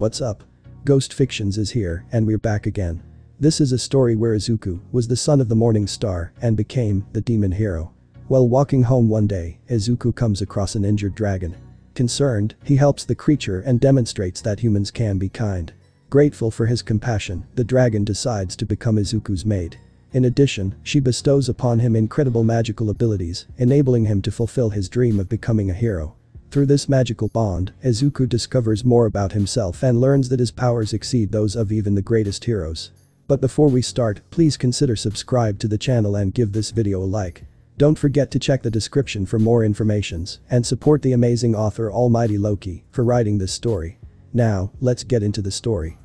What's up? Ghost Fictions is here and we're back again. This is a story where Izuku was the son of the morning star and became the demon hero. While walking home one day, Izuku comes across an injured dragon. Concerned, he helps the creature and demonstrates that humans can be kind. Grateful for his compassion, the dragon decides to become Izuku's maid. In addition, she bestows upon him incredible magical abilities, enabling him to fulfill his dream of becoming a hero. Through this magical bond, Izuku discovers more about himself and learns that his powers exceed those of even the greatest heroes. But before we start, please consider subscribe to the channel and give this video a like. Don't forget to check the description for more informations and support the amazing author Almighty Loki for writing this story. Now, let's get into the story.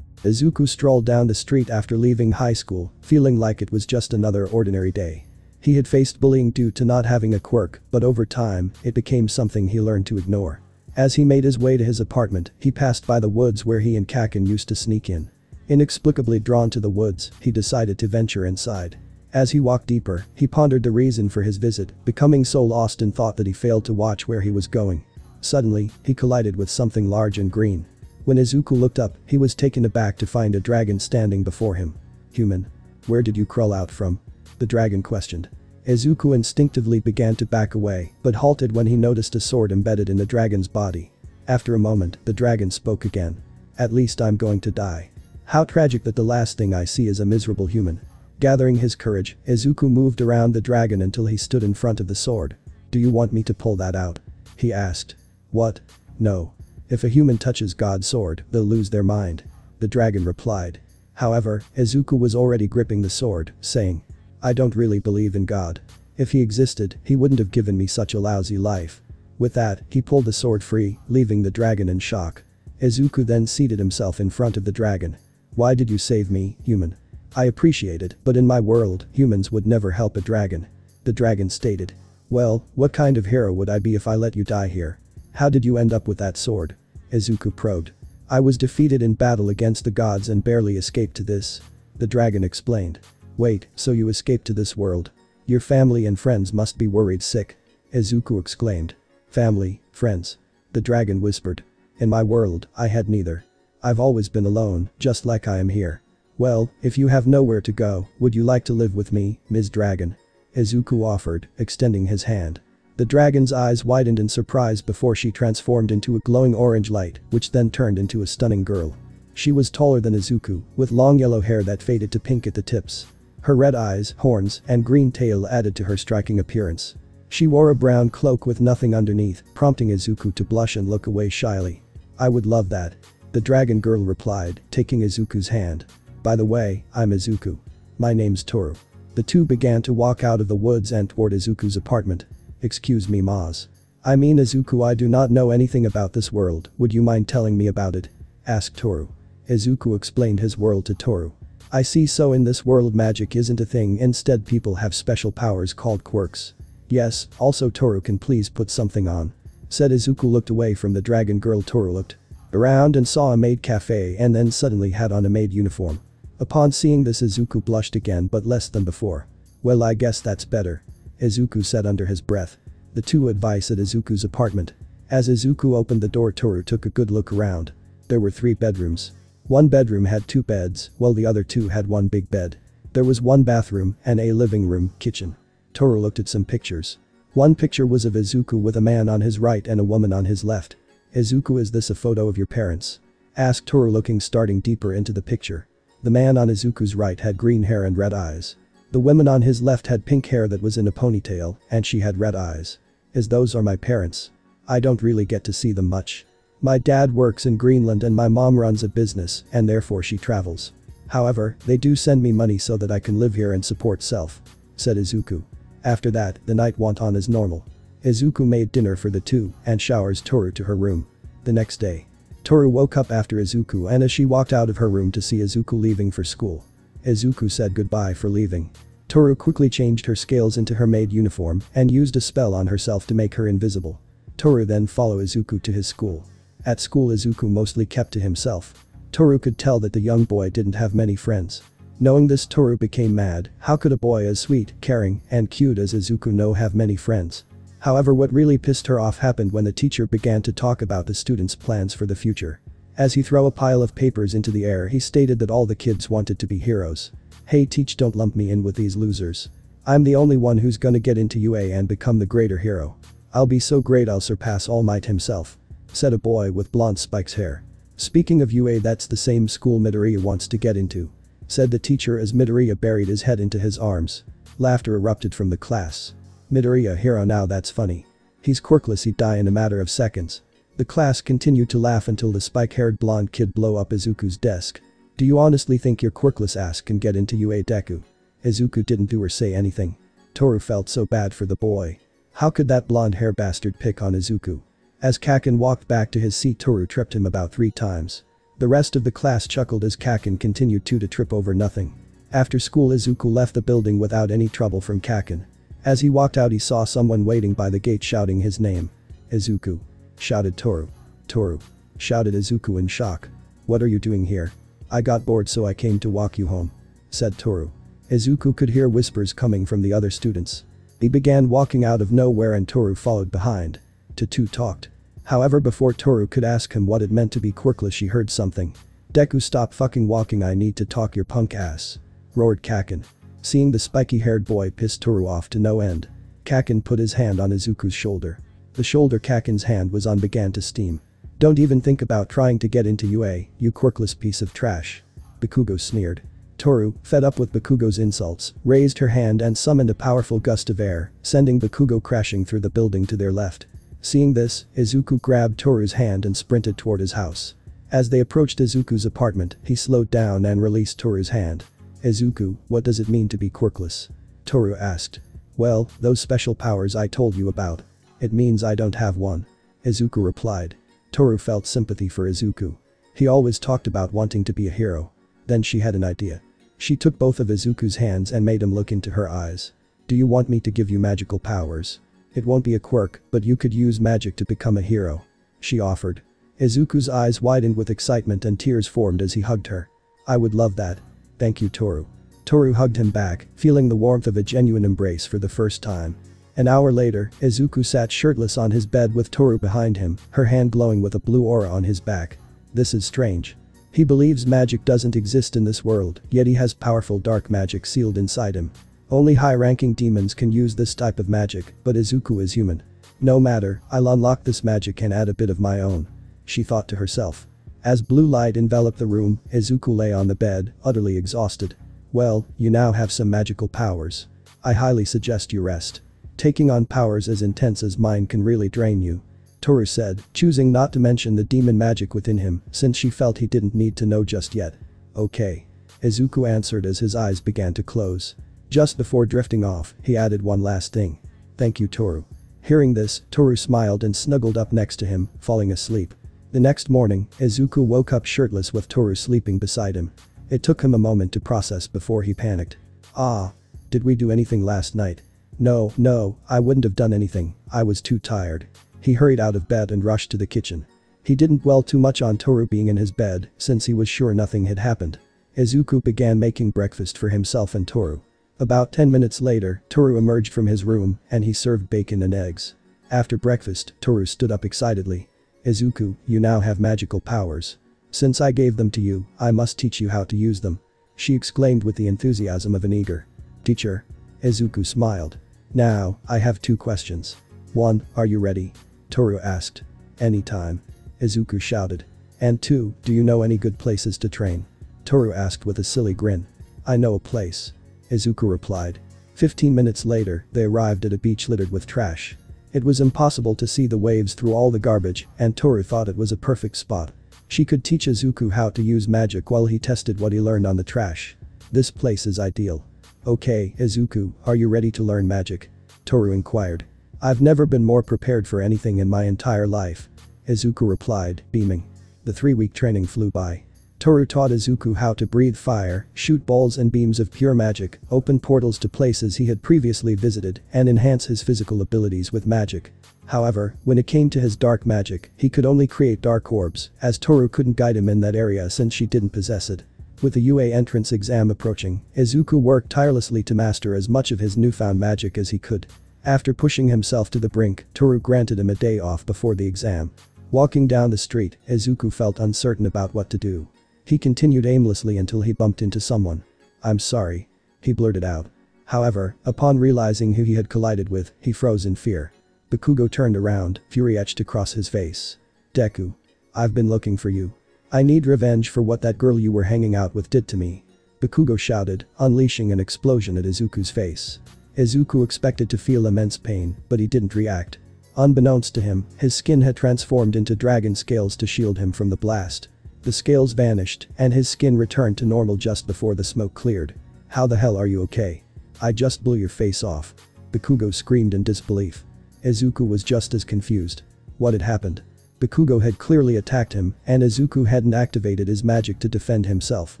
Izuku strolled down the street after leaving high school, feeling like it was just another ordinary day. He had faced bullying due to not having a quirk, but over time, it became something he learned to ignore. As he made his way to his apartment, he passed by the woods where he and Kaken used to sneak in. Inexplicably drawn to the woods, he decided to venture inside. As he walked deeper, he pondered the reason for his visit, becoming so lost in thought that he failed to watch where he was going. Suddenly, he collided with something large and green. When Izuku looked up, he was taken aback to find a dragon standing before him. "Human? Where did you crawl out from?" the dragon questioned. Izuku instinctively began to back away, but halted when he noticed a sword embedded in the dragon's body. After a moment, the dragon spoke again. "At least I'm going to die. How tragic that the last thing I see is a miserable human." Gathering his courage, Izuku moved around the dragon until he stood in front of the sword. "Do you want me to pull that out?" he asked. "What? No. If a human touches God's sword, they'll lose their mind," the dragon replied. However, Izuku was already gripping the sword, saying, "I don't really believe in God. If he existed, he wouldn't have given me such a lousy life." With that, he pulled the sword free, leaving the dragon in shock. Izuku then seated himself in front of the dragon. "Why did you save me, human? I appreciate it, but in my world, humans would never help a dragon," the dragon stated. "Well, what kind of hero would I be if I let you die here? How did you end up with that sword?" Izuku probed. "I was defeated in battle against the gods and barely escaped to this," the dragon explained. "Wait, so you escaped to this world? Your family and friends must be worried sick," Izuku exclaimed. "Family, friends," the dragon whispered. "In my world, I had neither. I've always been alone, just like I am here. Well, if you have nowhere to go, would you like to live with me, Ms. Dragon?" Izuku offered, extending his hand. The dragon's eyes widened in surprise before she transformed into a glowing orange light, which then turned into a stunning girl. She was taller than Izuku, with long yellow hair that faded to pink at the tips. Her red eyes, horns, and green tail added to her striking appearance. She wore a brown cloak with nothing underneath, prompting Izuku to blush and look away shyly. "I would love that," the dragon girl replied, taking Izuku's hand. "By the way, I'm Izuku. My name's Toru." The two began to walk out of the woods and toward Izuku's apartment. "Excuse me, Maz. I mean Izuku, I do not know anything about this world, would you mind telling me about it?" asked Toru. Izuku explained his world to Toru. "I see, so in this world magic isn't a thing, instead people have special powers called quirks." "Yes, also Toru, can please put something on?" said Izuku. Looked away from the dragon girl. Toru looked around and saw a maid cafe and then suddenly had on a maid uniform. Upon seeing this, Izuku blushed again, but less than before. "Well, I guess that's better," Izuku said under his breath. The two advised at Izuku's apartment. As Izuku opened the door, Toru took a good look around. There were 3 bedrooms. One bedroom had 2 beds, while the other 2 had one big bed. There was one bathroom and a living room, kitchen. Toru looked at some pictures. One picture was of Izuku with a man on his right and a woman on his left. "Izuku, is this a photo of your parents?" asked Toru, looking starting deeper into the picture. The man on Izuku's right had green hair and red eyes. The woman on his left had pink hair that was in a ponytail, and she had red eyes. "As those are my parents. I don't really get to see them much. My dad works in Greenland and my mom runs a business, and therefore she travels. However, they do send me money so that I can live here and support self," said Izuku. After that, the night went on as normal. Izuku made dinner for the two and showers Toru to her room. The next day, Toru woke up after Izuku, and as she walked out of her room to see Izuku leaving for school, Izuku said goodbye for leaving. Toru quickly changed her scales into her maid uniform and used a spell on herself to make her invisible. Toru then followed Izuku to his school. At school, Izuku mostly kept to himself. Toru could tell that the young boy didn't have many friends. Knowing this, Toru became mad. How could a boy as sweet, caring, and cute as Izuku no have many friends? However, what really pissed her off happened when the teacher began to talk about the students' plans for the future. As he threw a pile of papers into the air, he stated that all the kids wanted to be heroes. "Hey teach, don't lump me in with these losers. I'm the only one who's gonna get into UA and become the greater hero. I'll be so great I'll surpass All Might himself," said a boy with blonde spikes hair. "Speaking of UA, that's the same school Midoriya wants to get into," said the teacher as Midoriya buried his head into his arms. Laughter erupted from the class. "Midoriya hero, now that's funny. He's quirkless, he'd die in a matter of seconds." The class continued to laugh until the spike-haired blonde kid blew up Izuku's desk. "Do you honestly think your quirkless ass can get into UA, Deku?" Izuku didn't do or say anything. Toru felt so bad for the boy. How could that blonde hair bastard pick on Izuku? As Kaken walked back to his seat, Toru tripped him about 3 times. The rest of the class chuckled as Kaken continued to trip over nothing. After school, Izuku left the building without any trouble from Kaken. As he walked out, he saw someone waiting by the gate shouting his name. "Izuku!" shouted Toru. "Toru!" shouted Izuku in shock. "What are you doing here?" "I got bored so I came to walk you home," said Toru. Izuku could hear whispers coming from the other students. He began walking out of nowhere and Toru followed behind. The two talked. However, before Toru could ask him what it meant to be quirkless, she heard something. "Deku, stop fucking walking, I need to talk, your punk ass," roared Kaken. Seeing the spiky-haired boy pissed Toru off to no end. Kaken put his hand on Izuku's shoulder. The shoulder Kaken's hand was on began to steam. "Don't even think about trying to get into UA, you quirkless piece of trash," Bakugo sneered. Toru, fed up with Bakugo's insults, raised her hand and summoned a powerful gust of air, sending Bakugo crashing through the building to their left. Seeing this, Izuku grabbed Toru's hand and sprinted toward his house. As they approached Izuku's apartment, he slowed down and released Toru's hand. "Izuku, what does it mean to be quirkless?" Toru asked. "Well, those special powers I told you about. It means I don't have one," Izuku replied. Toru felt sympathy for Izuku. He always talked about wanting to be a hero. Then she had an idea. She took both of Izuku's hands and made him look into her eyes. "Do you want me to give you magical powers? It won't be a quirk, but you could use magic to become a hero," she offered. Izuku's eyes widened with excitement and tears formed as he hugged her. "I would love that. Thank you, Toru." Toru hugged him back, feeling the warmth of a genuine embrace for the first time. An hour later, Izuku sat shirtless on his bed with Toru behind him, her hand glowing with a blue aura on his back. This is strange. He believes magic doesn't exist in this world, yet he has powerful dark magic sealed inside him. Only high-ranking demons can use this type of magic, but Izuku is human. "No matter, I'll unlock this magic and add a bit of my own," she thought to herself. As blue light enveloped the room, Izuku lay on the bed, utterly exhausted. "Well, you now have some magical powers. I highly suggest you rest. Taking on powers as intense as mine can really drain you," Toru said, choosing not to mention the demon magic within him since she felt he didn't need to know just yet. "Okay," Izuku answered as his eyes began to close. Just before drifting off, he added one last thing. "Thank you, Toru." Hearing this, Toru smiled and snuggled up next to him, falling asleep. The next morning, Izuku woke up shirtless with Toru sleeping beside him. It took him a moment to process before he panicked. "Ah. Did we do anything last night?" No, I wouldn't have done anything, I was too tired." He hurried out of bed and rushed to the kitchen. He didn't dwell too much on Toru being in his bed, since he was sure nothing had happened. Izuku began making breakfast for himself and Toru. About 10 minutes later, Toru emerged from his room, and he served bacon and eggs. After breakfast, Toru stood up excitedly. "Izuku, you now have magical powers. Since I gave them to you, I must teach you how to use them," she exclaimed with the enthusiasm of an eager teacher. Izuku smiled. "Now, I have 2 questions. 1, are you ready?" Toru asked. "Anytime," Izuku shouted. "And 2, do you know any good places to train?" Toru asked with a silly grin. "I know a place," Izuku replied. 15 minutes later, they arrived at a beach littered with trash. It was impossible to see the waves through all the garbage, and Toru thought it was a perfect spot. She could teach Izuku how to use magic while he tested what he learned on the trash. This place is ideal. "Okay, Izuku, are you ready to learn magic?" Toru inquired. "I've never been more prepared for anything in my entire life," Izuku replied, beaming. The 3-week training flew by. Toru taught Izuku how to breathe fire, shoot balls and beams of pure magic, open portals to places he had previously visited, and enhance his physical abilities with magic. However, when it came to his dark magic, he could only create dark orbs, as Toru couldn't guide him in that area since she didn't possess it. With the UA entrance exam approaching, Izuku worked tirelessly to master as much of his newfound magic as he could. After pushing himself to the brink, Toru granted him a day off before the exam. Walking down the street, Izuku felt uncertain about what to do. He continued aimlessly until he bumped into someone. "I'm sorry," he blurted out. However, upon realizing who he had collided with, he froze in fear. Bakugo turned around, fury etched across his face. "Deku. I've been looking for you. I need revenge for what that girl you were hanging out with did to me," Bakugo shouted, unleashing an explosion at Izuku's face. Izuku expected to feel immense pain, but he didn't react. Unbeknownst to him, his skin had transformed into dragon scales to shield him from the blast. The scales vanished, and his skin returned to normal just before the smoke cleared. "How the hell are you okay? I just blew your face off," Bakugo screamed in disbelief. Izuku was just as confused. What had happened? Bakugo had clearly attacked him, and Izuku hadn't activated his magic to defend himself.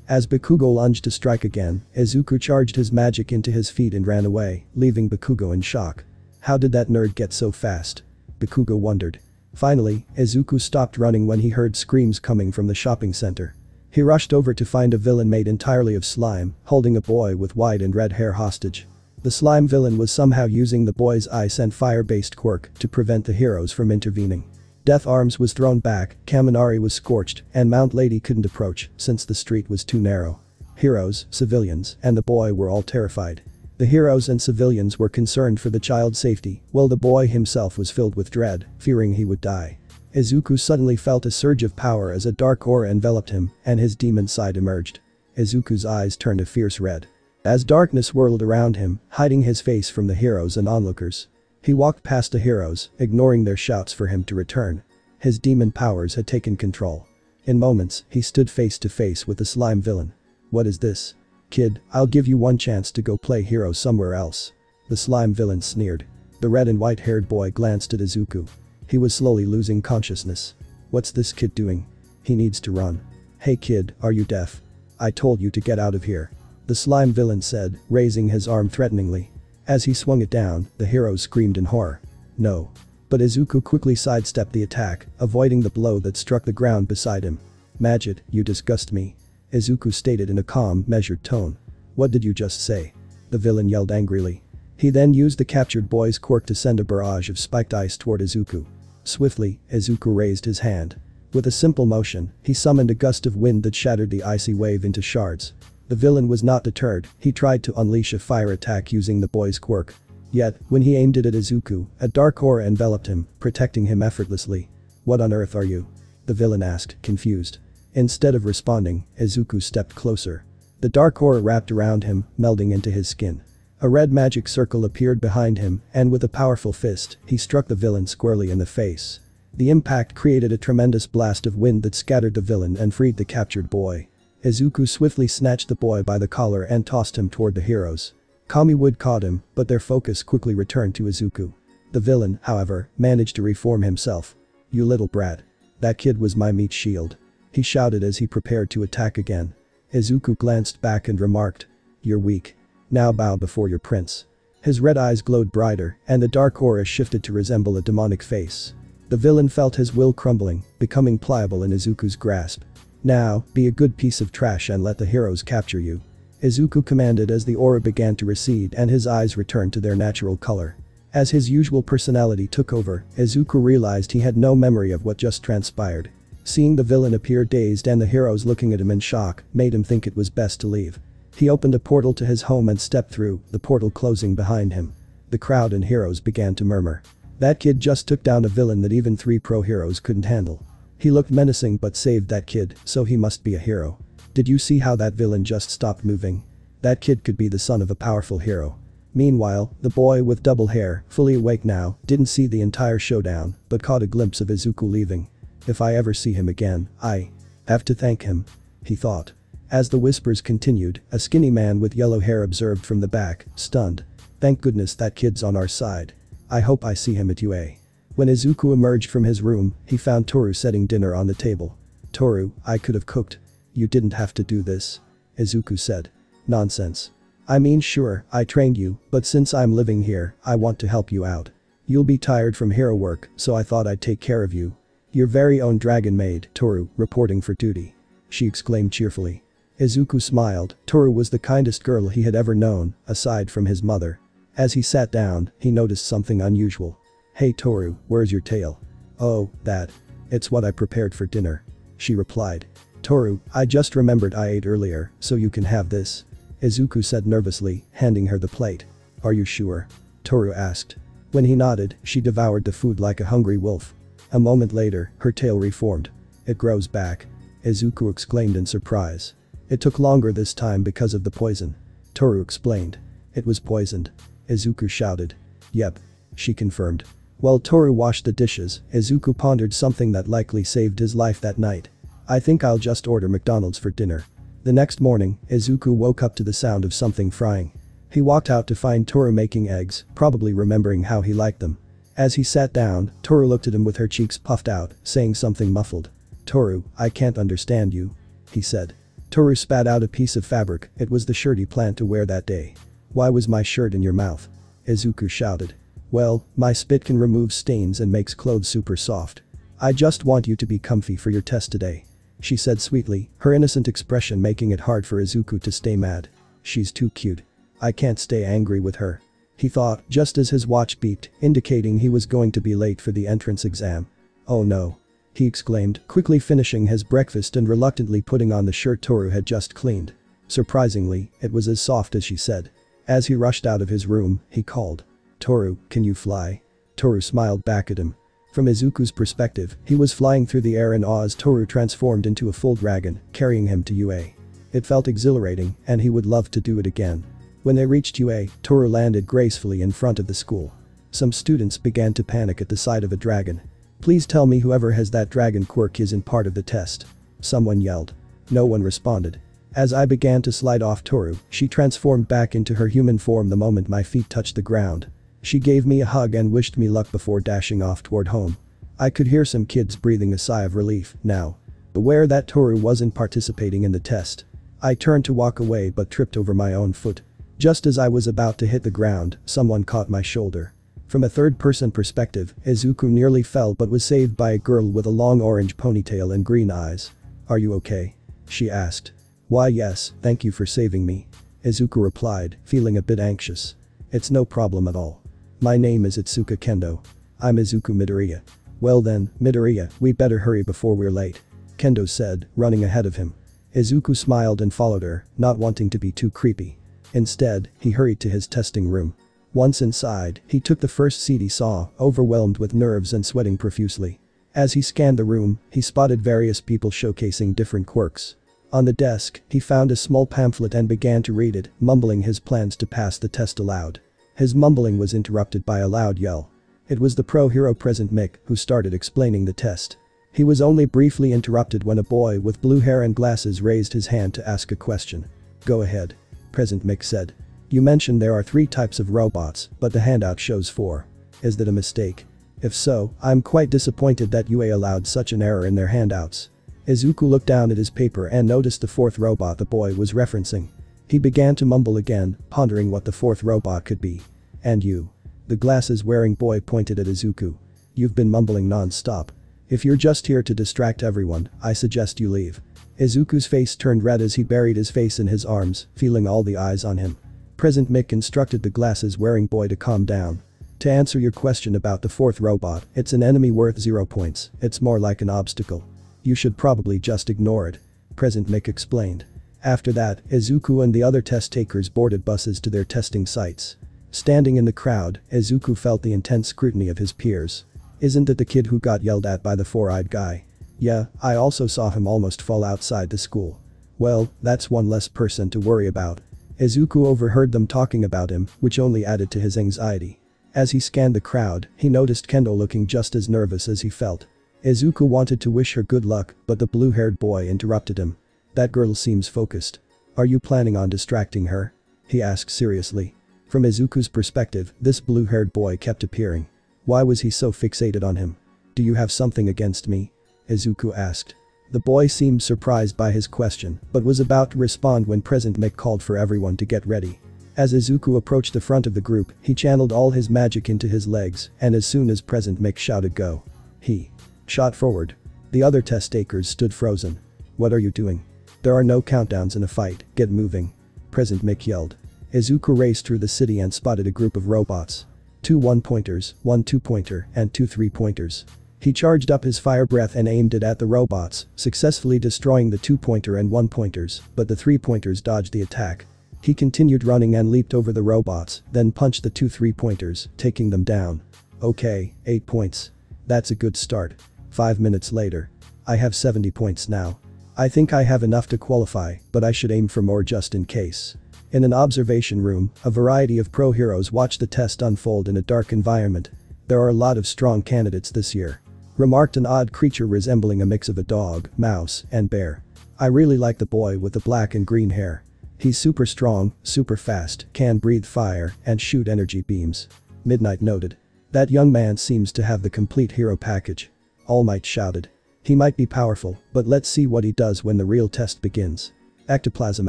As Bakugo lunged to strike again, Izuku charged his magic into his feet and ran away, leaving Bakugo in shock. How did that nerd get so fast? Bakugo wondered. Finally, Izuku stopped running when he heard screams coming from the shopping center. He rushed over to find a villain made entirely of slime, holding a boy with white and red hair hostage. The slime villain was somehow using the boy's ice and fire-based quirk to prevent the heroes from intervening. Death Arms was thrown back, Kaminari was scorched, and Mount Lady couldn't approach since the street was too narrow. Heroes, civilians, and the boy were all terrified. The heroes and civilians were concerned for the child's safety, while the boy himself was filled with dread, fearing he would die. Izuku suddenly felt a surge of power as a dark aura enveloped him, and his demon side emerged. Izuku's eyes turned a fierce red. As darkness whirled around him, hiding his face from the heroes and onlookers. He walked past the heroes, ignoring their shouts for him to return. His demon powers had taken control. In moments, he stood face to face with the slime villain. "What is this? Kid, I'll give you one chance to go play hero somewhere else," the slime villain sneered. The red and white-haired boy glanced at Izuku. He was slowly losing consciousness. "What's this kid doing? He needs to run." "Hey kid, are you deaf? I told you to get out of here," the slime villain said, raising his arm threateningly. As he swung it down, the heroes screamed in horror. "No." But Izuku quickly sidestepped the attack, avoiding the blow that struck the ground beside him. "Majid, you disgust me," Izuku stated in a calm, measured tone. "What did you just say?" the villain yelled angrily. He then used the captured boy's quirk to send a barrage of spiked ice toward Izuku. Swiftly, Izuku raised his hand. With a simple motion, he summoned a gust of wind that shattered the icy wave into shards. The villain was not deterred, he tried to unleash a fire attack using the boy's quirk. Yet, when he aimed it at Izuku, a dark aura enveloped him, protecting him effortlessly. "What on earth are you?" the villain asked, confused. Instead of responding, Izuku stepped closer. The dark aura wrapped around him, melding into his skin. A red magic circle appeared behind him, and with a powerful fist, he struck the villain squarely in the face. The impact created a tremendous blast of wind that scattered the villain and freed the captured boy. Izuku swiftly snatched the boy by the collar and tossed him toward the heroes. Kamiwood caught him, but their focus quickly returned to Izuku. The villain, however, managed to reform himself. "You little brat. That kid was my meat shield," he shouted as he prepared to attack again. Izuku glanced back and remarked, "You're weak. Now bow before your prince." His red eyes glowed brighter, and the dark aura shifted to resemble a demonic face. The villain felt his will crumbling, becoming pliable in Izuku's grasp. "Now, be a good piece of trash and let the heroes capture you," Izuku commanded as the aura began to recede and his eyes returned to their natural color. As his usual personality took over, Izuku realized he had no memory of what just transpired. Seeing the villain appear dazed and the heroes looking at him in shock made him think it was best to leave. He opened a portal to his home and stepped through, the portal closing behind him. The crowd and heroes began to murmur. "That kid just took down a villain that even 3 pro heroes couldn't handle. He looked menacing but saved that kid, so he must be a hero. Did you see how that villain just stopped moving? That kid could be the son of a powerful hero." Meanwhile, the boy with double hair, fully awake now, didn't see the entire showdown, but caught a glimpse of Izuku leaving. "If I ever see him again, I have to thank him," he thought. As the whispers continued, a skinny man with yellow hair observed from the back, stunned. "Thank goodness that kid's on our side. I hope I see him at UA." When Izuku emerged from his room, he found Toru setting dinner on the table. "Toru, I could have cooked. You didn't have to do this," Izuku said. "Nonsense. I mean sure, I trained you, but since I'm living here, I want to help you out. You'll be tired from hero work, so I thought I'd take care of you. Your very own dragon maid, Toru, reporting for duty," she exclaimed cheerfully. Izuku smiled. Toru was the kindest girl he had ever known, aside from his mother. As he sat down, he noticed something unusual. "Hey Toru, where's your tail?" "Oh, that. It's what I prepared for dinner. She replied. Toru, I just remembered I ate earlier, so you can have this. Izuku said nervously, handing her the plate. Are you sure? Toru asked. When he nodded, she devoured the food like a hungry wolf. A moment later, her tail reformed. It grows back. Izuku exclaimed in surprise. It took longer this time because of the poison. Toru explained. It was poisoned. Izuku shouted. Yep. She confirmed. While Toru washed the dishes, Izuku pondered something that likely saved his life that night. I think I'll just order McDonald's for dinner. The next morning, Izuku woke up to the sound of something frying. He walked out to find Toru making eggs, probably remembering how he liked them. As he sat down, Toru looked at him with her cheeks puffed out, saying something muffled. Toru, I can't understand you. He said. Toru spat out a piece of fabric. It was the shirt he planned to wear that day. Why was my shirt in your mouth? Izuku shouted. Well, my spit can remove stains and makes clothes super soft. I just want you to be comfy for your test today. She said sweetly, her innocent expression making it hard for Izuku to stay mad. She's too cute. I can't stay angry with her. He thought, just as his watch beeped, indicating he was going to be late for the entrance exam. Oh no. He exclaimed, quickly finishing his breakfast and reluctantly putting on the shirt Toru had just cleaned. Surprisingly, it was as soft as she said. As he rushed out of his room, he called. Toru, can you fly? Toru smiled back at him. From Izuku's perspective, he was flying through the air in awe as Toru transformed into a full dragon, carrying him to UA. It felt exhilarating, and he would love to do it again. When they reached UA, Toru landed gracefully in front of the school. Some students began to panic at the sight of a dragon. Please tell me whoever has that dragon quirk isn't part of the test. Someone yelled. No one responded. As I began to slide off Toru, she transformed back into her human form the moment my feet touched the ground. She gave me a hug and wished me luck before dashing off toward home. I could hear some kids breathing a sigh of relief now. Aware that Toru wasn't participating in the test. I turned to walk away but tripped over my own foot. Just as I was about to hit the ground, someone caught my shoulder. From a third-person perspective, Izuku nearly fell but was saved by a girl with a long orange ponytail and green eyes. Are you okay? She asked. Why yes, thank you for saving me. Izuku replied, feeling a bit anxious. It's no problem at all. My name is Itsuka Kendo. I'm Izuku Midoriya. Well then, Midoriya, we better hurry before we're late. Kendo said, running ahead of him. Izuku smiled and followed her, not wanting to be too creepy. Instead, he hurried to his testing room. Once inside, he took the first seat he saw, overwhelmed with nerves and sweating profusely. As he scanned the room, he spotted various people showcasing different quirks. On the desk, he found a small pamphlet and began to read it, mumbling his plans to pass the test aloud. His mumbling was interrupted by a loud yell. It was the pro hero Present Mick who started explaining the test. He was only briefly interrupted when a boy with blue hair and glasses raised his hand to ask a question. Go ahead. Present Mick said. You mentioned there are 3 types of robots, but the handout shows 4. Is that a mistake? If so, I'm quite disappointed that UA allowed such an error in their handouts. Izuku looked down at his paper and noticed the 4th robot the boy was referencing. He began to mumble again, pondering what the 4th robot could be. And you. The glasses-wearing boy pointed at Izuku. You've been mumbling non-stop. If you're just here to distract everyone, I suggest you leave. Izuku's face turned red as he buried his face in his arms, feeling all the eyes on him. Present Mick instructed the glasses-wearing boy to calm down. To answer your question about the 4th robot, it's an enemy worth 0 points, it's more like an obstacle. You should probably just ignore it. Present Mick explained. After that, Izuku and the other test takers boarded buses to their testing sites. Standing in the crowd, Izuku felt the intense scrutiny of his peers. Isn't it the kid who got yelled at by the 4-eyed guy? Yeah, I also saw him almost fall outside the school. Well, that's one less person to worry about. Izuku overheard them talking about him, which only added to his anxiety. As he scanned the crowd, he noticed Kendo looking just as nervous as he felt. Izuku wanted to wish her good luck, but the blue-haired boy interrupted him. That girl seems focused. Are you planning on distracting her? He asked seriously. From Izuku's perspective, this blue-haired boy kept appearing. Why was he so fixated on him? Do you have something against me? Izuku asked. The boy seemed surprised by his question, but was about to respond when Present Mick called for everyone to get ready. As Izuku approached the front of the group, he channeled all his magic into his legs, and as soon as Present Mick shouted go, he shot forward. The other test takers stood frozen. What are you doing? There are no countdowns in a fight, get moving. Present Mick yelled. Izuku raced through the city and spotted a group of robots. 2 1-pointers, 1 2-pointer, and 2 3-pointers. He charged up his fire breath and aimed it at the robots, successfully destroying the 2-pointer and 1-pointers, but the 3-pointers dodged the attack. He continued running and leaped over the robots, then punched the 2 3-pointers, taking them down. Okay, 8 points. That's a good start. 5 minutes later. I have 70 points now. I think I have enough to qualify, but I should aim for more just in case. In an observation room, a variety of pro heroes watch the test unfold in a dark environment. There are a lot of strong candidates this year. Remarked an odd creature resembling a mix of a dog, mouse, and bear. I really like the boy with the black and green hair. He's super strong, super fast, can breathe fire, and shoot energy beams. Midnight noted. That young man seems to have the complete hero package. All Might shouted. He might be powerful, but let's see what he does when the real test begins. Ectoplasm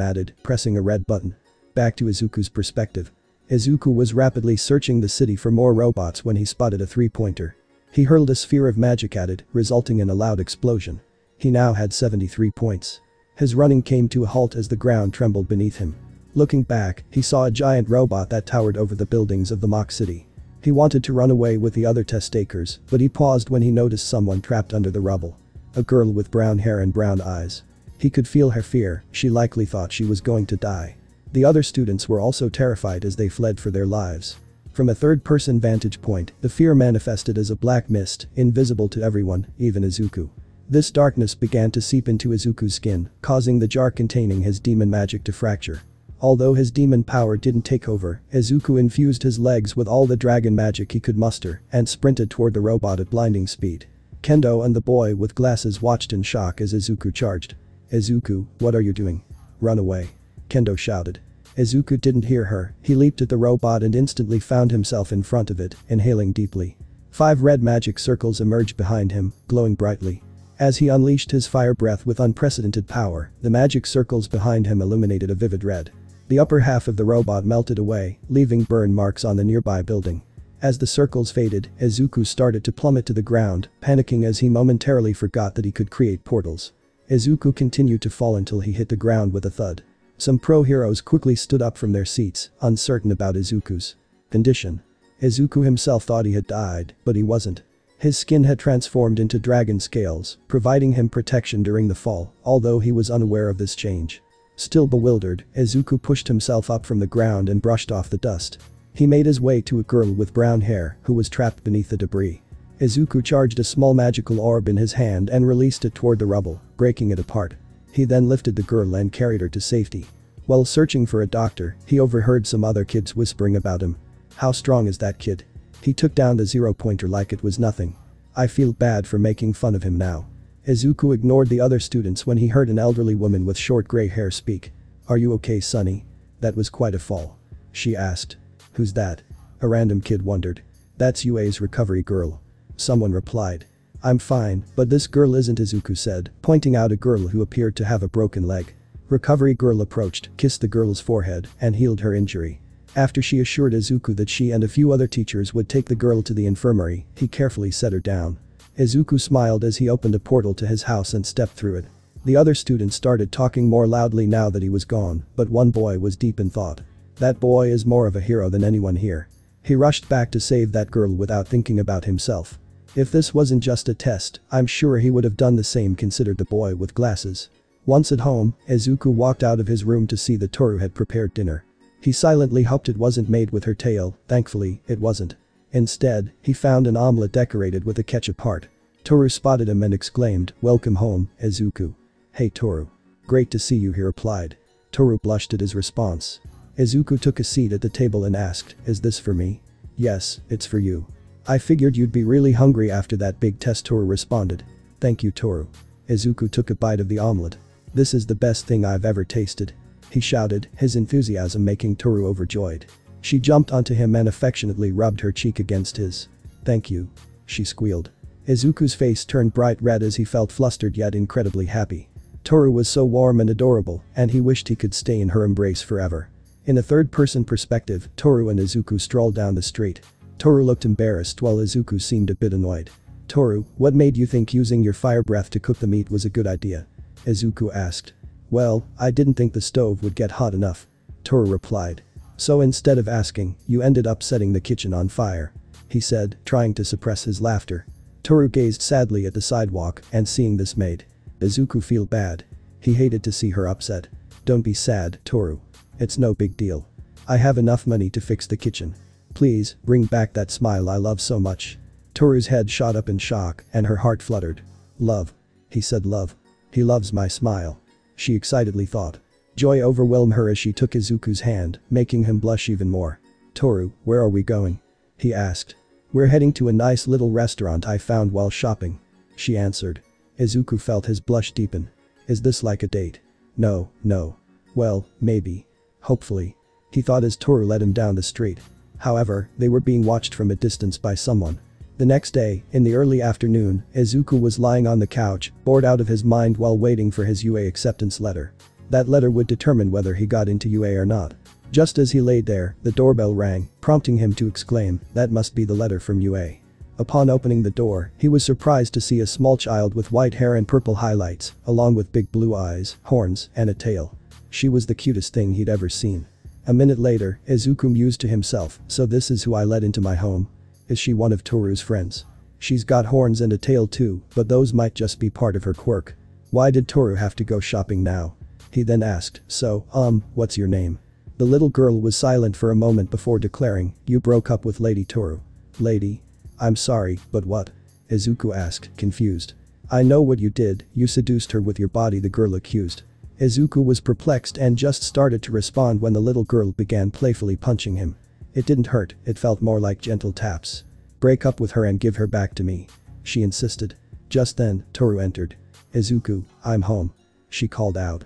added, pressing a red button. Back to Izuku's perspective. Izuku was rapidly searching the city for more robots when he spotted a 3-pointer. He hurled a sphere of magic at it, resulting in a loud explosion. He now had 73 points. His running came to a halt as the ground trembled beneath him. Looking back, he saw a giant robot that towered over the buildings of the mock city. He wanted to run away with the other test takers, but he paused when he noticed someone trapped under the rubble. A girl with brown hair and brown eyes. He could feel her fear, she likely thought she was going to die. The other students were also terrified as they fled for their lives. From a third-person vantage point, the fear manifested as a black mist, invisible to everyone, even Izuku. This darkness began to seep into Izuku's skin, causing the jar containing his demon magic to fracture. Although his demon power didn't take over, Izuku infused his legs with all the dragon magic he could muster and sprinted toward the robot at blinding speed. Kendo and the boy with glasses watched in shock as Izuku charged. Izuku, what are you doing? Run away. Kendo shouted. Izuku didn't hear her, he leaped at the robot and instantly found himself in front of it, inhaling deeply. 5 red magic circles emerged behind him, glowing brightly. As he unleashed his fire breath with unprecedented power, the magic circles behind him illuminated a vivid red. The upper half of the robot melted away, leaving burn marks on the nearby building. As the circles faded, Izuku started to plummet to the ground, panicking as he momentarily forgot that he could create portals. Izuku continued to fall until he hit the ground with a thud. Some pro heroes quickly stood up from their seats, uncertain about Izuku's condition. Izuku himself thought he had died, but he wasn't. His skin had transformed into dragon scales, providing him protection during the fall, although he was unaware of this change. Still bewildered, Izuku pushed himself up from the ground and brushed off the dust. He made his way to a girl with brown hair who was trapped beneath the debris. Izuku charged a small magical orb in his hand and released it toward the rubble, breaking it apart. He then lifted the girl and carried her to safety. While searching for a doctor, he overheard some other kids whispering about him. How strong is that kid? He took down the 0-pointer like it was nothing. I feel bad for making fun of him now. Izuku ignored the other students when he heard an elderly woman with short gray hair speak. Are you okay, Sonny? That was quite a fall. She asked. Who's that? A random kid wondered. That's UA's recovery girl. Someone replied. I'm fine, but this girl isn't, Izuku said, pointing out a girl who appeared to have a broken leg. Recovery girl approached, kissed the girl's forehead, and healed her injury. After she assured Izuku that she and a few other teachers would take the girl to the infirmary, he carefully set her down. Izuku smiled as he opened a portal to his house and stepped through it. The other students started talking more loudly now that he was gone, but one boy was deep in thought. That boy is more of a hero than anyone here. He rushed back to save that girl without thinking about himself. If this wasn't just a test, I'm sure he would have done the same, considered the boy with glasses. Once at home, Izuku walked out of his room to see that Toru had prepared dinner. He silently hoped it wasn't made with her tail, thankfully, it wasn't. Instead, he found an omelet decorated with a ketchup heart. Toru spotted him and exclaimed, "Welcome home, Izuku." "Hey Toru. Great to see you," he replied. Toru blushed at his response. Izuku took a seat at the table and asked, "Is this for me?" "Yes, it's for you. I figured you'd be really hungry after that big test," Toru responded. "Thank you, Toru." Izuku took a bite of the omelet. "This is the best thing I've ever tasted," he shouted, his enthusiasm making Toru overjoyed. She jumped onto him and affectionately rubbed her cheek against his. "Thank you," she squealed. Izuku's face turned bright red as he felt flustered yet incredibly happy. Toru was so warm and adorable, and he wished he could stay in her embrace forever. In a third-person perspective, Toru and Izuku strolled down the street. Toru looked embarrassed while Izuku seemed a bit annoyed. "Toru, what made you think using your fire breath to cook the meat was a good idea?" Izuku asked. "Well, I didn't think the stove would get hot enough," Toru replied. "So instead of asking, you ended up setting the kitchen on fire," he said, trying to suppress his laughter. Toru gazed sadly at the sidewalk and seeing this made Izuku feel bad. He hated to see her upset. Don't be sad, Toru. It's no big deal. I have enough money to fix the kitchen. Please, bring back that smile I love so much. Toru's head shot up in shock and her heart fluttered. Love. He said love. He loves my smile. She excitedly thought. Joy overwhelmed her as she took Izuku's hand, making him blush even more. Toru, where are we going? He asked. We're heading to a nice little restaurant I found while shopping. She answered. Izuku felt his blush deepen. Is this like a date? No, no. Well, maybe. Hopefully. He thought as Toru led him down the street. However, they were being watched from a distance by someone. The next day, in the early afternoon, Izuku was lying on the couch, bored out of his mind while waiting for his UA acceptance letter. That letter would determine whether he got into UA or not. Just as he lay there, the doorbell rang, prompting him to exclaim, that must be the letter from UA. Upon opening the door, he was surprised to see a small child with white hair and purple highlights, along with big blue eyes, horns, and a tail. She was the cutest thing he'd ever seen. A minute later, Izuku mused to himself, so this is who I let into my home? Is she one of Toru's friends? She's got horns and a tail too, but those might just be part of her quirk. Why did Toru have to go shopping now? He then asked, so, what's your name? The little girl was silent for a moment before declaring, you broke up with Lady Toru. Lady? I'm sorry, but what? Izuku asked, confused. I know what you did, you seduced her with your body, the girl accused. Izuku was perplexed and just started to respond when the little girl began playfully punching him. It didn't hurt, it felt more like gentle taps. Break up with her and give her back to me. She insisted. Just then, Toru entered. Izuku, I'm home. She called out.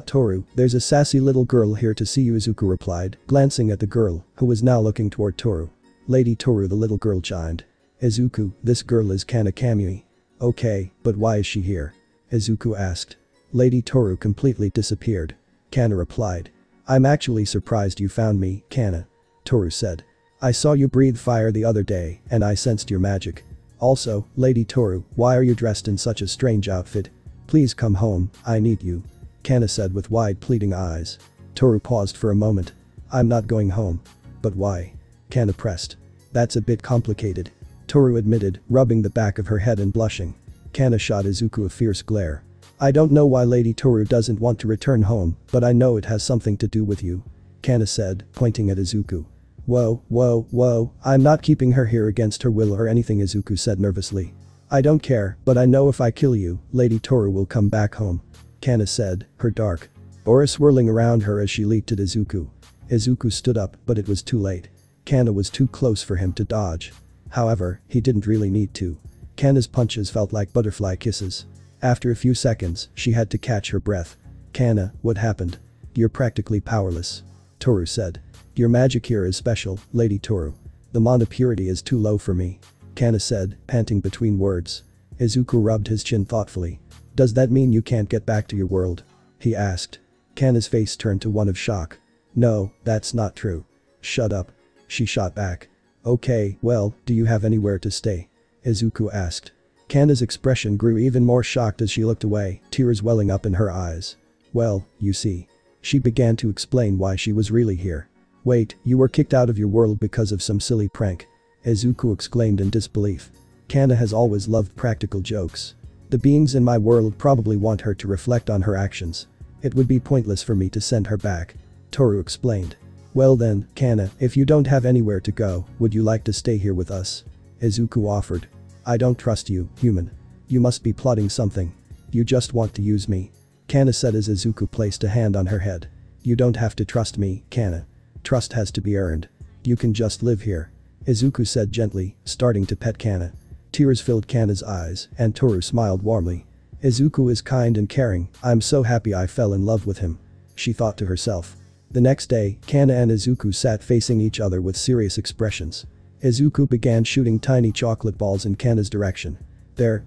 Toru, there's a sassy little girl here to see you, Izuku replied, glancing at the girl, who was now looking toward Toru. Lady Toru, the little girl chimed. Izuku, this girl is Kana Kamui. Okay, but why is she here? Izuku asked. Lady Toru completely disappeared. Kana replied. I'm actually surprised you found me, Kana. Toru said. I saw you breathe fire the other day, and I sensed your magic. Also, Lady Toru, why are you dressed in such a strange outfit? Please come home, I need you. Kana said with wide pleading eyes. Toru paused for a moment. I'm not going home. But why? Kana pressed. That's a bit complicated. Toru admitted, rubbing the back of her head and blushing. Kana shot Izuku a fierce glare. I don't know why Lady Toru doesn't want to return home, but I know it has something to do with you. Kana said, pointing at Izuku. Whoa, I'm not keeping her here against her will or anything, Izuku said nervously. I don't care, but I know if I kill you, Lady Toru will come back home. Kana said, her dark aura swirling around her as she leaped at Izuku. Izuku stood up, but it was too late. Kana was too close for him to dodge. However, he didn't really need to. Kana's punches felt like butterfly kisses. After a few seconds, she had to catch her breath. Kana, what happened? You're practically powerless. Toru said. Your magic here is special, Lady Toru. The mana purity is too low for me. Kana said, panting between words. Izuku rubbed his chin thoughtfully. Does that mean you can't get back to your world? He asked. Kana's face turned to one of shock. No, that's not true. Shut up. She shot back. Okay, well, do you have anywhere to stay? Izuku asked. Kana's expression grew even more shocked as she looked away, tears welling up in her eyes. Well, you see. She began to explain why she was really here. Wait, you were kicked out of your world because of some silly prank? Izuku exclaimed in disbelief. Kana has always loved practical jokes. The beings in my world probably want her to reflect on her actions. It would be pointless for me to send her back. Toru explained. Well then, Kana, if you don't have anywhere to go, would you like to stay here with us? Izuku offered. I don't trust you, human. You must be plotting something. You just want to use me. Kana said as Izuku placed a hand on her head. You don't have to trust me, Kana. Trust has to be earned. You can just live here. Izuku said gently, starting to pet Kana. Tears filled Kana's eyes, and Toru smiled warmly. Izuku is kind and caring, I'm so happy I fell in love with him. She thought to herself. The next day, Kana and Izuku sat facing each other with serious expressions. Izuku began shooting tiny chocolate balls in Kana's direction. There,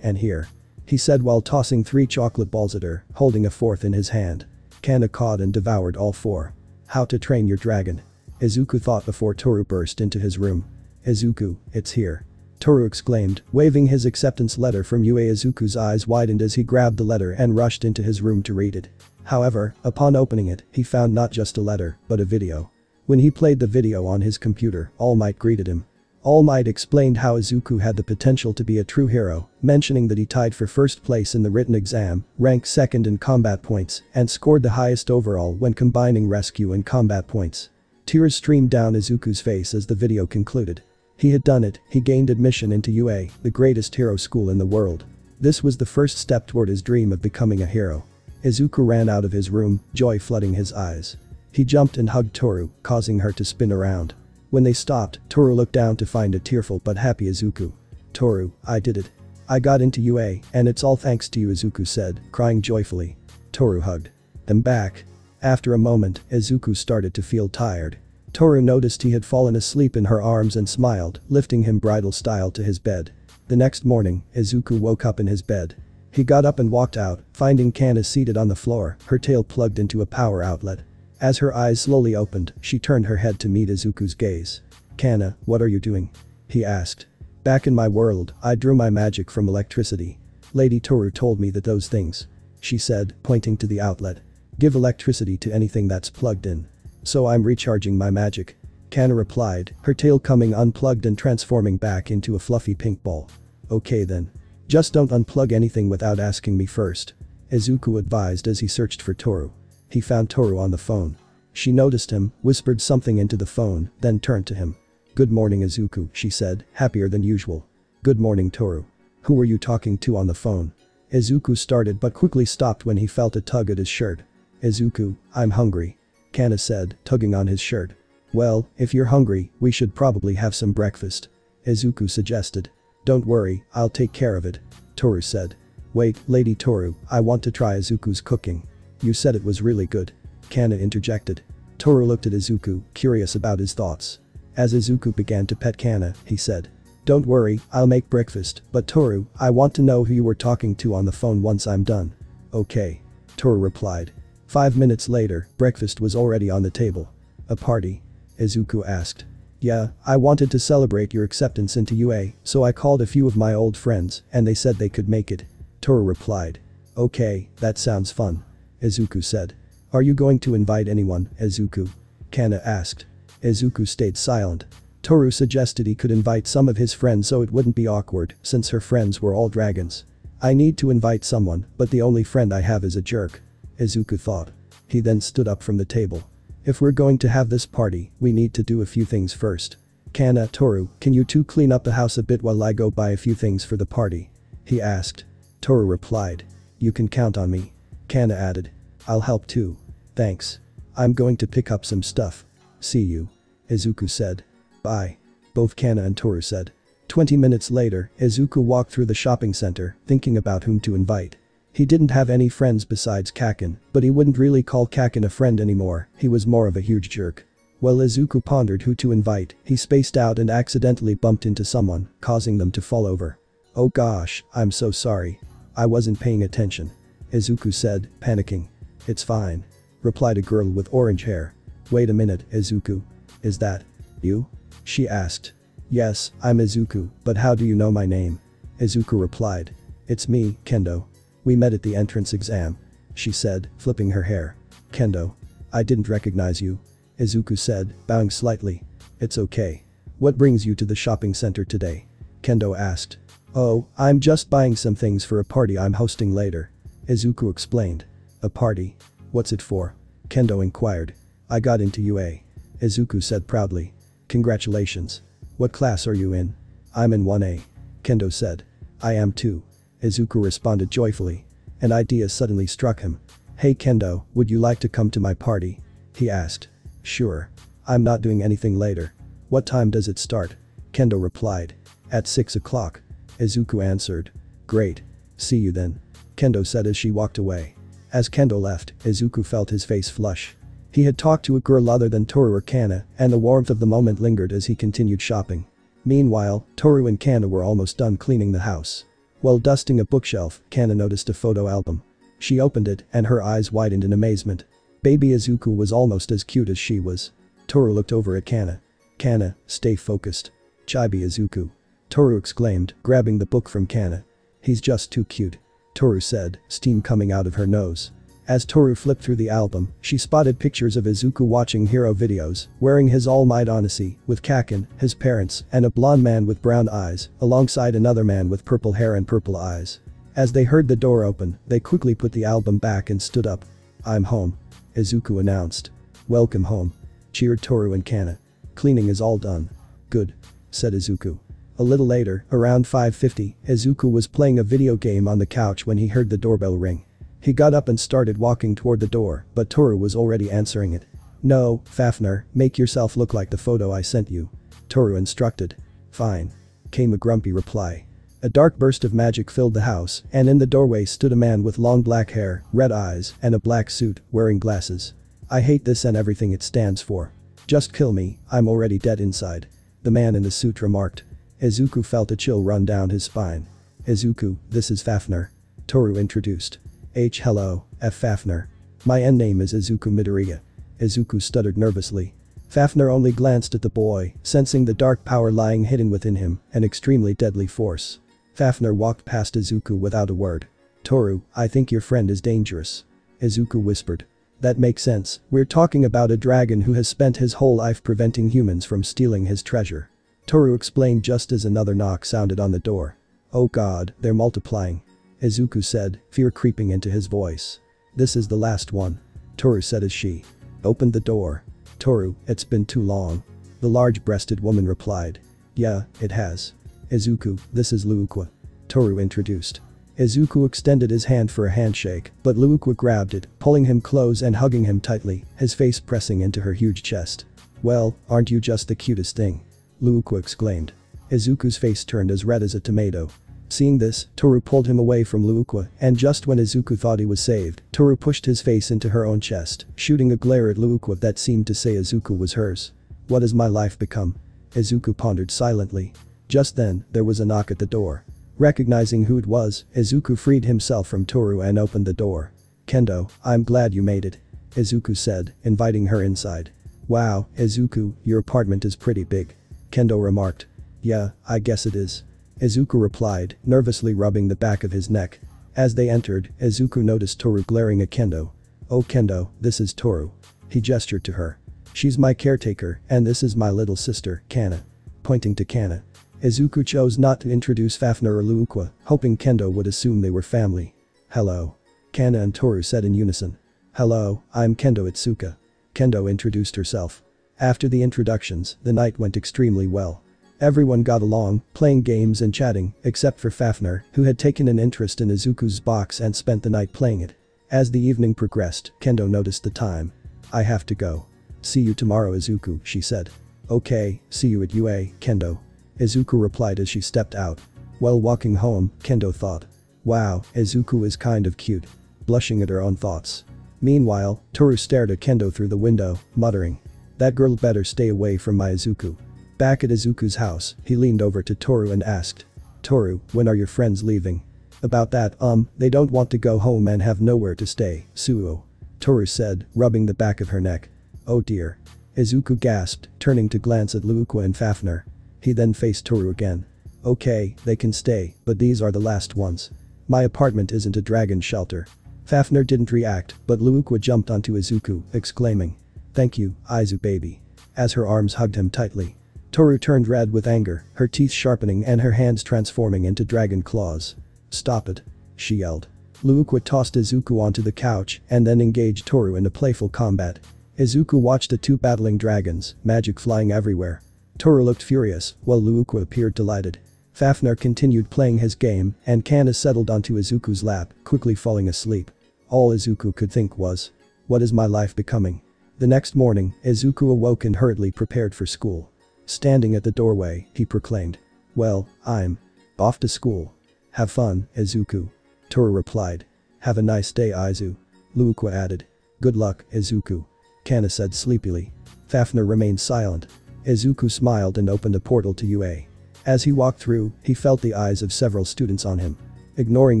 and here. He said while tossing 3 chocolate balls at her, holding a 4th in his hand. Kana caught and devoured all 4. How to train your dragon. Izuku thought before Toru burst into his room. Izuku, it's here. Toru exclaimed, waving his acceptance letter from UA. Izuku's eyes widened as he grabbed the letter and rushed into his room to read it. However, upon opening it, he found not just a letter, but a video. When he played the video on his computer, All Might greeted him. All Might explained how Izuku had the potential to be a true hero, mentioning that he tied for first place in the written exam, ranked second in combat points, and scored the highest overall when combining rescue and combat points. Tears streamed down Izuku's face as the video concluded. He had done it, he gained admission into UA, the greatest hero school in the world. This was the first step toward his dream of becoming a hero. Izuku ran out of his room, joy flooding his eyes. He jumped and hugged Toru, causing her to spin around. When they stopped, Toru looked down to find a tearful but happy Izuku. "Toru, I did it. I got into UA, and it's all thanks to you," Izuku said, crying joyfully. Toru hugged them back. After a moment, Izuku started to feel tired. Toru noticed he had fallen asleep in her arms and smiled, lifting him bridal style to his bed. The next morning, Izuku woke up in his bed. He got up and walked out, finding Kana seated on the floor, her tail plugged into a power outlet. As her eyes slowly opened, she turned her head to meet Izuku's gaze. "Kana, what are you doing?" he asked. "Back in my world, I drew my magic from electricity. Lady Toru told me that those things," she said, pointing to the outlet, "give electricity to anything that's plugged in. So I'm recharging my magic." Kana replied, her tail coming unplugged and transforming back into a fluffy pink ball. "Okay then. Just don't unplug anything without asking me first," Izuku advised as he searched for Toru. He found Toru on the phone. She noticed him, whispered something into the phone, then turned to him. "Good morning, Izuku," she said, happier than usual. "Good morning, Toru. Who were you talking to on the phone?" Izuku started but quickly stopped when he felt a tug at his shirt. "Izuku, I'm hungry," Kana said, tugging on his shirt. "Well, if you're hungry, we should probably have some breakfast," Izuku suggested. "Don't worry, I'll take care of it," Toru said. "Wait, Lady Toru, I want to try Izuku's cooking. You said it was really good," Kana interjected. Toru looked at Izuku, curious about his thoughts. As Izuku began to pet Kana, he said, "Don't worry, I'll make breakfast, but Toru, I want to know who you were talking to on the phone once I'm done." "Okay," Toru replied. 5 minutes later, breakfast was already on the table. "A party?" Izuku asked. "Yeah, I wanted to celebrate your acceptance into UA, so I called a few of my old friends, and they said they could make it," Toru replied. "Okay, that sounds fun," Izuku said. "Are you going to invite anyone, Izuku?" Kana asked. Izuku stayed silent. Toru suggested he could invite some of his friends so it wouldn't be awkward, since her friends were all dragons. "I need to invite someone, but the only friend I have is a jerk," Izuku thought. He then stood up from the table. "If we're going to have this party, we need to do a few things first. Kana, Toru, can you two clean up the house a bit while I go buy a few things for the party?" he asked. Toru replied. "You can count on me," Kana added. "I'll help too. Thanks. I'm going to pick up some stuff. See you," Izuku said. "Bye," both Kana and Toru said. 20 minutes later, Izuku walked through the shopping center, thinking about whom to invite. He didn't have any friends besides Kaken, but he wouldn't really call Kaken a friend anymore, he was more of a huge jerk. While Izuku pondered who to invite, he spaced out and accidentally bumped into someone, causing them to fall over. "Oh gosh, I'm so sorry. I wasn't paying attention," Izuku said, panicking. "It's fine," replied a girl with orange hair. "Wait a minute, Izuku. Is that you?" she asked. "Yes, I'm Izuku, but how do you know my name?" Izuku replied. "It's me, Kendo. We met at the entrance exam," she said, flipping her hair. "Kendo. I didn't recognize you," Izuku said, bowing slightly. "It's okay. What brings you to the shopping center today?" Kendo asked. "Oh, I'm just buying some things for a party I'm hosting later," Izuku explained. "A party? What's it for?" Kendo inquired. "I got into UA," Izuku said proudly. "Congratulations. What class are you in?" "I'm in 1A," Kendo said. "I am too," Izuku responded joyfully. An idea suddenly struck him. "Hey Kendo, would you like to come to my party?" he asked. "Sure. I'm not doing anything later." "What time does it start?" Kendo replied. "At 6 o'clock," Izuku answered. "Great. See you then," Kendo said as she walked away. As Kendo left, Izuku felt his face flush. He had talked to a girl other than Toru or Kana, and the warmth of the moment lingered as he continued shopping. Meanwhile, Toru and Kana were almost done cleaning the house. While dusting a bookshelf, Kana noticed a photo album. She opened it, and her eyes widened in amazement. Baby Izuku was almost as cute as she was. Toru looked over at Kana. "Kana, stay focused. Chibi Izuku," Toru exclaimed, grabbing the book from Kana. "He's just too cute," Toru said, steam coming out of her nose. As Toru flipped through the album, she spotted pictures of Izuku watching hero videos, wearing his All Might Odyssey, with Kaken, his parents, and a blonde man with brown eyes, alongside another man with purple hair and purple eyes. As they heard the door open, they quickly put the album back and stood up. "I'm home," Izuku announced. "Welcome home," cheered Toru and Kana. "Cleaning is all done." "Good," said Izuku. A little later, around 5:50, Izuku was playing a video game on the couch when he heard the doorbell ring. He got up and started walking toward the door, but Toru was already answering it. "No, Fafnir, make yourself look like the photo I sent you," Toru instructed. "Fine," came a grumpy reply. A dark burst of magic filled the house, and in the doorway stood a man with long black hair, red eyes, and a black suit, wearing glasses. "I hate this and everything it stands for. Just kill me, I'm already dead inside," the man in the suit remarked. Izuku felt a chill run down his spine. "Izuku, this is Fafnir," Toru introduced. Hello, Fafnir. My end name is Izuku Midoriya." Izuku stuttered nervously. Fafnir only glanced at the boy, sensing the dark power lying hidden within him, an extremely deadly force. Fafnir walked past Izuku without a word. "Toru, I think your friend is dangerous," Izuku whispered. "That makes sense, we're talking about a dragon who has spent his whole life preventing humans from stealing his treasure," Toru explained just as another knock sounded on the door. "Oh god, they're multiplying," Izuku said, fear creeping into his voice. "This is the last one," Toru said as she opened the door. "Toru, it's been too long," the large-breasted woman replied. "Yeah, it has. Izuku, this is Luukwa," Toru introduced. Izuku extended his hand for a handshake, but Luukwa grabbed it, pulling him close and hugging him tightly, his face pressing into her huge chest. "Well, aren't you just the cutest thing?" Luukwa exclaimed. Izuku's face turned as red as a tomato. Seeing this, Toru pulled him away from Luukwa, and just when Izuku thought he was saved, Toru pushed his face into her own chest, shooting a glare at Luukwa that seemed to say Izuku was hers. "What has my life become?" Izuku pondered silently. Just then, there was a knock at the door. Recognizing who it was, Izuku freed himself from Toru and opened the door. "Kendo, I'm glad you made it," Izuku said, inviting her inside. "Wow, Izuku, your apartment is pretty big," Kendo remarked. "Yeah, I guess it is," Izuku replied, nervously rubbing the back of his neck. As they entered, Izuku noticed Toru glaring at Kendo. "Oh Kendo, this is Toru." He gestured to her. "She's my caretaker, and this is my little sister, Kana," pointing to Kana. Izuku chose not to introduce Fafnir or Luukwa, hoping Kendo would assume they were family. "Hello," Kana and Toru said in unison. "Hello, I'm Kendo Itsuka," Kendo introduced herself. After the introductions, the night went extremely well. Everyone got along, playing games and chatting, except for Fafnir, who had taken an interest in Izuku's box and spent the night playing it. As the evening progressed, Kendo noticed the time. "I have to go. See you tomorrow, Izuku," she said. "Okay, see you at UA, Kendo," Izuku replied as she stepped out. While walking home, Kendo thought. "Wow, Izuku is kind of cute," blushing at her own thoughts. Meanwhile, Toru stared at Kendo through the window, muttering. "That girl better stay away from my Izuku." Back at Izuku's house, he leaned over to Toru and asked. "Toru, when are your friends leaving?" "About that, they don't want to go home and have nowhere to stay, Suo," Toru said, rubbing the back of her neck. "Oh dear." Izuku gasped, turning to glance at Luukwa and Fafnir. He then faced Toru again. "Okay, they can stay, but these are the last ones. My apartment isn't a dragon shelter." Fafnir didn't react, but Luukwa jumped onto Izuku, exclaiming. "Thank you, Izu baby," as her arms hugged him tightly. Toru turned red with anger, her teeth sharpening and her hands transforming into dragon claws. "Stop it," she yelled. Luukwa tossed Izuku onto the couch and then engaged Toru in a playful combat. Izuku watched the two battling dragons, magic flying everywhere. Toru looked furious, while Luukwa appeared delighted. Fafnir continued playing his game, and Kana settled onto Izuku's lap, quickly falling asleep. All Izuku could think was, "What is my life becoming?" The next morning, Izuku awoke and hurriedly prepared for school. Standing at the doorway, he proclaimed. "Well, I'm off to school." "Have fun, Izuku," Toru replied. "Have a nice day, Izu," Luukwa added. "Good luck, Izuku," Kana said sleepily. Fafnir remained silent. Izuku smiled and opened a portal to UA. As he walked through, he felt the eyes of several students on him. Ignoring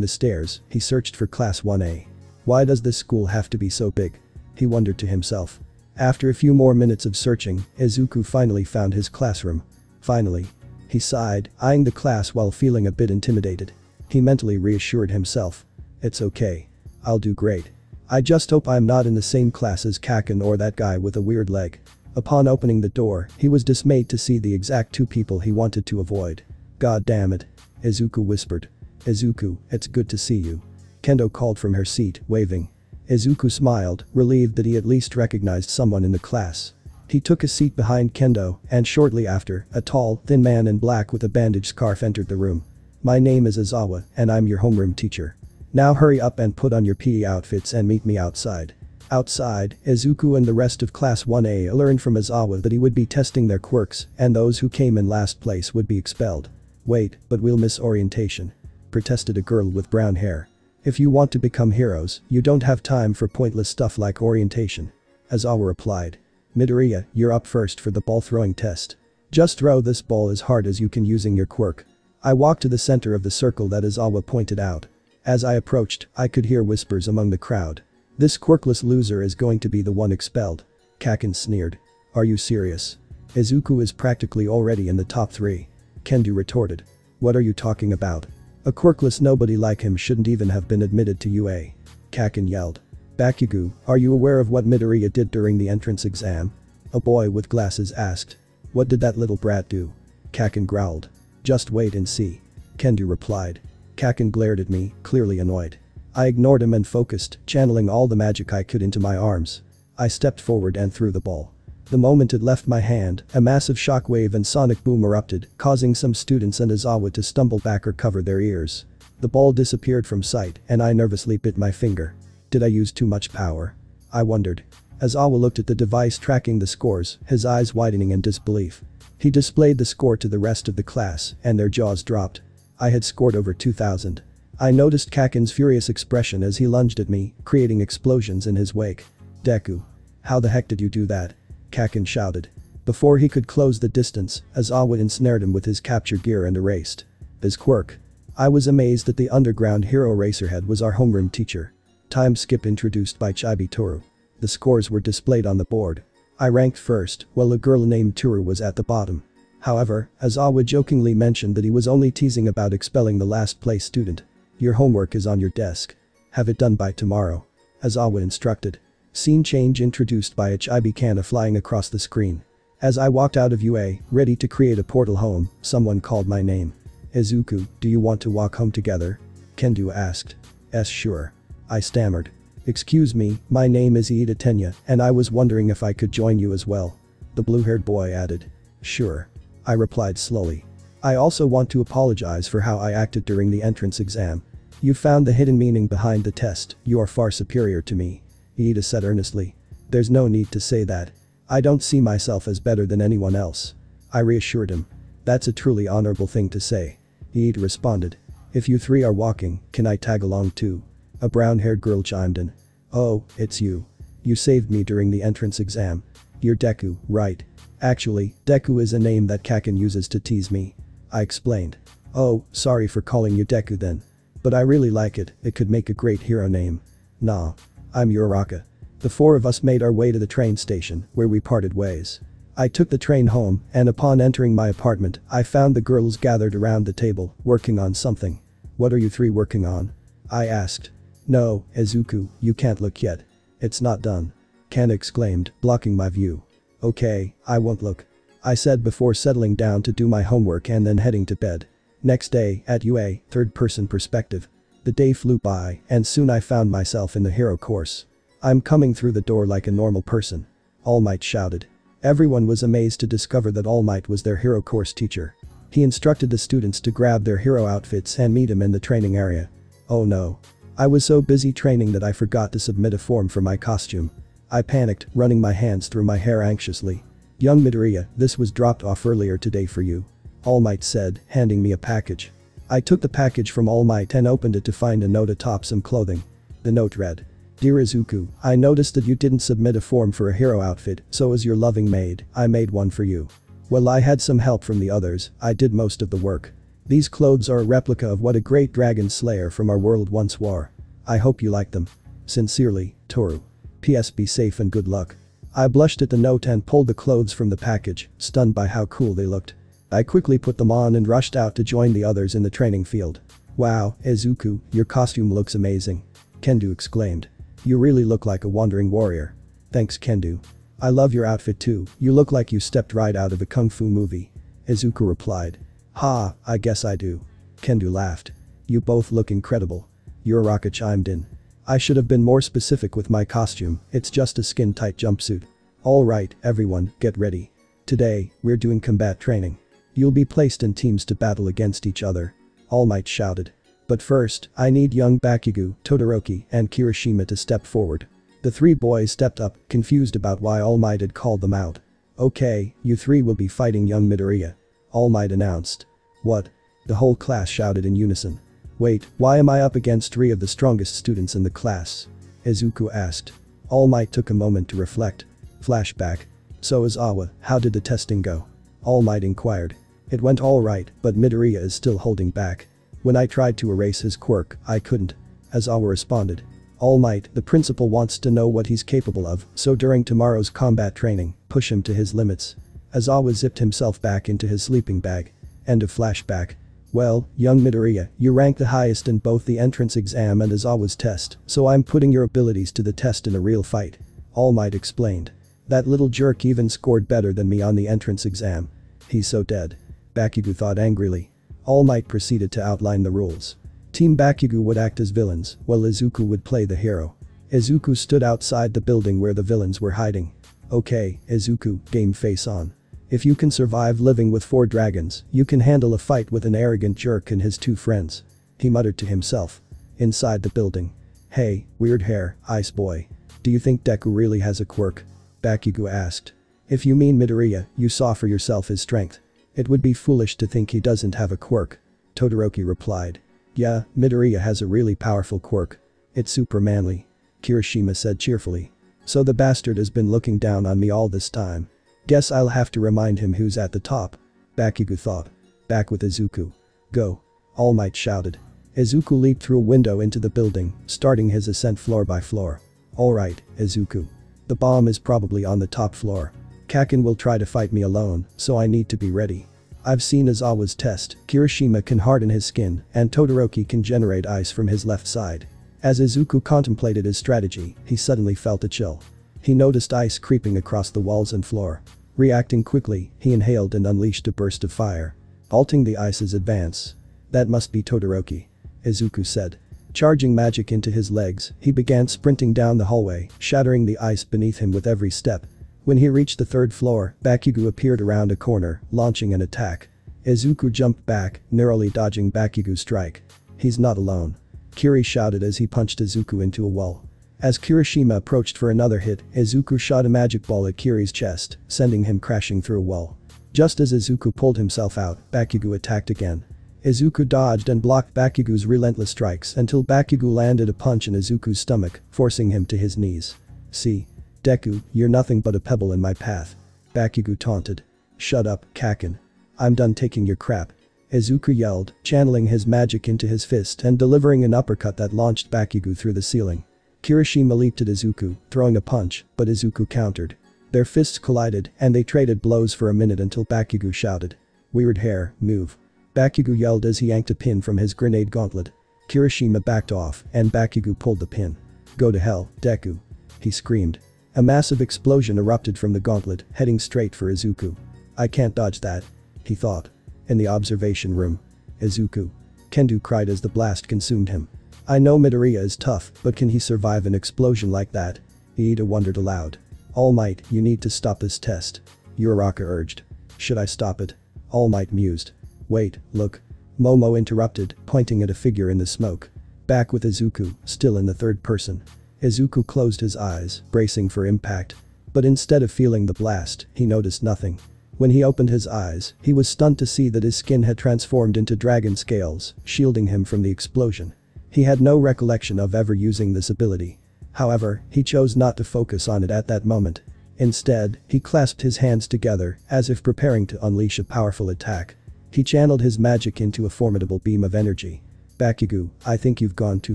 the stares, he searched for Class 1A. Why does this school have to be so big? He wondered to himself. After a few more minutes of searching, Izuku finally found his classroom. Finally. He sighed, eyeing the class while feeling a bit intimidated. He mentally reassured himself. "It's okay. I'll do great. I just hope I'm not in the same class as Kaken or that guy with a weird leg. Upon opening the door, he was dismayed to see the exact two people he wanted to avoid. God damn it. Izuku whispered. Izuku, it's good to see you. Kendo called from her seat, waving. Izuku smiled, relieved that he at least recognized someone in the class. He took a seat behind Kendo, and shortly after, a tall, thin man in black with a bandaged scarf entered the room. My name is Izawa, and I'm your homeroom teacher. Now hurry up and put on your PE outfits and meet me outside. Outside, Izuku and the rest of Class 1A learned from Izawa that he would be testing their quirks, and those who came in last place would be expelled. Wait, but we'll miss orientation. Protested a girl with brown hair. If you want to become heroes, you don't have time for pointless stuff like orientation. Izawa replied. Midoriya, you're up first for the ball throwing test. Just throw this ball as hard as you can using your quirk. I walked to the center of the circle that Izawa pointed out. As I approached, I could hear whispers among the crowd. This quirkless loser is going to be the one expelled. Kaken sneered. Are you serious? Izuku is practically already in the top 3. Kendo retorted. What are you talking about? A quirkless nobody like him shouldn't even have been admitted to UA. Kaken yelled. Bakugo, are you aware of what Midoriya did during the entrance exam? A boy with glasses asked. What did that little brat do? Kaken growled. Just wait and see. Kendo replied. Kaken glared at me, clearly annoyed. I ignored him and focused, channeling all the magic I could into my arms. I stepped forward and threw the ball. The moment it left my hand, a massive shockwave and sonic boom erupted, causing some students and Izawa to stumble back or cover their ears. The ball disappeared from sight, and I nervously bit my finger. Did I use too much power? I wondered. Izawa looked at the device tracking the scores, his eyes widening in disbelief. He displayed the score to the rest of the class, and their jaws dropped. I had scored over 2,000. I noticed Kaken's furious expression as he lunged at me, creating explosions in his wake. Deku. How the heck did you do that? Kaken shouted. Before he could close the distance, Izawa ensnared him with his capture gear and erased his quirk. I was amazed that the underground hero Racerhead was our homeroom teacher. Time skip introduced by Chibi Toru. The scores were displayed on the board. I ranked first, while a girl named Toru was at the bottom. However, Izawa jokingly mentioned that he was only teasing about expelling the last place student. Your homework is on your desk. Have it done by tomorrow. Izawa instructed. Scene change introduced by a Chibi Kana flying across the screen. As I walked out of UA, ready to create a portal home, someone called my name. Izuku, do you want to walk home together? Kendo asked. Sure. I stammered. Excuse me, my name is Iida Tenya, and I was wondering if I could join you as well. The blue-haired boy added. Sure. I replied slowly. I also want to apologize for how I acted during the entrance exam. You found the hidden meaning behind the test, you are far superior to me. Iida said earnestly. There's no need to say that. I don't see myself as better than anyone else. I reassured him. That's a truly honorable thing to say. Iida responded. If you three are walking, can I tag along too? A brown-haired girl chimed in. Oh, it's you. You saved me during the entrance exam. You're Deku, right? Actually, Deku is a name that Kaken uses to tease me. I explained. Oh, sorry for calling you Deku then. But I really like it, it could make a great hero name. Nah. I'm Uraraka. The four of us made our way to the train station, where we parted ways. I took the train home, and upon entering my apartment, I found the girls gathered around the table, working on something. What are you three working on? I asked. No, Izuku, you can't look yet. It's not done. Kana exclaimed, blocking my view. Okay, I won't look. I said before settling down to do my homework and then heading to bed. Next day, at UA, third-person perspective. The day flew by, and soon I found myself in the hero course. I'm coming through the door like a normal person. All Might shouted. Everyone was amazed to discover that All Might was their hero course teacher. He instructed the students to grab their hero outfits and meet him in the training area. Oh no. I was so busy training that I forgot to submit a form for my costume. I panicked, running my hands through my hair anxiously. Young Midoriya, this was dropped off earlier today for you. All Might said, handing me a package. I took the package from All Might and opened it to find a note atop some clothing. The note read. Dear Izuku, I noticed that you didn't submit a form for a hero outfit, so as your loving maid, I made one for you. Well, I had some help from the others, I did most of the work. These clothes are a replica of what a great dragon slayer from our world once wore. I hope you like them. Sincerely, Toru. P.S. Be safe and good luck. I blushed at the note and pulled the clothes from the package, stunned by how cool they looked. I quickly put them on and rushed out to join the others in the training field. Wow, Izuku, your costume looks amazing. Kendo exclaimed. You really look like a wandering warrior. Thanks, Kendo. I love your outfit too, you look like you stepped right out of a kung fu movie. Izuku replied. Ha, I guess I do. Kendo laughed. You both look incredible. Uraraka chimed in. I should have been more specific with my costume, it's just a skin-tight jumpsuit. Alright, everyone, get ready. Today, we're doing combat training. You'll be placed in teams to battle against each other. All Might shouted. But first, I need young Bakugo, Todoroki, and Kirishima to step forward. The three boys stepped up, confused about why All Might had called them out. Okay, you three will be fighting young Midoriya. All Might announced. What? The whole class shouted in unison. Wait, why am I up against three of the strongest students in the class? Izuku asked. All Might took a moment to reflect. Flashback. So Izawa, how did the testing go? All Might inquired. It went alright, but Midoriya is still holding back. When I tried to erase his quirk, I couldn't. Izawa responded. All Might, the principal wants to know what he's capable of, so during tomorrow's combat training, push him to his limits. Izawa zipped himself back into his sleeping bag. End of flashback. Well, young Midoriya, you rank the highest in both the entrance exam and Izawa's test, so I'm putting your abilities to the test in a real fight. All Might explained. That little jerk even scored better than me on the entrance exam. He's so dead. Bakugo thought angrily. All Might proceeded to outline the rules. Team Bakugo would act as villains, while Izuku would play the hero. Izuku stood outside the building where the villains were hiding. Okay, Izuku, game face on. If you can survive living with 4 dragons, you can handle a fight with an arrogant jerk and his 2 friends. He muttered to himself. Inside the building. Hey, weird hair, ice boy. Do you think Deku really has a quirk? Bakugo asked. If you mean Midoriya, you saw for yourself his strength. It would be foolish to think he doesn't have a quirk. Todoroki replied. Yeah, Midoriya has a really powerful quirk. It's super manly. Kirishima said cheerfully. So the bastard has been looking down on me all this time. Guess I'll have to remind him who's at the top. Bakugo thought. Back with Izuku. Go. All Might shouted. Izuku leaped through a window into the building, starting his ascent floor by floor. Alright, Izuku. The bomb is probably on the top floor. Kaken will try to fight me alone, so I need to be ready. I've seen Izawa's test, Kirishima can harden his skin, and Todoroki can generate ice from his left side. As Izuku contemplated his strategy, he suddenly felt a chill. He noticed ice creeping across the walls and floor. Reacting quickly, he inhaled and unleashed a burst of fire. Halting the ice's advance. That must be Todoroki. Izuku said. Charging magic into his legs, he began sprinting down the hallway, shattering the ice beneath him with every step. When he reached the 3rd floor, Bakugo appeared around a corner, launching an attack. Izuku jumped back, narrowly dodging Bakugo's strike. He's not alone. Kiri shouted as he punched Izuku into a wall. As Kirishima approached for another hit, Izuku shot a magic ball at Kiri's chest, sending him crashing through a wall. Just as Izuku pulled himself out, Bakugo attacked again. Izuku dodged and blocked Bakugo's relentless strikes until Bakugo landed a punch in Izuku's stomach, forcing him to his knees. See? Deku, you're nothing but a pebble in my path. Bakugo taunted. Shut up, Kaken. I'm done taking your crap. Izuku yelled, channeling his magic into his fist and delivering an uppercut that launched Bakugo through the ceiling. Kirishima leaped at Izuku, throwing a punch, but Izuku countered. Their fists collided and they traded blows for a minute until Bakugo shouted. Weird hair, move. Bakugo yelled as he yanked a pin from his grenade gauntlet. Kirishima backed off and Bakugo pulled the pin. Go to hell, Deku. He screamed. A massive explosion erupted from the gauntlet, heading straight for Izuku. I can't dodge that. He thought. In the observation room. Izuku. Kendo cried as the blast consumed him. I know Midoriya is tough, but can he survive an explosion like that? Iida wondered aloud. All Might, you need to stop this test. Uraraka urged. Should I stop it? All Might mused. Wait, look. Momo interrupted, pointing at a figure in the smoke. Back with Izuku, still in the 3rd person. Izuku closed his eyes, bracing for impact. But instead of feeling the blast, he noticed nothing. When he opened his eyes, he was stunned to see that his skin had transformed into dragon scales, shielding him from the explosion. He had no recollection of ever using this ability. However, he chose not to focus on it at that moment. Instead, he clasped his hands together, as if preparing to unleash a powerful attack. He channeled his magic into a formidable beam of energy. Bakugo, I think you've gone too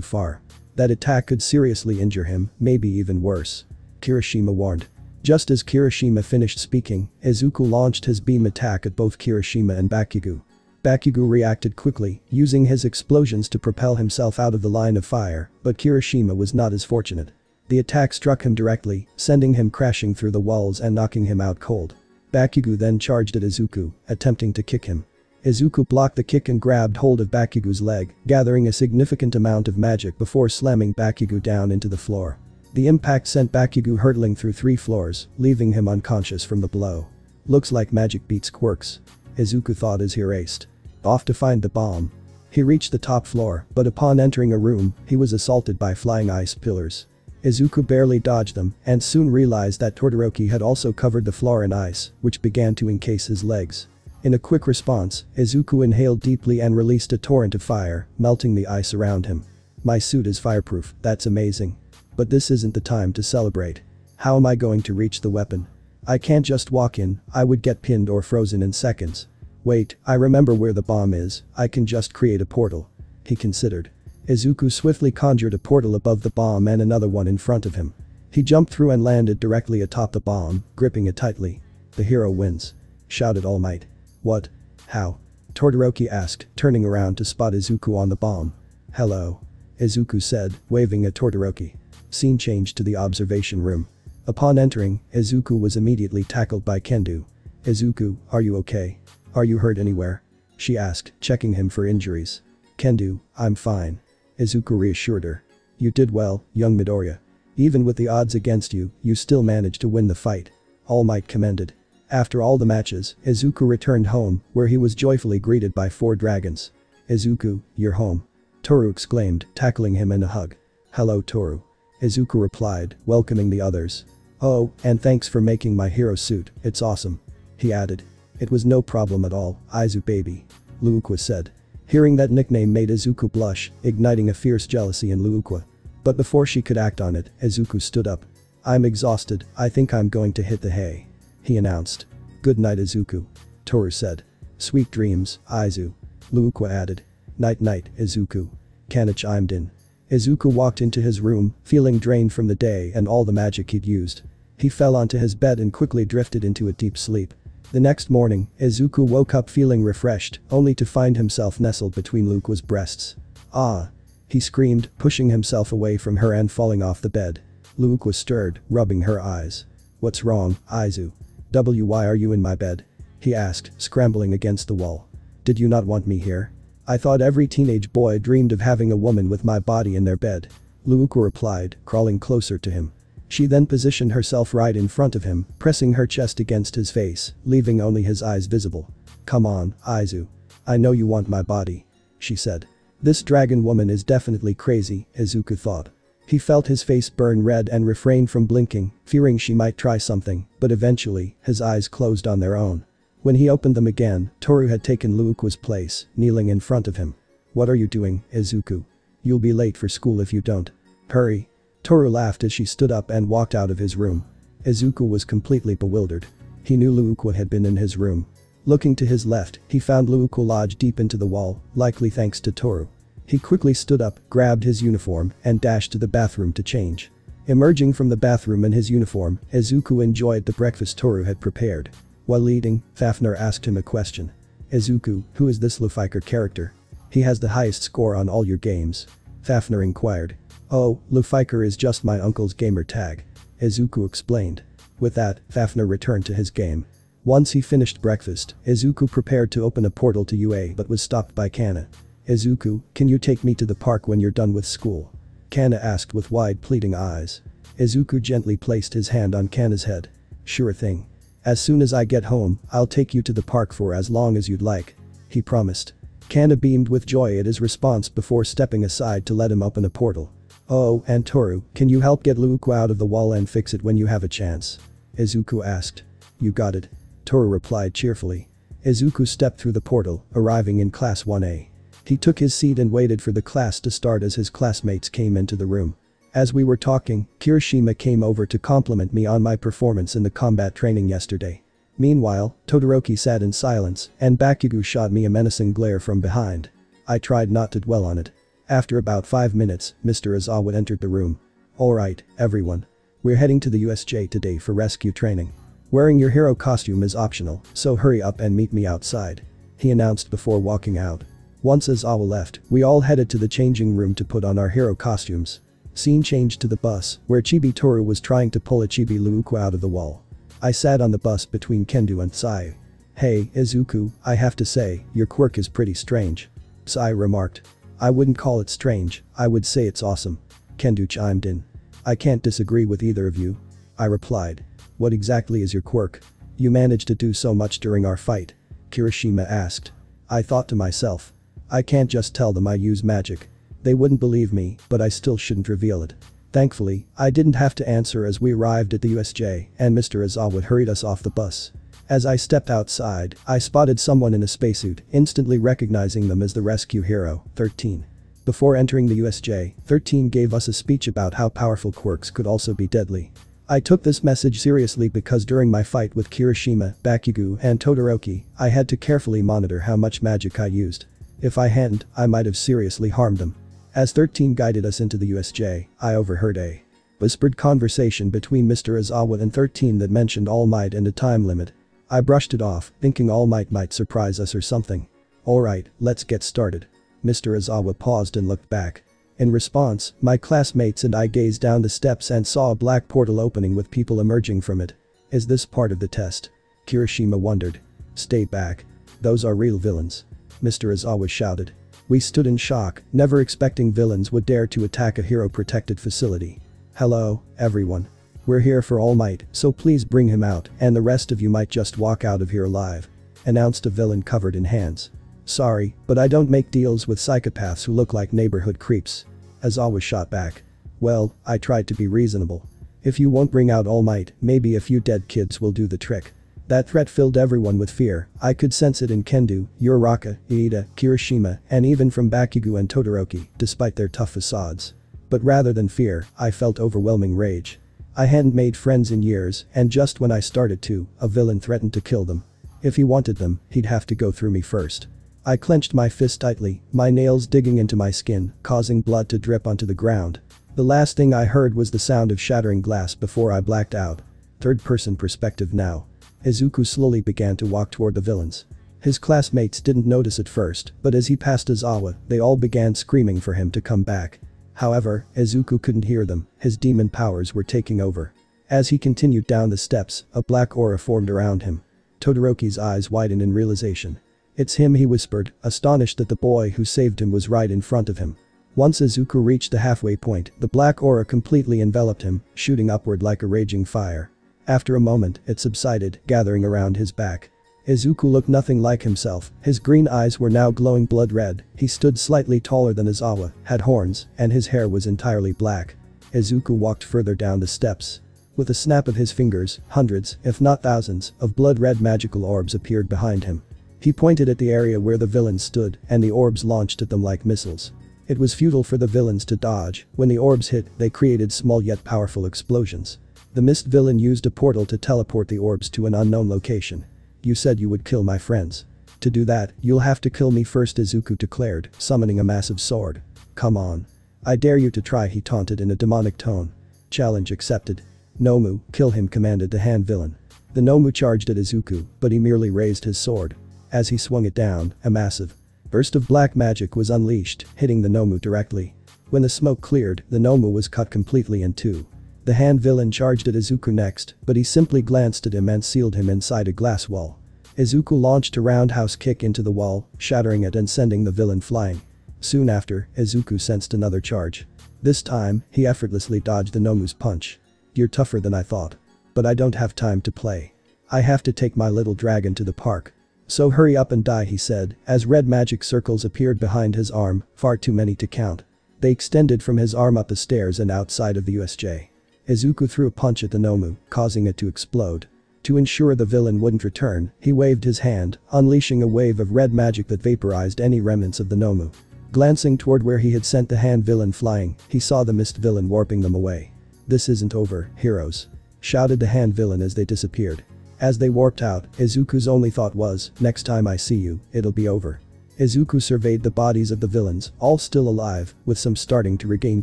far. That attack could seriously injure him, maybe even worse. Kirishima warned. Just as Kirishima finished speaking, Izuku launched his beam attack at both Kirishima and Bakugo. Bakugo reacted quickly, using his explosions to propel himself out of the line of fire, but Kirishima was not as fortunate. The attack struck him directly, sending him crashing through the walls and knocking him out cold. Bakugo then charged at Izuku, attempting to kick him. Izuku blocked the kick and grabbed hold of Bakugo's leg, gathering a significant amount of magic before slamming Bakugo down into the floor. The impact sent Bakugo hurtling through 3 floors, leaving him unconscious from the blow. Looks like magic beats quirks, Izuku thought as he raced off to find the bomb. He reached the top floor, but upon entering a room, he was assaulted by flying ice pillars. Izuku barely dodged them and soon realized that Todoroki had also covered the floor in ice, which began to encase his legs. In a quick response, Izuku inhaled deeply and released a torrent of fire, melting the ice around him. My suit is fireproof, that's amazing. But this isn't the time to celebrate. How am I going to reach the weapon? I can't just walk in, I would get pinned or frozen in seconds. Wait, I remember where the bomb is, I can just create a portal. He considered. Izuku swiftly conjured a portal above the bomb and another one in front of him. He jumped through and landed directly atop the bomb, gripping it tightly. The hero wins, shouted All Might. What? How? Todoroki asked, turning around to spot Izuku on the bomb. Hello. Izuku said, waving at Todoroki. Scene changed to the observation room. Upon entering, Izuku was immediately tackled by Kendo. Izuku, are you okay? Are you hurt anywhere? She asked, checking him for injuries. Kendo, I'm fine. Izuku reassured her. You did well, young Midoriya. Even with the odds against you, you still managed to win the fight. All Might commended. After all the matches, Izuku returned home, where he was joyfully greeted by 4 dragons. Izuku, you're home. Toru exclaimed, tackling him in a hug. Hello Toru. Izuku replied, welcoming the others. Oh, and thanks for making my hero suit, it's awesome. He added. It was no problem at all, Izu baby. Luukwa said. Hearing that nickname made Izuku blush, igniting a fierce jealousy in Luukwa. But before she could act on it, Izuku stood up. I'm exhausted, I think I'm going to hit the hay. He announced. Good night Izuku. Toru said. Sweet dreams, Izu. Luukwa added. Night night, Izuku. Kana chimed in. Izuku walked into his room, feeling drained from the day and all the magic he'd used. He fell onto his bed and quickly drifted into a deep sleep. The next morning, Izuku woke up feeling refreshed, only to find himself nestled between Luukwa's breasts. Ah! He screamed, pushing himself away from her and falling off the bed. Luukwa stirred, rubbing her eyes. What's wrong, Izu? Why are you in my bed? He asked, scrambling against the wall. Did you not want me here? I thought every teenage boy dreamed of having a woman with my body in their bed. Luukwa replied, crawling closer to him. She then positioned herself right in front of him, pressing her chest against his face, leaving only his eyes visible. Come on, Izu. I know you want my body. She said. This dragon woman is definitely crazy, Izuku thought. He felt his face burn red and refrained from blinking, fearing she might try something, but eventually, his eyes closed on their own. When he opened them again, Toru had taken Luukwa's place, kneeling in front of him. What are you doing, Izuku? You'll be late for school if you don't. Hurry. Toru laughed as she stood up and walked out of his room. Izuku was completely bewildered. He knew Luukwa had been in his room. Looking to his left, he found Luukwa lodged deep into the wall, likely thanks to Toru. He quickly stood up, grabbed his uniform, and dashed to the bathroom to change. Emerging from the bathroom in his uniform, Izuku enjoyed the breakfast Toru had prepared. While eating, Fafnir asked him a question. Izuku, who is this Lufiker character? He has the highest score on all your games. Fafnir inquired. Oh, Lufiker is just my uncle's gamer tag. Izuku explained. With that, Fafnir returned to his game. Once he finished breakfast, Izuku prepared to open a portal to UA but was stopped by Kana. Izuku, can you take me to the park when you're done with school? Kana asked with wide pleading eyes. Izuku gently placed his hand on Kana's head. Sure thing. As soon as I get home, I'll take you to the park for as long as you'd like. He promised. Kana beamed with joy at his response before stepping aside to let him open a portal. Oh, and Toru, can you help get Luukwa out of the wall and fix it when you have a chance? Izuku asked. You got it. Toru replied cheerfully. Izuku stepped through the portal, arriving in class 1A. He took his seat and waited for the class to start as his classmates came into the room. As we were talking, Kirishima came over to compliment me on my performance in the combat training yesterday. Meanwhile, Todoroki sat in silence, and Bakugo shot me a menacing glare from behind. I tried not to dwell on it. After about 5 minutes, Mr. Izawa entered the room. Alright, everyone. We're heading to the USJ today for rescue training. Wearing your hero costume is optional, so hurry up and meet me outside. He announced before walking out. Once Izawa left, we all headed to the changing room to put on our hero costumes. Scene changed to the bus, where Chibi Toru was trying to pull a Chibi Luuku out of the wall. I sat on the bus between Kendo and Sayu. "Hey, Izuku, I have to say, your quirk is pretty strange," Sayu remarked. "I wouldn't call it strange, I would say it's awesome," Kendo chimed in. "I can't disagree with either of you," I replied. "What exactly is your quirk? You managed to do so much during our fight?" Kirishima asked. I thought to myself. I can't just tell them I use magic. They wouldn't believe me, but I still shouldn't reveal it. Thankfully, I didn't have to answer as we arrived at the USJ and Mr. Izawa hurried us off the bus. As I stepped outside, I spotted someone in a spacesuit, instantly recognizing them as the rescue hero, 13. Before entering the USJ, 13 gave us a speech about how powerful quirks could also be deadly. I took this message seriously because during my fight with Kirishima, Bakugo and Todoroki, I had to carefully monitor how much magic I used. If I hadn't, I might have seriously harmed them. As 13 guided us into the USJ, I overheard a whispered conversation between Mr. Izawa and 13 that mentioned All Might and a time limit. I brushed it off, thinking All Might might surprise us or something. "Alright, let's get started." Mr. Izawa paused and looked back. In response, my classmates and I gazed down the steps and saw a black portal opening with people emerging from it. "Is this part of the test?" Kirishima wondered. "Stay back. Those are real villains," Mr. Izawa shouted. We stood in shock, never expecting villains would dare to attack a hero-protected facility. "Hello, everyone. We're here for All Might, so please bring him out and the rest of you might just walk out of here alive," announced a villain covered in hands. "Sorry, but I don't make deals with psychopaths who look like neighborhood creeps," Izawa shot back. "Well, I tried to be reasonable. If you won't bring out All Might, maybe a few dead kids will do the trick." That threat filled everyone with fear. I could sense it in Kendo, Uraraka, Iida, Kirishima, and even from Bakugo and Todoroki, despite their tough facades. But rather than fear, I felt overwhelming rage. I hadn't made friends in years, and just when I started to, a villain threatened to kill them. If he wanted them, he'd have to go through me first. I clenched my fist tightly, my nails digging into my skin, causing blood to drip onto the ground. The last thing I heard was the sound of shattering glass before I blacked out. Third-person perspective now. Izuku slowly began to walk toward the villains. His classmates didn't notice at first, but as he passed Izawa, they all began screaming for him to come back. However, Izuku couldn't hear them, his demon powers were taking over. As he continued down the steps, a black aura formed around him. Todoroki's eyes widened in realization. "It's him," he whispered, astonished that the boy who saved him was right in front of him. Once Izuku reached the halfway point, the black aura completely enveloped him, shooting upward like a raging fire. After a moment, it subsided, gathering around his back. Izuku looked nothing like himself, his green eyes were now glowing blood red, he stood slightly taller than Izawa, had horns, and his hair was entirely black. Izuku walked further down the steps. With a snap of his fingers, hundreds, if not thousands, of blood-red magical orbs appeared behind him. He pointed at the area where the villains stood, and the orbs launched at them like missiles. It was futile for the villains to dodge, when the orbs hit, they created small yet powerful explosions. The mist villain used a portal to teleport the orbs to an unknown location. "You said you would kill my friends. To do that, you'll have to kill me first," Izuku declared, summoning a massive sword. "Come on. I dare you to try," he taunted in a demonic tone. "Challenge accepted." "Nomu, kill him," commanded the hand villain. The Nomu charged at Izuku, but he merely raised his sword. As he swung it down, a massive burst of black magic was unleashed, hitting the Nomu directly. When the smoke cleared, the Nomu was cut completely in two. The hand villain charged at Izuku next, but he simply glanced at him and sealed him inside a glass wall. Izuku launched a roundhouse kick into the wall, shattering it and sending the villain flying. Soon after, Izuku sensed another charge. This time, he effortlessly dodged the Nomu's punch. "You're tougher than I thought. But I don't have time to play. I have to take my little dragon to the park. So hurry up and die," he said, as red magic circles appeared behind his arm, far too many to count. They extended from his arm up the stairs and outside of the USJ. Izuku threw a punch at the Nomu, causing it to explode. To ensure the villain wouldn't return, he waved his hand, unleashing a wave of red magic that vaporized any remnants of the Nomu. Glancing toward where he had sent the hand villain flying, he saw the mist villain warping them away. "This isn't over, heroes," shouted the hand villain as they disappeared. As they warped out, Izuku's only thought was, "Next time I see you, it'll be over." Izuku surveyed the bodies of the villains, all still alive, with some starting to regain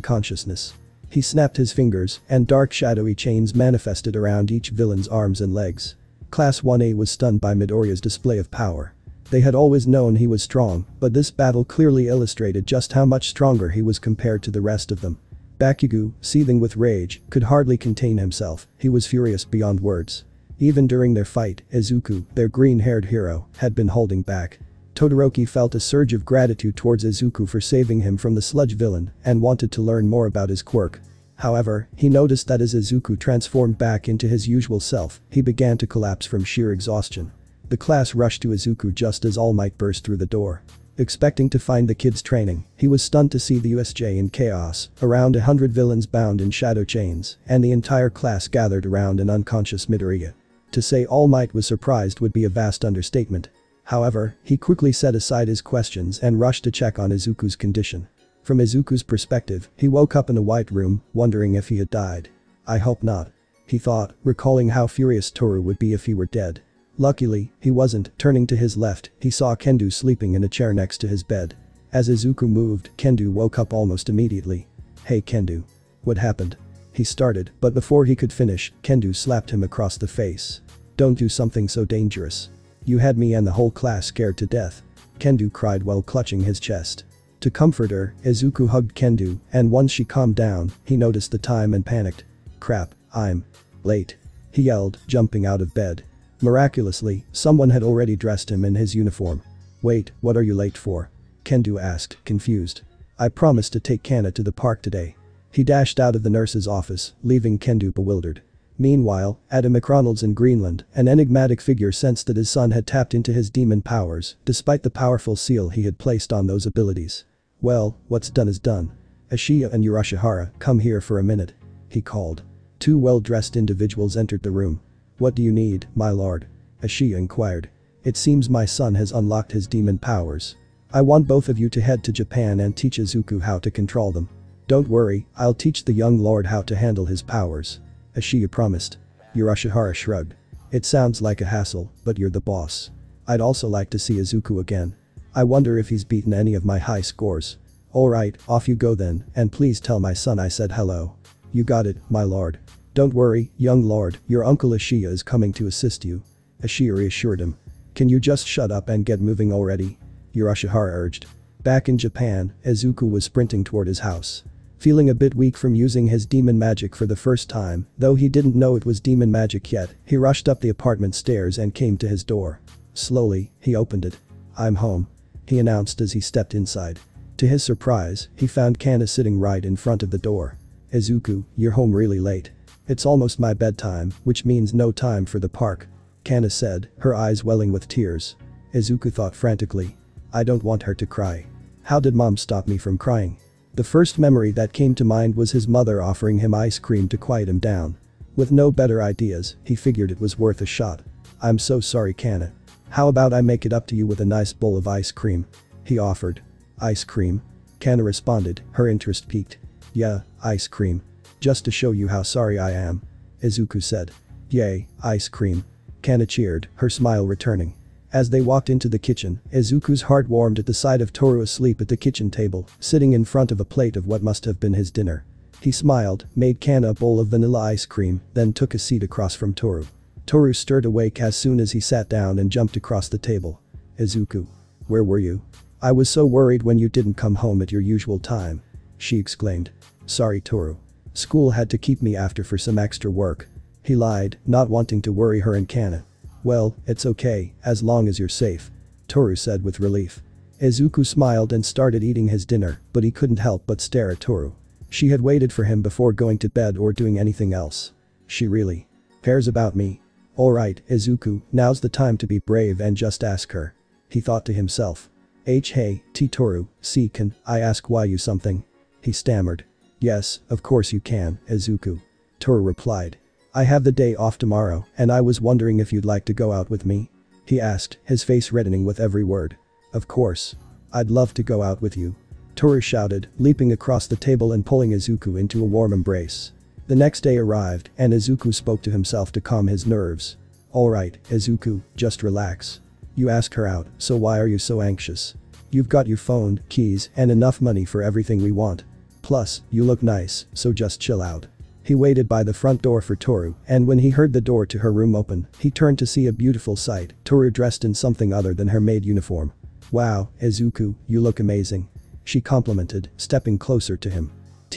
consciousness. He snapped his fingers, and dark shadowy chains manifested around each villain's arms and legs. Class 1A was stunned by Midoriya's display of power. They had always known he was strong, but this battle clearly illustrated just how much stronger he was compared to the rest of them. Bakugo, seething with rage, could hardly contain himself. He was furious beyond words. Even during their fight, Izuku, their green-haired hero, had been holding back. Todoroki felt a surge of gratitude towards Izuku for saving him from the sludge villain and wanted to learn more about his quirk. However, he noticed that as Izuku transformed back into his usual self, he began to collapse from sheer exhaustion. The class rushed to Izuku just as All Might burst through the door. Expecting to find the kids training, he was stunned to see the USJ in chaos, around 100 villains bound in shadow chains, and the entire class gathered around an unconscious Midoriya. To say All Might was surprised would be a vast understatement. However, he quickly set aside his questions and rushed to check on Izuku's condition. From Izuku's perspective, he woke up in a white room, wondering if he had died. I hope not. He thought, recalling how furious Toru would be if he were dead. Luckily, he wasn't. Turning to his left, he saw Kendo sleeping in a chair next to his bed. As Izuku moved, Kendo woke up almost immediately. Hey Kendo. What happened? He started, but before he could finish, Kendo slapped him across the face. Don't do something so dangerous. You had me and the whole class scared to death. Kendo cried while clutching his chest. To comfort her, Izuku hugged Kendo, and once she calmed down, he noticed the time and panicked. Crap, I'm late. He yelled, jumping out of bed. Miraculously, someone had already dressed him in his uniform. Wait, what are you late for? Kendo asked, confused. I promised to take Kana to the park today. He dashed out of the nurse's office, leaving Kendo bewildered. Meanwhile, at a McDonald's in Greenland, an enigmatic figure sensed that his son had tapped into his demon powers, despite the powerful seal he had placed on those abilities. Well, what's done is done. Ashiya and Urashihara, come here for a minute. He called. Two well-dressed individuals entered the room. What do you need, my lord? Ashiya inquired. It seems my son has unlocked his demon powers. I want both of you to head to Japan and teach Izuku how to control them. Don't worry, I'll teach the young lord how to handle his powers. Ashiya promised. Urashihara shrugged. It sounds like a hassle, but you're the boss. I'd also like to see Izuku again. I wonder if he's beaten any of my high scores. Alright, off you go then, and please tell my son I said hello. You got it, my lord. Don't worry, young lord, your uncle Ashiya is coming to assist you. Ashiya reassured him. Can you just shut up and get moving already? Urashihara urged. Back in Japan, Izuku was sprinting toward his house. Feeling a bit weak from using his demon magic for the first time, though he didn't know it was demon magic yet, he rushed up the apartment stairs and came to his door. Slowly, he opened it. I'm home, he announced as he stepped inside. To his surprise, he found Kana sitting right in front of the door. Izuku, you're home really late. It's almost my bedtime, which means no time for the park. Kana said, her eyes welling with tears. Izuku thought frantically. I don't want her to cry. How did mom stop me from crying? The first memory that came to mind was his mother offering him ice cream to quiet him down. With no better ideas, he figured it was worth a shot. I'm so sorry Kana. How about I make it up to you with a nice bowl of ice cream? He offered. Ice cream? Kana responded, her interest piqued. Yeah, ice cream. Just to show you how sorry I am. Izuku said. Yay, ice cream. Kana cheered, her smile returning. As they walked into the kitchen, Izuku's heart warmed at the sight of Toru asleep at the kitchen table, sitting in front of a plate of what must have been his dinner. He smiled, made Kana a bowl of vanilla ice cream, then took a seat across from Toru. Toru stirred awake as soon as he sat down and jumped across the table. Izuku. Where were you? I was so worried when you didn't come home at your usual time. She exclaimed. Sorry Toru. School had to keep me after for some extra work. He lied, not wanting to worry her and Kana. Well, it's okay, as long as you're safe. Toru said with relief. Izuku smiled and started eating his dinner, but he couldn't help but stare at Toru. She had waited for him before going to bed or doing anything else. She really cares about me. Alright, Izuku, now's the time to be brave and just ask her. He thought to himself. Hey, Toru, can I ask why you something? He stammered. Yes, of course you can, Izuku. Toru replied. I have the day off tomorrow, and I was wondering if you'd like to go out with me? He asked, his face reddening with every word. Of course. I'd love to go out with you. Toru shouted, leaping across the table and pulling Izuku into a warm embrace. The next day arrived, and Izuku spoke to himself to calm his nerves. Alright, Izuku, just relax. You asked her out, so why are you so anxious? You've got your phone, keys, and enough money for everything we want. Plus, you look nice, so just chill out. He waited by the front door for Toru, and when he heard the door to her room open, he turned to see a beautiful sight, Toru dressed in something other than her maid uniform. Wow, Izuku, you look amazing. She complimented, stepping closer to him.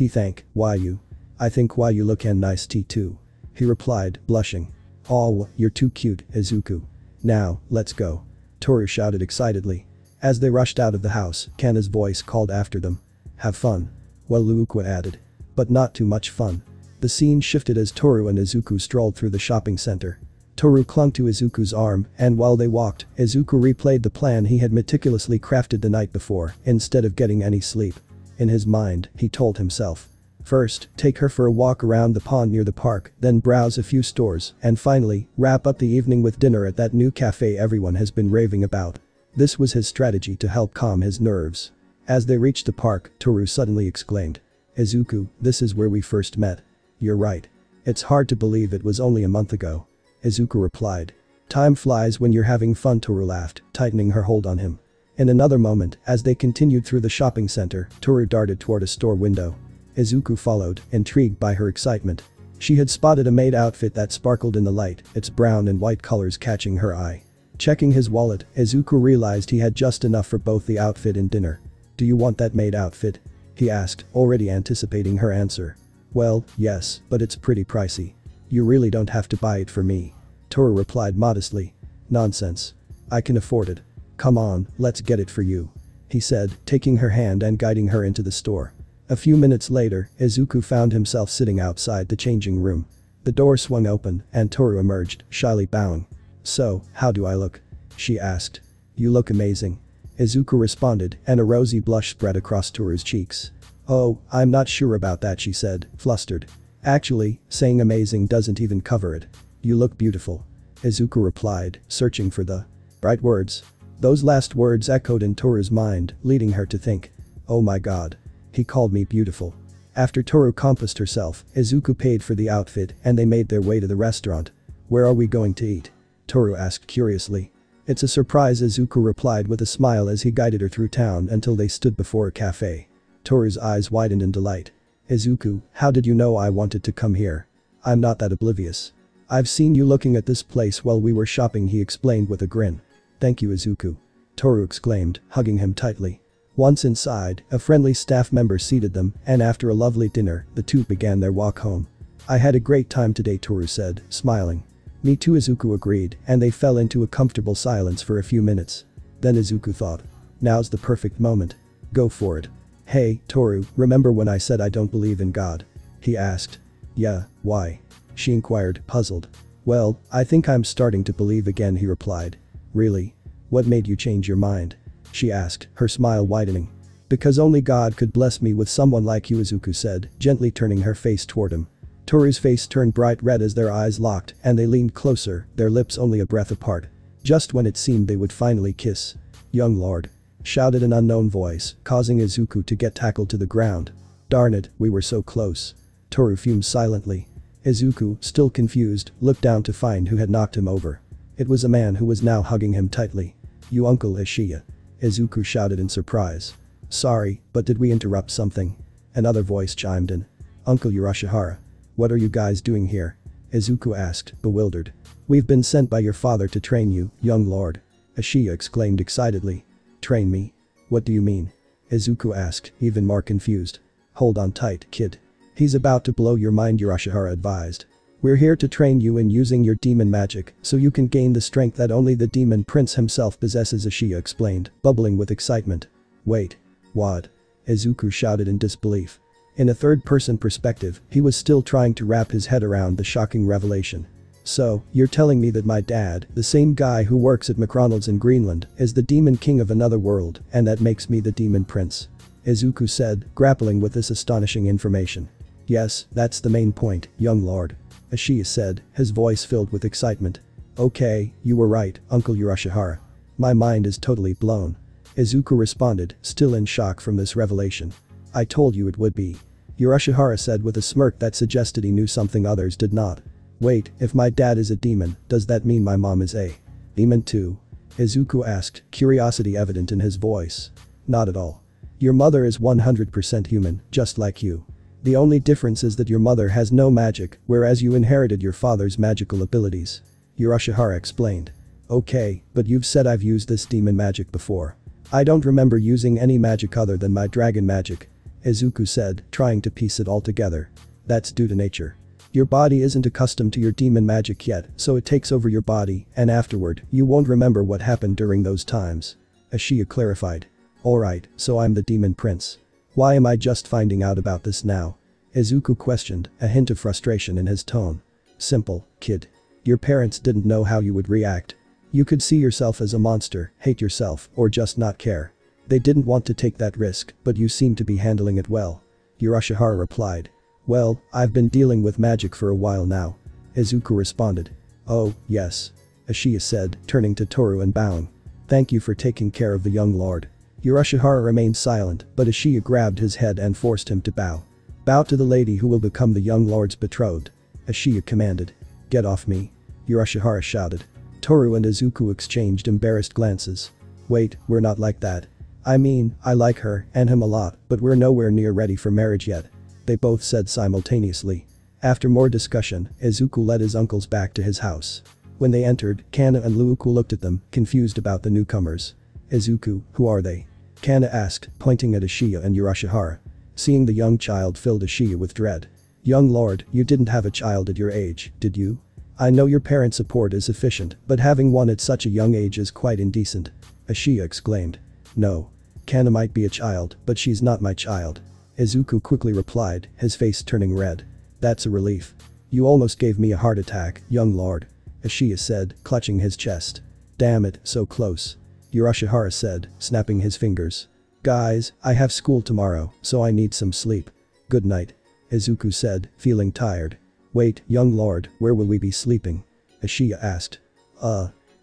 Thank, why you? I think why you look and nice tea too. He replied, blushing. Oh, you're too cute, Izuku. Now, let's go. Toru shouted excitedly. As they rushed out of the house, Kana's voice called after them. Have fun. Well, Luukwa added. But not too much fun. The scene shifted as Toru and Izuku strolled through the shopping center. Toru clung to Izuku's arm, and while they walked, Izuku replayed the plan he had meticulously crafted the night before, instead of getting any sleep. In his mind, he told himself. First, take her for a walk around the pond near the park, then browse a few stores, and finally, wrap up the evening with dinner at that new cafe everyone has been raving about. This was his strategy to help calm his nerves. As they reached the park, Toru suddenly exclaimed. Izuku, this is where we first met. You're right. It's hard to believe it was only a month ago. Izuku replied. Time flies when you're having fun, Toru laughed, tightening her hold on him. In another moment, as they continued through the shopping center, Toru darted toward a store window. Izuku followed, intrigued by her excitement. She had spotted a Maid outfit that sparkled in the light, its brown and white colors catching her eye. Checking his wallet, Izuku realized he had just enough for both the outfit and dinner. Do you want that Maid outfit? He asked, already anticipating her answer. Well, yes, but it's pretty pricey. You really don't have to buy it for me. Toru replied modestly. Nonsense. I can afford it. Come on, let's get it for you. He said, taking her hand and guiding her into the store. A few minutes later, Izuku found himself sitting outside the changing room. The door swung open, and Toru emerged, shyly bowing. So, how do I look? She asked. You look amazing. Izuku responded, and a rosy blush spread across Toru's cheeks. Oh, I'm not sure about that, she said, flustered. Actually, saying amazing doesn't even cover it. You look beautiful. Izuku replied, searching for the right words. Those last words echoed in Toru's mind, leading her to think. Oh my god. He called me beautiful. After Toru composed herself, Izuku paid for the outfit and they made their way to the restaurant. Where are we going to eat? Toru asked curiously. It's a surprise, Izuku replied with a smile as he guided her through town until they stood before a cafe. Toru's eyes widened in delight. Izuku, how did you know I wanted to come here? I'm not that oblivious. I've seen you looking at this place while we were shopping, he explained with a grin. Thank you, Izuku. Toru exclaimed, hugging him tightly. Once inside, a friendly staff member seated them, and after a lovely dinner, the two began their walk home. I had a great time today, Toru said, smiling. Me too, Izuku agreed, and they fell into a comfortable silence for a few minutes. Then Izuku thought. Now's the perfect moment. Go for it. Hey, Toru, remember when I said I don't believe in God? He asked. Yeah, why? She inquired, puzzled. Well, I think I'm starting to believe again, he replied. Really? What made you change your mind? She asked, her smile widening. Because only God could bless me with someone like you, Izuku said, gently turning her face toward him. Toru's face turned bright red as their eyes locked and they leaned closer, their lips only a breath apart. Just when it seemed they would finally kiss. Young lord. Shouted an unknown voice, causing Izuku to get tackled to the ground. Darn it, we were so close. Toru fumed silently. Izuku, still confused, looked down to find who had knocked him over. It was a man who was now hugging him tightly. You Uncle Ishiya. Izuku shouted in surprise. Sorry, but did we interrupt something? Another voice chimed in. Uncle Urashihara. What are you guys doing here? Izuku asked, bewildered. We've been sent by your father to train you, young lord. Ishiya exclaimed excitedly. Train me? What do you mean? Izuku asked, even more confused. Hold on tight, kid. He's about to blow your mind, Urashihara advised. We're here to train you in using your demon magic so you can gain the strength that only the demon prince himself possesses, Ishiya explained, bubbling with excitement. Wait. What? Izuku shouted in disbelief. In a third-person perspective, he was still trying to wrap his head around the shocking revelation. So, you're telling me that my dad, the same guy who works at McDonald's in Greenland, is the demon king of another world, and that makes me the demon prince? Izuku said, grappling with this astonishing information. Yes, that's the main point, young lord. Ishiya said, his voice filled with excitement. Okay, you were right, Uncle Urashihara. My mind is totally blown. Izuku responded, still in shock from this revelation. I told you it would be. Urashihara said with a smirk that suggested he knew something others did not. Wait, if my dad is a demon, does that mean my mom is a demon too? Izuku asked, curiosity evident in his voice. Not at all. Your mother is 100% human, just like you. The only difference is that your mother has no magic, whereas you inherited your father's magical abilities. Urashihara explained. Okay, but you've said I've used this demon magic before. I don't remember using any magic other than my dragon magic. Izuku said, trying to piece it all together. That's due to nature. Your body isn't accustomed to your demon magic yet, so it takes over your body, and afterward, you won't remember what happened during those times. Ashiya clarified. Alright, so I'm the demon prince. Why am I just finding out about this now? Izuku questioned, a hint of frustration in his tone. Simple, kid. Your parents didn't know how you would react. You could see yourself as a monster, hate yourself, or just not care. They didn't want to take that risk, but you seem to be handling it well. Urashihara replied. Well, I've been dealing with magic for a while now. Izuku responded. Oh, yes. Ashiya said, turning to Toru and bowing. Thank you for taking care of the young lord. Urashihara remained silent, but Ashiya grabbed his head and forced him to bow. Bow to the lady who will become the young lord's betrothed. Ashiya commanded. Get off me. Urashihara shouted. Toru and Izuku exchanged embarrassed glances. Wait, we're not like that. I mean, I like her and him a lot, but we're nowhere near ready for marriage yet. They both said simultaneously. After more discussion, Izuku led his uncles back to his house. When they entered, Kana and Luuku looked at them, confused about the newcomers. Izuku, who are they? Kana asked, pointing at Ashiya and Urashihara. Seeing the young child filled Ashiya with dread. Young lord, you didn't have a child at your age, did you? I know your parents' support is sufficient, but having one at such a young age is quite indecent. Ashiya exclaimed. No. Kana might be a child, but she's not my child. Izuku quickly replied, his face turning red. That's a relief. You almost gave me a heart attack, young lord. Ashiya said, clutching his chest. Damn it, so close. Urashihara said, snapping his fingers. Guys, I have school tomorrow, so I need some sleep. Good night. Izuku said, feeling tired. Wait, young lord, where will we be sleeping? Ashiya asked.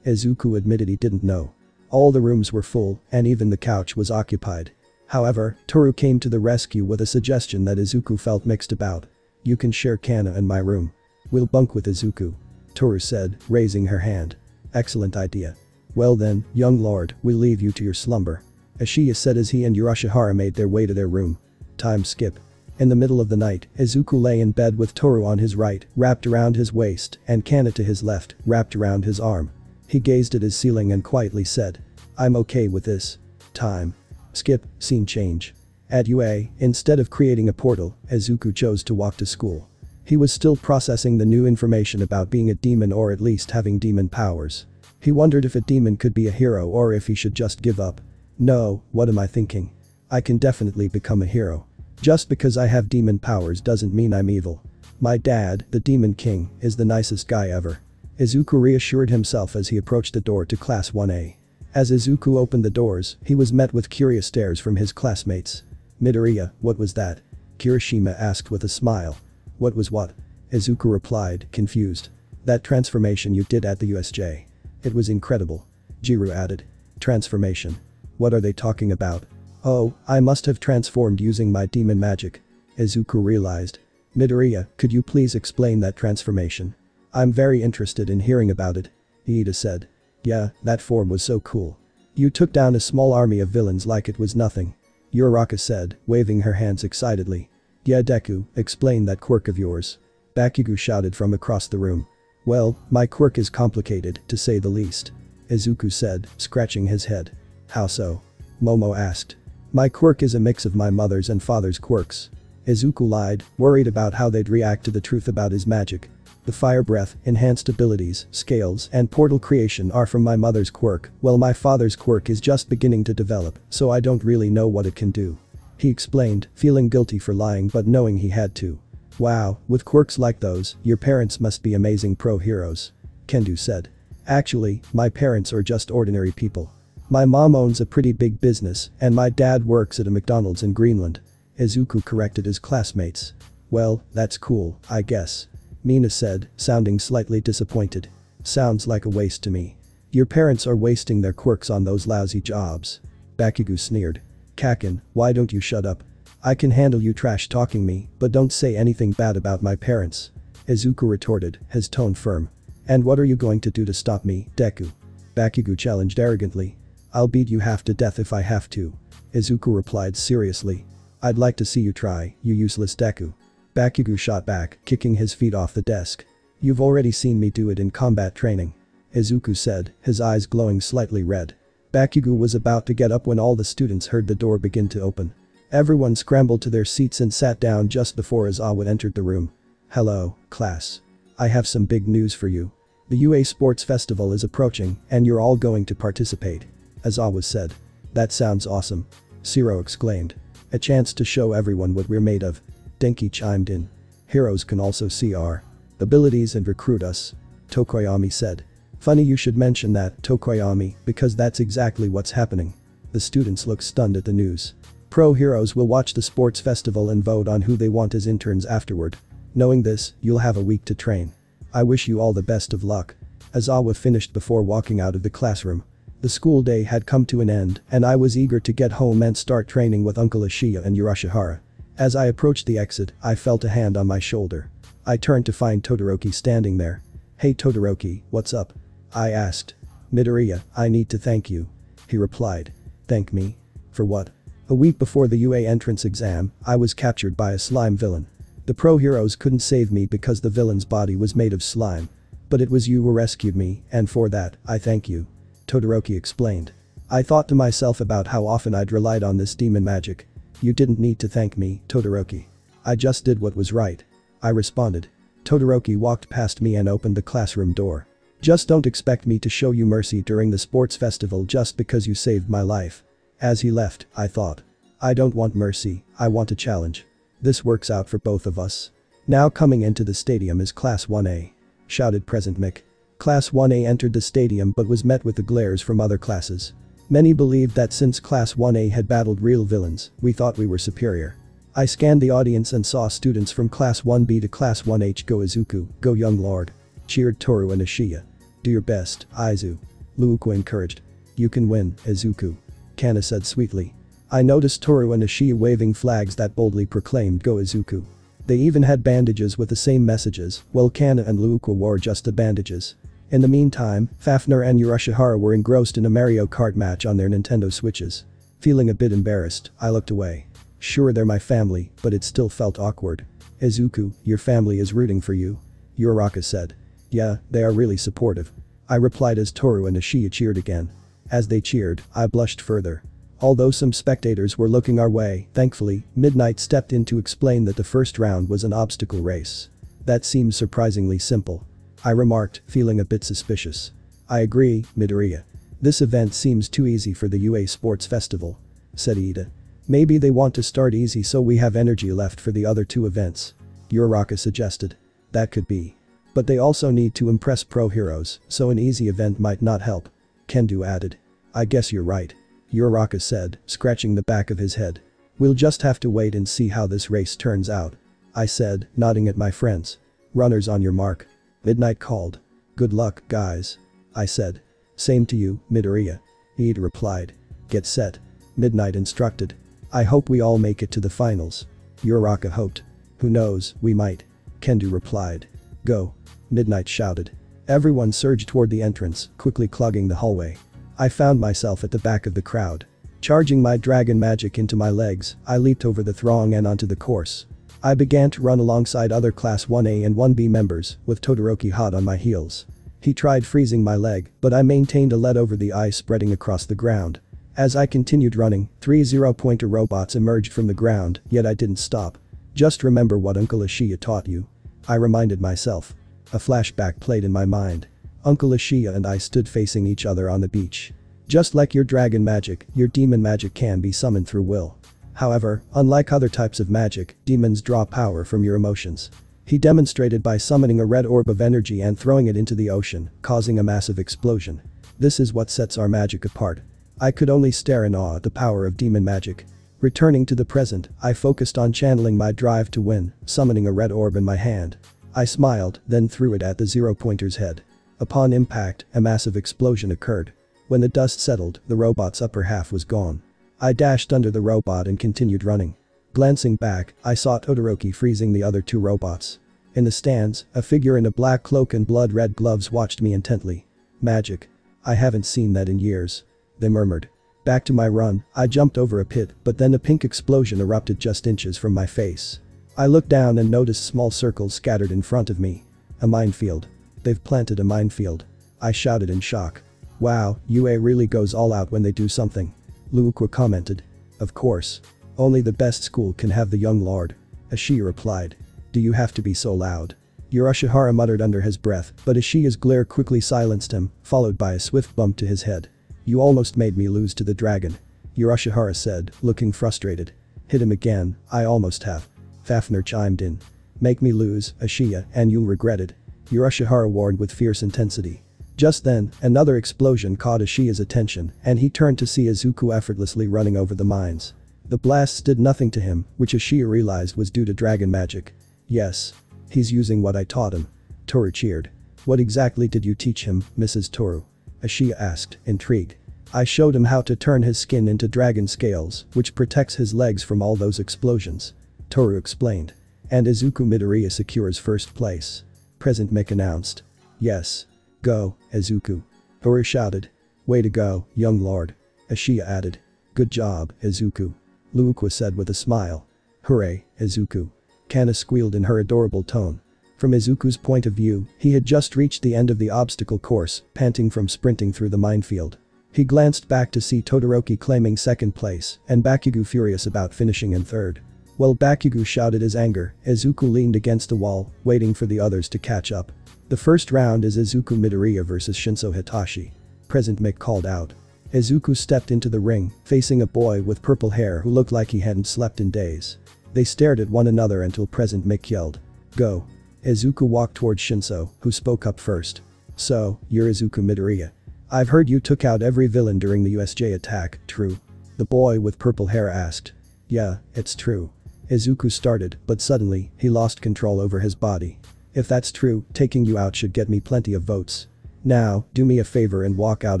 Izuku admitted he didn't know. All the rooms were full, and even the couch was occupied. However, Toru came to the rescue with a suggestion that Izuku felt mixed about. You can share Kana and my room. We'll bunk with Izuku. Toru said, raising her hand. Excellent idea. Well then, young lord, we'll leave you to your slumber. Ashiya said as he and Urashihara made their way to their room. Time skip. In the middle of the night, Izuku lay in bed with Toru on his right, wrapped around his waist, and Kana to his left, wrapped around his arm. He gazed at his ceiling and quietly said. I'm okay with this. Time. Skip, scene change. At UA, instead of creating a portal, Izuku chose to walk to school. He was still processing the new information about being a demon or at least having demon powers. He wondered if a demon could be a hero or if he should just give up. No, what am I thinking? I can definitely become a hero. Just because I have demon powers doesn't mean I'm evil. My dad, the Demon King, is the nicest guy ever. Izuku reassured himself as he approached the door to Class 1A. As Izuku opened the doors, he was met with curious stares from his classmates. Midoriya, what was that? Kirishima asked with a smile. What was what? Izuku replied, confused. That transformation you did at the USJ. It was incredible. Jiru added. Transformation. What are they talking about? Oh, I must have transformed using my demon magic. Izuku realized. Midoriya, could you please explain that transformation? I'm very interested in hearing about it. Iida said. Yeah, that form was so cool. You took down a small army of villains like it was nothing. Uraraka said, waving her hands excitedly. Yeah, Deku, explain that quirk of yours. Bakugo shouted from across the room. Well, my quirk is complicated, to say the least. Izuku said, scratching his head. How so? Momo asked. My quirk is a mix of my mother's and father's quirks. Izuku lied, worried about how they'd react to the truth about his magic. The fire breath, enhanced abilities, scales, and portal creation are from my mother's quirk, while my father's quirk is just beginning to develop, so I don't really know what it can do. He explained, feeling guilty for lying but knowing he had to. Wow, with quirks like those, your parents must be amazing pro heroes. Kendo said. Actually, my parents are just ordinary people. My mom owns a pretty big business, and my dad works at a McDonald's in Greenland. Izuku corrected his classmates. Well, that's cool, I guess. Mina said, sounding slightly disappointed. Sounds like a waste to me. Your parents are wasting their quirks on those lousy jobs. Bakugo sneered. Kakin, why don't you shut up? I can handle you trash-talking me, but don't say anything bad about my parents. Izuku retorted, his tone firm. And what are you going to do to stop me, Deku? Bakugo challenged arrogantly. I'll beat you half to death if I have to. Izuku replied seriously. I'd like to see you try, you useless Deku. Bakugo shot back, kicking his feet off the desk. You've already seen me do it in combat training. Izuku said, his eyes glowing slightly red. Bakugo was about to get up when all the students heard the door begin to open. Everyone scrambled to their seats and sat down just before Izawa entered the room. "Hello, class. I have some big news for you. The UA Sports Festival is approaching and you're all going to participate," Izawa said. "That sounds awesome," Shiro exclaimed. "A chance to show everyone what we're made of," Denki chimed in. "Heroes can also see our abilities and recruit us," Tokoyami said. "Funny you should mention that, Tokoyami, because that's exactly what's happening." The students looked stunned at the news. Pro heroes will watch the sports festival and vote on who they want as interns afterward. Knowing this, you'll have a week to train. I wish you all the best of luck. Izawa finished before walking out of the classroom. The school day had come to an end and I was eager to get home and start training with Uncle Ashiya and Yurashihara. As I approached the exit, I felt a hand on my shoulder. I turned to find Todoroki standing there. "Hey Todoroki, what's up?" I asked. "Midoriya, I need to thank you," he replied. "Thank me? For what?" A week before the UA entrance exam, I was captured by a slime villain. The pro heroes couldn't save me because the villain's body was made of slime. But it was you who rescued me, and for that, I thank you," Todoroki explained. I thought to myself about how often I'd relied on this demon magic. "You didn't need to thank me, Todoroki. I just did what was right," I responded. Todoroki walked past me and opened the classroom door. "Just don't expect me to show you mercy during the sports festival just because you saved my life." As he left, I thought. I don't want mercy, I want a challenge. This works out for both of us. "Now coming into the stadium is Class 1A," shouted President Mick. Class 1A entered the stadium but was met with the glares from other classes. Many believed that since Class 1A had battled real villains, we thought we were superior. I scanned the audience and saw students from Class 1B to Class 1H go Izuku, go young lord, cheered Toru and Ashiya. "Do your best, Izu," Luuko encouraged. "You can win, Izuku," Kana said sweetly. I noticed Toru and Ashiya waving flags that boldly proclaimed "Go Izuku." They even had bandages with the same messages, while Kana and Luuko wore just the bandages. In the meantime, Fafnir and Yurashihara were engrossed in a Mario Kart match on their Nintendo Switches. Feeling a bit embarrassed, I looked away. Sure, they're my family, but it still felt awkward. "Izuku, your family is rooting for you," Uraraka said. "Yeah, they are really supportive," I replied as Toru and Ashiya cheered again. As they cheered, I blushed further. Although some spectators were looking our way, thankfully, Midnight stepped in to explain that the first round was an obstacle race. "That seems surprisingly simple," I remarked, feeling a bit suspicious. "I agree, Midoriya. This event seems too easy for the UA Sports Festival," said Ida. "Maybe they want to start easy so we have energy left for the other two events," Uraraka suggested. "That could be. But they also need to impress pro heroes, so an easy event might not help," Kendo added. "I guess you're right," Uraraka said, scratching the back of his head. "We'll just have to wait and see how this race turns out," I said, nodding at my friends. "Runners on your mark," Midnight called. "Good luck, guys," I said. "Same to you, Midoriya," Ida replied. "Get set," Midnight instructed. "I hope we all make it to the finals," Uraraka hoped. "Who knows, we might," Kendo replied. "Go," Midnight shouted. Everyone surged toward the entrance, quickly clogging the hallway. I found myself at the back of the crowd. Charging my dragon magic into my legs, I leaped over the throng and onto the course. I began to run alongside other Class 1A and 1B members, with Todoroki hot on my heels. He tried freezing my leg, but I maintained a lead over the ice spreading across the ground. As I continued running, 3 zero-pointer robots emerged from the ground, yet I didn't stop. "Just remember what Uncle Ashiya taught you," I reminded myself. A flashback played in my mind. Uncle Ashiya and I stood facing each other on the beach. "Just like your dragon magic, your demon magic can be summoned through will. However, unlike other types of magic, demons draw power from your emotions." He demonstrated by summoning a red orb of energy and throwing it into the ocean, causing a massive explosion. This is what sets our magic apart. I could only stare in awe at the power of demon magic. Returning to the present, I focused on channeling my drive to win, summoning a red orb in my hand. I smiled, then threw it at the zero-pointer's head. Upon impact, a massive explosion occurred. When the dust settled, the robot's upper half was gone. I dashed under the robot and continued running. Glancing back, I saw Todoroki freezing the other two robots. In the stands, a figure in a black cloak and blood-red gloves watched me intently. "Magic. I haven't seen that in years," they murmured. Back to my run, I jumped over a pit, but then a pink explosion erupted just inches from my face. I looked down and noticed small circles scattered in front of me. A minefield. "They've planted a minefield," I shouted in shock. "Wow, UA really goes all out when they do something," Luuko commented. "Of course. Only the best school can have the young lord. Ashiya replied. Do you have to be so loud? Urashihara muttered under his breath, but Ashiya's glare quickly silenced him, followed by a swift bump to his head. You almost made me lose to the dragon. Urashihara said, looking frustrated. Hit him again, I almost have. Fafnir chimed in. Make me lose, Ashiya, and you'll regret it. Urashihara warned with fierce intensity. Just then, another explosion caught Ashiya's attention, and he turned to see Izuku effortlessly running over the mines. The blasts did nothing to him, which Ashiya realized was due to dragon magic. Yes. He's using what I taught him. Toru cheered. What exactly did you teach him, Mrs. Toru? Ashiya asked, intrigued. I showed him how to turn his skin into dragon scales, which protects his legs from all those explosions. Toru explained. And Izuku Midoriya secures first place. Present Mick announced. Yes. Go, Izuku. Toru shouted. Way to go, young lord. Ashiya added. Good job, Izuku. Luukwa said with a smile. Hooray, Izuku. Kana squealed in her adorable tone. From Izuku's point of view, he had just reached the end of the obstacle course, panting from sprinting through the minefield. He glanced back to see Todoroki claiming second place and Bakugo furious about finishing in third. While Bakugo shouted his anger, Izuku leaned against the wall, waiting for the others to catch up. The first round is Izuku Midoriya versus Shinso Hitachi. Present Mick called out. Izuku stepped into the ring, facing a boy with purple hair who looked like he hadn't slept in days. They stared at one another until Present Mick yelled. Go. Izuku walked towards Shinso, who spoke up first. So, you're Izuku Midoriya. I've heard you took out every villain during the USJ attack, true? The boy with purple hair asked. Yeah, it's true. Izuku started, but suddenly, he lost control over his body. If that's true, taking you out should get me plenty of votes. Now, do me a favor and walk out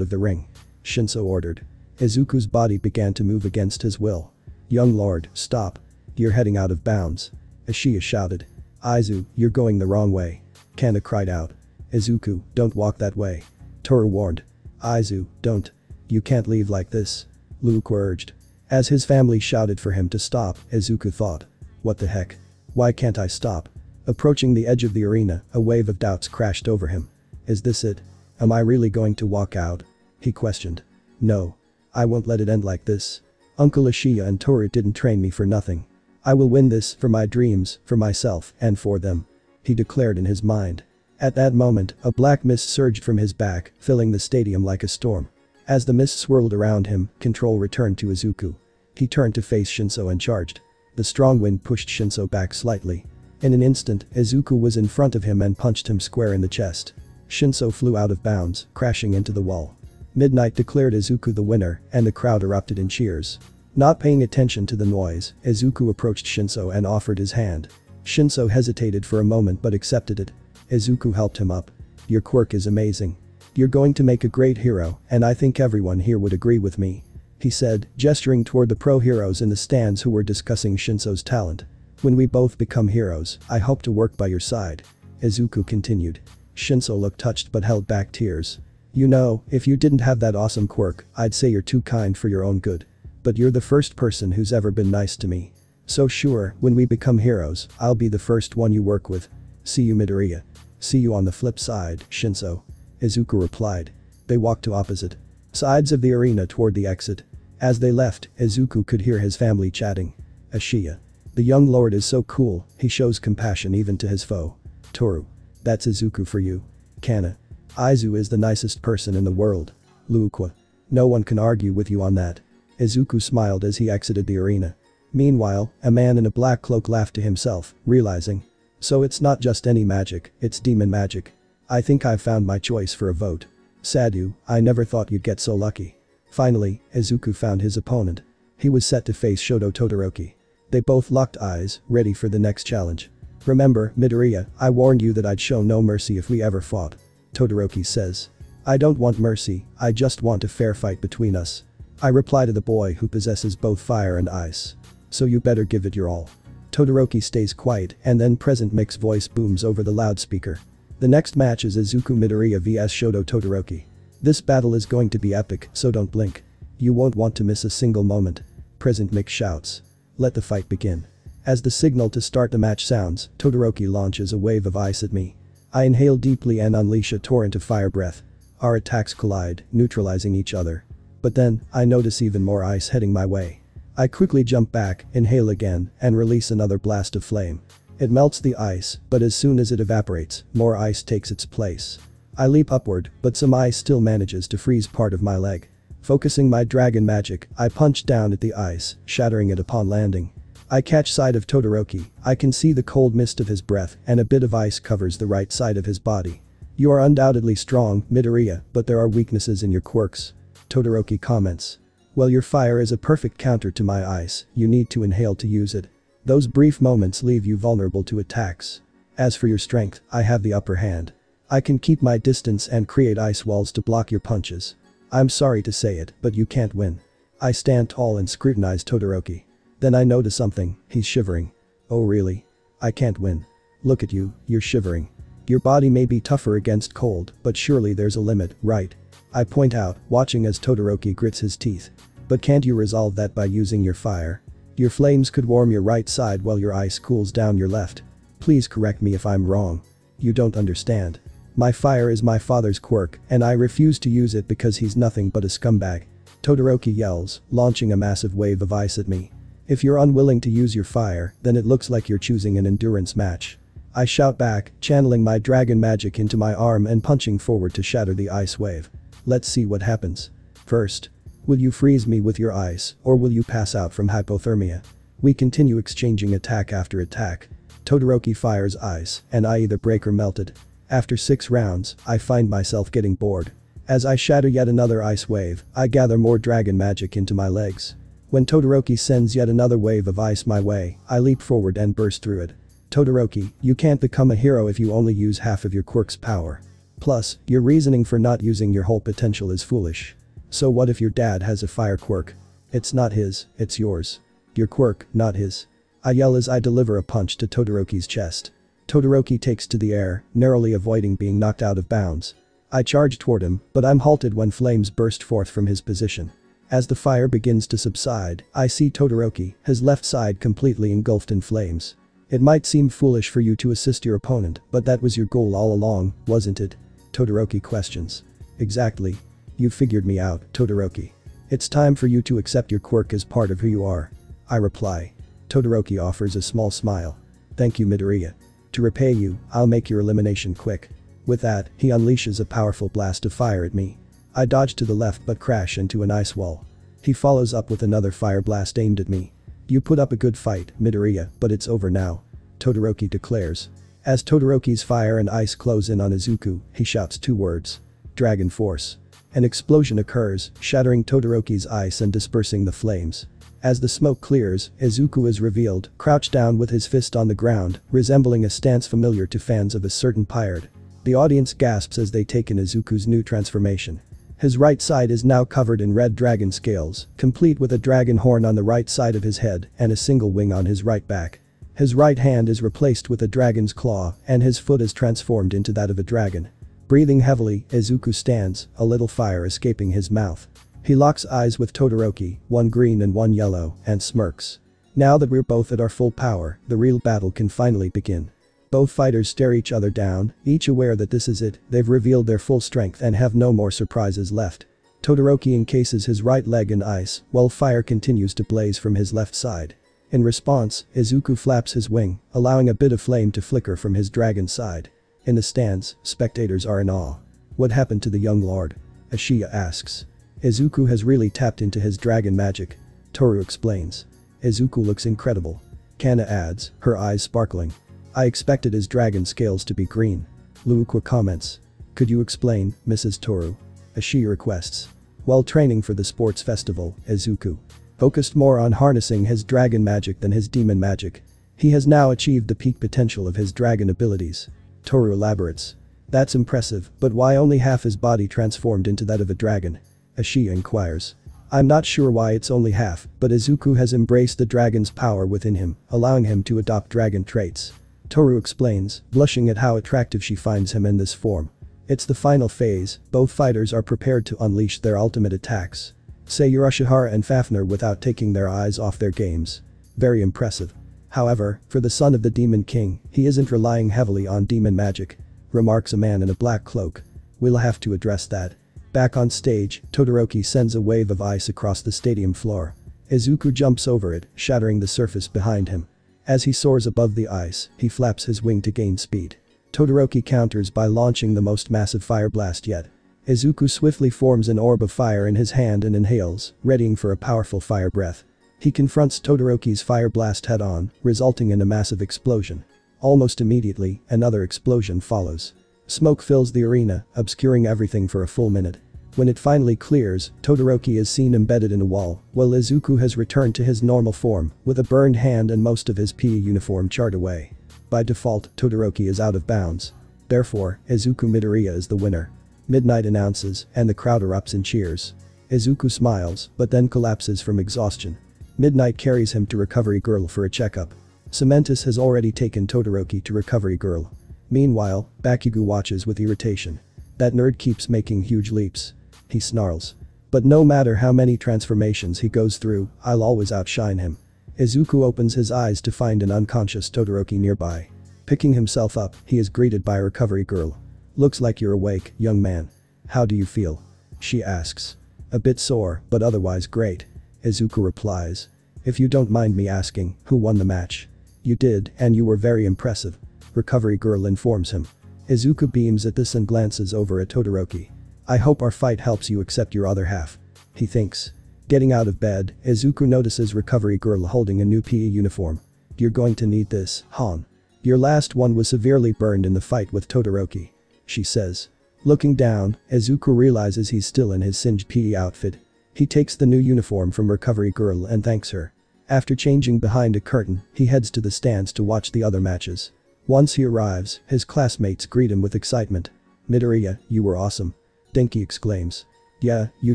of the ring. Shinso ordered. Izuku's body began to move against his will. Young lord, stop. You're heading out of bounds. Ashiya shouted. Aizu, you're going the wrong way. Kana cried out. Izuku, don't walk that way. Toru warned. Aizu, don't. You can't leave like this. Luke urged. As his family shouted for him to stop, Izuku thought. What the heck? Why can't I stop? Approaching the edge of the arena, a wave of doubts crashed over him. Is this it? Am I really going to walk out? He questioned. No. I won't let it end like this. Uncle Ashiya and Toru didn't train me for nothing. I will win this for my dreams, for myself, and for them. He declared in his mind. At that moment, a black mist surged from his back, filling the stadium like a storm. As the mist swirled around him, control returned to Izuku. He turned to face Shinso and charged. The strong wind pushed Shinso back slightly. In an instant, Izuku was in front of him and punched him square in the chest. Shinso flew out of bounds, crashing into the wall. Midnight declared Izuku the winner, and the crowd erupted in cheers. Not paying attention to the noise, Izuku approached Shinso and offered his hand. Shinso hesitated for a moment but accepted it. Izuku helped him up. Your quirk is amazing. You're going to make a great hero, and I think everyone here would agree with me. He said, gesturing toward the pro heroes in the stands who were discussing Shinso's talent. When we both become heroes, I hope to work by your side. Izuku continued. Shinso looked touched but held back tears. You know, if you didn't have that awesome quirk, I'd say you're too kind for your own good. But you're the first person who's ever been nice to me. So sure, when we become heroes, I'll be the first one you work with. See you Midoriya. See you on the flip side, Shinso. Izuku replied. They walked to opposite sides of the arena toward the exit. As they left, Izuku could hear his family chatting. Ashiya. The young lord is so cool, he shows compassion even to his foe. Toru. That's Izuku for you. Kana. Aizu is the nicest person in the world. Luukwa. No one can argue with you on that. Izuku smiled as he exited the arena. Meanwhile, a man in a black cloak laughed to himself, realizing. So it's not just any magic, it's demon magic. I think I've found my choice for a vote. Sadu, I never thought you'd get so lucky. Finally, Izuku found his opponent. He was set to face Shoto Todoroki. They both locked eyes, ready for the next challenge. Remember, Midoriya, I warned you that I'd show no mercy if we ever fought. Todoroki says. I don't want mercy, I just want a fair fight between us. I reply to the boy who possesses both fire and ice. So you better give it your all. Todoroki stays quiet and then Present Mick's voice booms over the loudspeaker. The next match is Izuku Midoriya vs Shoto Todoroki. This battle is going to be epic, so don't blink. You won't want to miss a single moment. Present Mick shouts. Let the fight begin. As the signal to start the match sounds, Todoroki launches a wave of ice at me. I inhale deeply and unleash a torrent of fire breath. Our attacks collide, neutralizing each other. But then, I notice even more ice heading my way. I quickly jump back, inhale again, and release another blast of flame. It melts the ice, but as soon as it evaporates, more ice takes its place. I leap upward, but some ice still manages to freeze part of my leg. Focusing my dragon magic, I punch down at the ice, shattering it upon landing. I catch sight of Todoroki. I can see the cold mist of his breath, and a bit of ice covers the right side of his body. You are undoubtedly strong, Midoriya, but there are weaknesses in your quirks. Todoroki comments. Well, your fire is a perfect counter to my ice, you need to inhale to use it. Those brief moments leave you vulnerable to attacks. As for your strength, I have the upper hand. I can keep my distance and create ice walls to block your punches. I'm sorry to say it, but you can't win. I stand tall and scrutinize Todoroki. Then I notice something, he's shivering. Oh really? I can't win. Look at you, you're shivering. Your body may be tougher against cold, but surely there's a limit, right? I point out, watching as Todoroki grits his teeth. But can't you resolve that by using your fire? Your flames could warm your right side while your ice cools down your left. Please correct me if I'm wrong. You don't understand. My fire is my father's quirk, and I refuse to use it because he's nothing but a scumbag. Todoroki yells, launching a massive wave of ice at me. If you're unwilling to use your fire, then it looks like you're choosing an endurance match. I shout back, channeling my dragon magic into my arm and punching forward to shatter the ice wave. Let's see what happens. First. Will you freeze me with your ice, or will you pass out from hypothermia? We continue exchanging attack after attack. Todoroki fires ice, and I either break or melted. After 6 rounds, I find myself getting bored. As I shatter yet another ice wave, I gather more dragon magic into my legs. When Todoroki sends yet another wave of ice my way, I leap forward and burst through it. Todoroki, you can't become a hero if you only use half of your quirk's power. Plus, your reasoning for not using your whole potential is foolish. So what if your dad has a fire quirk? It's not his, it's yours. Your quirk, not his. I yell as I deliver a punch to Todoroki's chest. Todoroki takes to the air, narrowly avoiding being knocked out of bounds. I charge toward him, but I'm halted when flames burst forth from his position. As the fire begins to subside, I see Todoroki, his left side completely engulfed in flames. It might seem foolish for you to assist your opponent, but that was your goal all along, wasn't it? Todoroki questions. Exactly. You figured me out, Todoroki. It's time for you to accept your quirk as part of who you are. I reply. Todoroki offers a small smile. Thank you, Midoriya. To repay you, I'll make your elimination quick. With that, he unleashes a powerful blast of fire at me. I dodge to the left but crash into an ice wall. He follows up with another fire blast aimed at me. You put up a good fight, Midoriya, but it's over now. Todoroki declares. As Todoroki's fire and ice close in on Izuku, he shouts 2 words. Dragon Force. An explosion occurs, shattering Todoroki's ice and dispersing the flames. As the smoke clears, Izuku is revealed, crouched down with his fist on the ground, resembling a stance familiar to fans of a certain pirate. The audience gasps as they take in Izuku's new transformation. His right side is now covered in red dragon scales, complete with a dragon horn on the right side of his head and a single wing on his right back. His right hand is replaced with a dragon's claw, and his foot is transformed into that of a dragon. Breathing heavily, Izuku stands, a little fire escaping his mouth. He locks eyes with Todoroki, one green and one yellow, and smirks. Now that we're both at our full power, the real battle can finally begin. Both fighters stare each other down, each aware that this is it, they've revealed their full strength and have no more surprises left. Todoroki encases his right leg in ice, while fire continues to blaze from his left side. In response, Izuku flaps his wing, allowing a bit of flame to flicker from his dragon side. In the stands, spectators are in awe. What happened to the young lord? Ashiya asks. Izuku has really tapped into his dragon magic. Toru explains. Izuku looks incredible. Kana adds, her eyes sparkling. I expected his dragon scales to be green. Luukwa comments. Could you explain, Mrs. Toru? Ashiya requests. While training for the sports festival, Izuku focused more on harnessing his dragon magic than his demon magic. He has now achieved the peak potential of his dragon abilities. Toru elaborates. That's impressive, but why only half his body transformed into that of a dragon? Ashiya inquires. I'm not sure why it's only half, but Izuku has embraced the dragon's power within him, allowing him to adopt dragon traits. Toru explains, blushing at how attractive she finds him in this form. It's the final phase, both fighters are prepared to unleash their ultimate attacks. Say Urashihara and Fafnir without taking their eyes off their games. Very impressive. However, for the son of the Demon King, he isn't relying heavily on demon magic, remarks a man in a black cloak. We'll have to address that. Back on stage, Todoroki sends a wave of ice across the stadium floor. Izuku jumps over it, shattering the surface behind him. As he soars above the ice, he flaps his wing to gain speed. Todoroki counters by launching the most massive fire blast yet. Izuku swiftly forms an orb of fire in his hand and inhales, readying for a powerful fire breath. He confronts Todoroki's fire blast head-on, resulting in a massive explosion. Almost immediately, another explosion follows. Smoke fills the arena, obscuring everything for a full minute. When it finally clears, Todoroki is seen embedded in a wall, while Izuku has returned to his normal form, with a burned hand and most of his PE uniform charred away. By default, Todoroki is out of bounds. Therefore, Izuku Midoriya is the winner. Midnight announces, and the crowd erupts in cheers. Izuku smiles, but then collapses from exhaustion. Midnight carries him to Recovery Girl for a checkup. Cementus has already taken Todoroki to Recovery Girl. Meanwhile, Bakugo watches with irritation. That nerd keeps making huge leaps. He snarls. But no matter how many transformations he goes through, I'll always outshine him. Izuku opens his eyes to find an unconscious Todoroki nearby. Picking himself up, he is greeted by a Recovery Girl. Looks like you're awake, young man. How do you feel? She asks. A bit sore, but otherwise great. Izuku replies. If you don't mind me asking, who won the match? You did, and you were very impressive. Recovery Girl informs him. Izuku beams at this and glances over at Todoroki. I hope our fight helps you accept your other half. He thinks. Getting out of bed, Izuku notices Recovery Girl holding a new PE uniform. You're going to need this, hon. Your last one was severely burned in the fight with Todoroki. She says. Looking down, Izuku realizes he's still in his singed PE outfit. He takes the new uniform from Recovery Girl and thanks her. After changing behind a curtain, he heads to the stands to watch the other matches. Once he arrives, his classmates greet him with excitement. Midoriya, you were awesome. Denki exclaims. Yeah, you